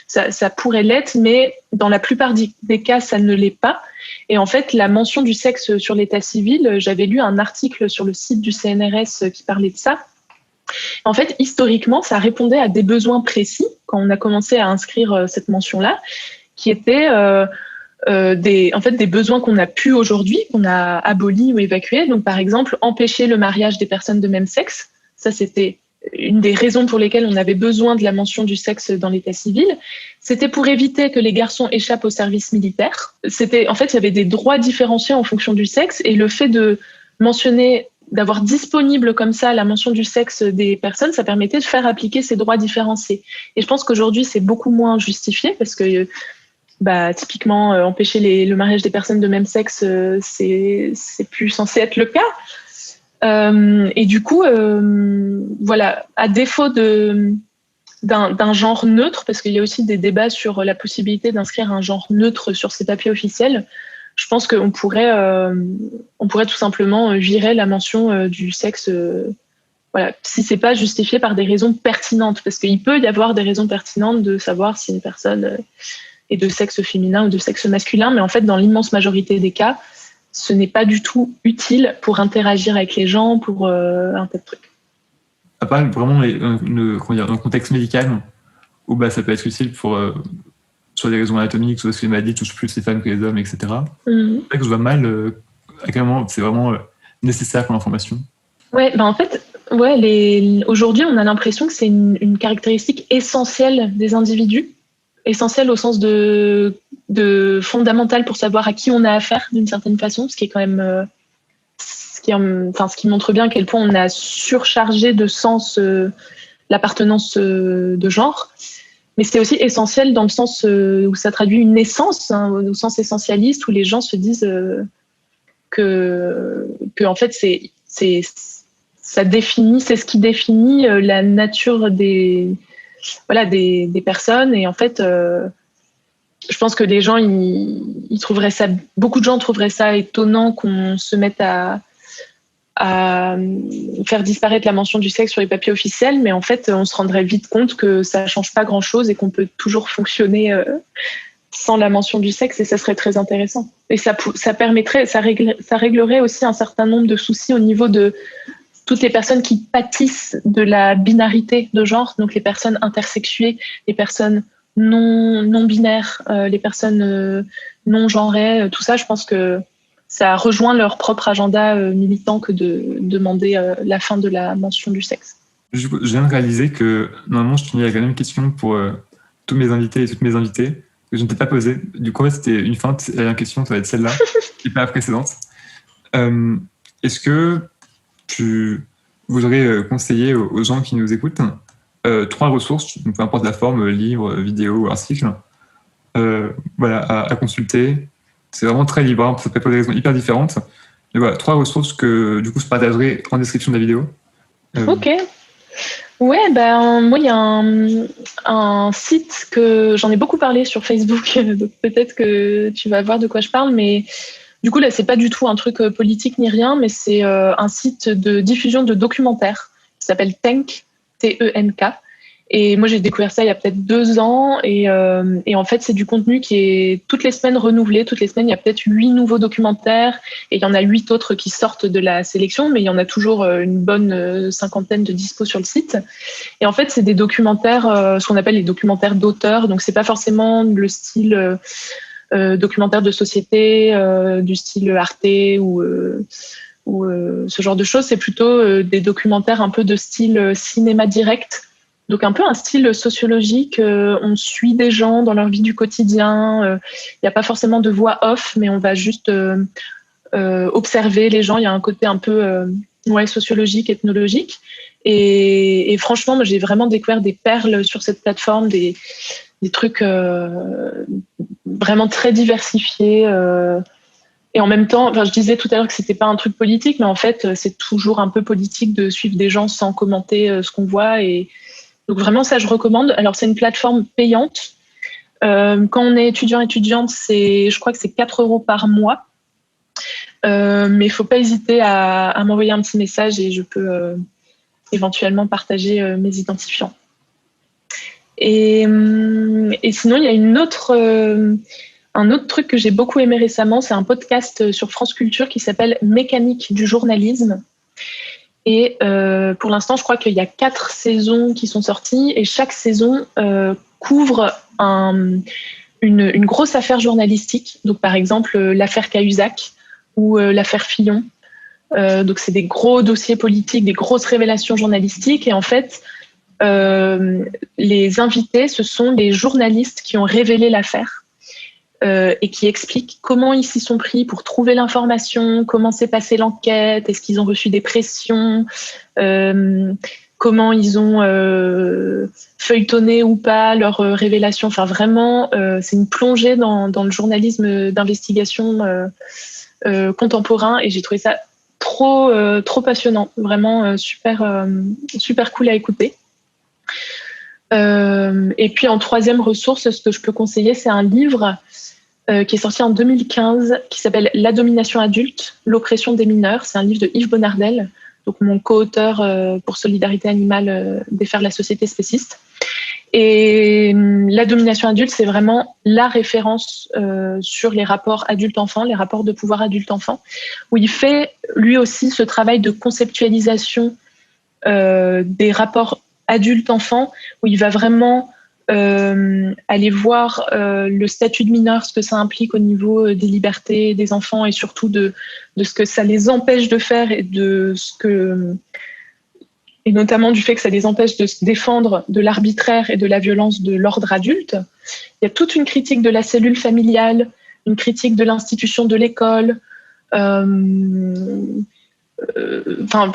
ça pourrait l'être, mais dans la plupart des cas, ça ne l'est pas. Et en fait, la mention du sexe sur l'état civil, j'avais lu un article sur le site du CNRS qui parlait de ça. En fait, historiquement, ça répondait à des besoins précis quand on a commencé à inscrire cette mention-là, qui étaient des besoins qu'on n'a plus aujourd'hui, qu'on a abolis ou évacués. Donc, par exemple, empêcher le mariage des personnes de même sexe. Ça, c'était une des raisons pour lesquelles on avait besoin de la mention du sexe dans l'état civil. C'était pour éviter que les garçons échappent au service militaire. En fait, il y avait des droits différenciés en fonction du sexe, et le fait de mentionner, d'avoir disponible comme ça la mention du sexe des personnes, ça permettait de faire appliquer ces droits différenciés. Et je pense qu'aujourd'hui, c'est beaucoup moins justifié parce que typiquement, empêcher le mariage des personnes de même sexe, c'est plus censé être le cas. Et du coup, à défaut d'un genre neutre, parce qu'il y a aussi des débats sur la possibilité d'inscrire un genre neutre sur ces papiers officiels, je pense qu'on pourrait tout simplement virer la mention du sexe, si c'est pas justifié par des raisons pertinentes, parce qu'il peut y avoir des raisons pertinentes de savoir si une personne est de sexe féminin ou de sexe masculin, mais en fait, dans l'immense majorité des cas, ce n'est pas du tout utile pour interagir avec les gens, pour un tas de trucs. À part vraiment un contexte médical, où ça peut être utile pour soit des raisons anatomiques, soit parce que les maladies touchent plus les femmes que les hommes, etc. C'est vrai que je vois mal à quel moment c'est vraiment nécessaire pour l'information. Ouais, en fait, aujourd'hui, on a l'impression que c'est une caractéristique essentielle des individus, essentielle au sens de fondamental pour savoir à qui on a affaire d'une certaine façon, ce qui est quand même ce qui montre bien à quel point on a surchargé de sens l'appartenance de genre. Mais c'est aussi essentiel dans le sens où ça traduit une essence, au sens essentialiste, où les gens se disent que en fait c'est ce qui définit la nature des personnes. Et en fait, je pense que les gens, ils trouveraient ça, beaucoup de gens trouveraient ça étonnant qu'on se mette à faire disparaître la mention du sexe sur les papiers officiels, mais en fait, on se rendrait vite compte que ça change pas grand-chose et qu'on peut toujours fonctionner sans la mention du sexe, et ça serait très intéressant. Et ça permettrait, ça réglerait aussi un certain nombre de soucis au niveau de toutes les personnes qui pâtissent de la binarité de genre, donc les personnes intersexuées, les personnes non binaires, les personnes non genrées, tout ça. Je pense que ça rejoint leur propre agenda militant que de demander la fin de la mention du sexe. Je viens de réaliser que normalement je finis avec la même question pour tous mes invités et toutes mes invitées que je ne t'ai pas posée. Du coup, c'était une feinte. La dernière question, ça va être celle-là et pas la précédente. Est-ce que tu voudrais conseiller aux gens qui nous écoutent 3 ressources, peu importe la forme, livre, vidéo, article, à consulter? C'est vraiment très libre, hein, ça peut être pour des raisons hyper différentes. Mais voilà, 3 ressources que du coup je partagerai en description de la vidéo. Ok. Ouais, moi il y a un site que j'en ai beaucoup parlé sur Facebook, donc peut-être que tu vas voir de quoi je parle, mais du coup là c'est pas du tout un truc politique ni rien, mais c'est un site de diffusion de documentaires qui s'appelle Tenk, T-E-N-K. Et moi, j'ai découvert ça il y a peut-être 2 ans. Et en fait, c'est du contenu qui est toutes les semaines renouvelé. Toutes les semaines, il y a peut-être 8 nouveaux documentaires. Et il y en a 8 autres qui sortent de la sélection. Mais il y en a toujours une bonne cinquantaine de dispos sur le site. Et en fait, c'est des documentaires, ce qu'on appelle les documentaires d'auteur. Donc, c'est pas forcément le style documentaire de société, du style Arte ou ce genre de choses. C'est plutôt des documentaires un peu de style cinéma direct. Donc un peu un style sociologique, on suit des gens dans leur vie du quotidien, il n'y a pas forcément de voix off, mais on va juste observer les gens, il y a un côté un peu sociologique, ethnologique. Et franchement, moi, j'ai vraiment découvert des perles sur cette plateforme, des trucs vraiment très diversifiés. Et en même temps, je disais tout à l'heure que c'était pas un truc politique, mais en fait, c'est toujours un peu politique de suivre des gens sans commenter ce qu'on voit. Et donc vraiment, ça, je recommande. Alors, c'est une plateforme payante. Quand on est étudiante, je crois que c'est 4 € par mois. Mais il ne faut pas hésiter à m'envoyer un petit message et je peux éventuellement partager mes identifiants. Et sinon, il y a un autre truc que j'ai beaucoup aimé récemment, c'est un podcast sur France Culture qui s'appelle Mécanique du journalisme. Et pour l'instant, je crois qu'il y a 4 saisons qui sont sorties et chaque saison couvre une grosse affaire journalistique. Donc, par exemple, l'affaire Cahuzac ou l'affaire Fillon. Donc, c'est des gros dossiers politiques, des grosses révélations journalistiques. Et en fait, les invités, ce sont les journalistes qui ont révélé l'affaire. Et qui expliquent comment ils s'y sont pris pour trouver l'information, comment s'est passée l'enquête, est-ce qu'ils ont reçu des pressions, comment ils ont feuilletonné ou pas leurs révélations. Enfin, vraiment, c'est une plongée dans le journalisme d'investigation contemporain et j'ai trouvé ça trop passionnant, vraiment super cool à écouter. Et puis en 3e ressource, ce que je peux conseiller, c'est un livre qui est sorti en 2015, qui s'appelle La domination adulte, l'oppression des mineurs. C'est un livre de Yves Bonnardel, donc mon co-auteur pour Solidarité Animale, défaire la société spéciste. Et La domination adulte, c'est vraiment la référence sur les rapports adulte-enfant, les rapports de pouvoir adulte-enfant, où il fait lui aussi ce travail de conceptualisation des rapports adulte-enfant, où il va vraiment aller voir le statut de mineur, ce que ça implique au niveau des libertés des enfants et surtout de ce que ça les empêche de faire et notamment du fait que ça les empêche de se défendre de l'arbitraire et de la violence de l'ordre adulte. Il y a toute une critique de la cellule familiale, une critique de l'institution de l'école. Pour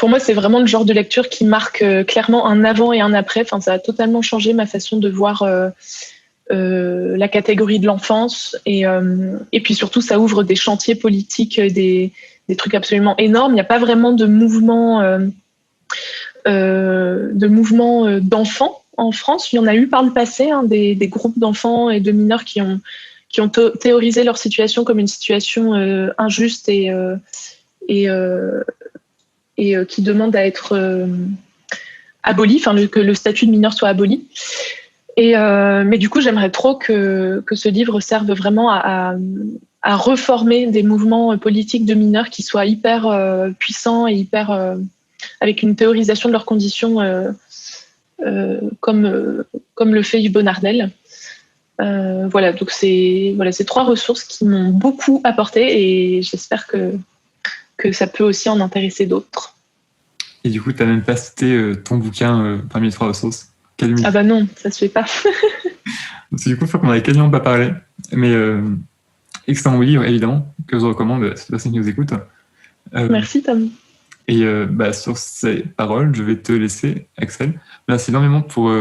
moi, c'est vraiment le genre de lecture qui marque clairement un avant et un après. Ça a totalement changé ma façon de voir la catégorie de l'enfance. Et puis surtout, ça ouvre des chantiers politiques, des trucs absolument énormes. Il n'y a pas vraiment de mouvement d'enfants en France. Il y en a eu par le passé, des groupes d'enfants et de mineurs qui ont théorisé leur situation comme une situation injuste et qui demande à être aboli, que le statut de mineur soit aboli. Mais du coup, j'aimerais trop que ce livre serve vraiment à reformer des mouvements politiques de mineurs qui soient hyper puissants et hyper avec une théorisation de leurs conditions comme le fait Yubo Nardel. Voilà, donc c'est 3 ressources qui m'ont beaucoup apporté et j'espère que ça peut aussi en intéresser d'autres. Et du coup, tu n'as même pas cité ton bouquin parmi les 3 ressources. Ah bah non, ça se fait pas. Donc, du coup, je crois qu'on avait quasiment pas parlé, mais excellent livre, évidemment, que je recommande à ces personnes qui nous écoutent. Merci, Tom. Et sur ces paroles, je vais te laisser, Axel. Merci énormément pour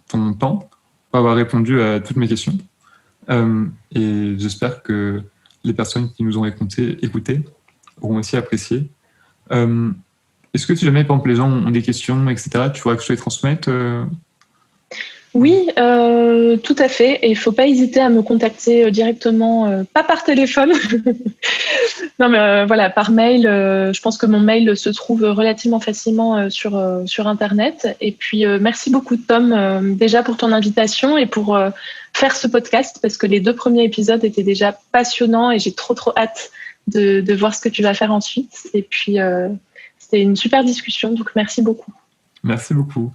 ton temps, pour avoir répondu à toutes mes questions. Et j'espère que les personnes qui nous ont écoutés auront aussi apprécié. Est-ce que si jamais, par exemple, les gens ont des questions, etc., tu voudrais que je te les transmette Oui, tout à fait. Et il ne faut pas hésiter à me contacter directement, pas par téléphone. Non, mais voilà, par mail. Je pense que mon mail se trouve relativement facilement sur Internet. Et puis, merci beaucoup, Tom, déjà pour ton invitation et pour faire ce podcast, parce que les 2 premiers épisodes étaient déjà passionnants et j'ai trop hâte de voir ce que tu vas faire ensuite. Et puis, c'était une super discussion, donc merci beaucoup. Merci beaucoup.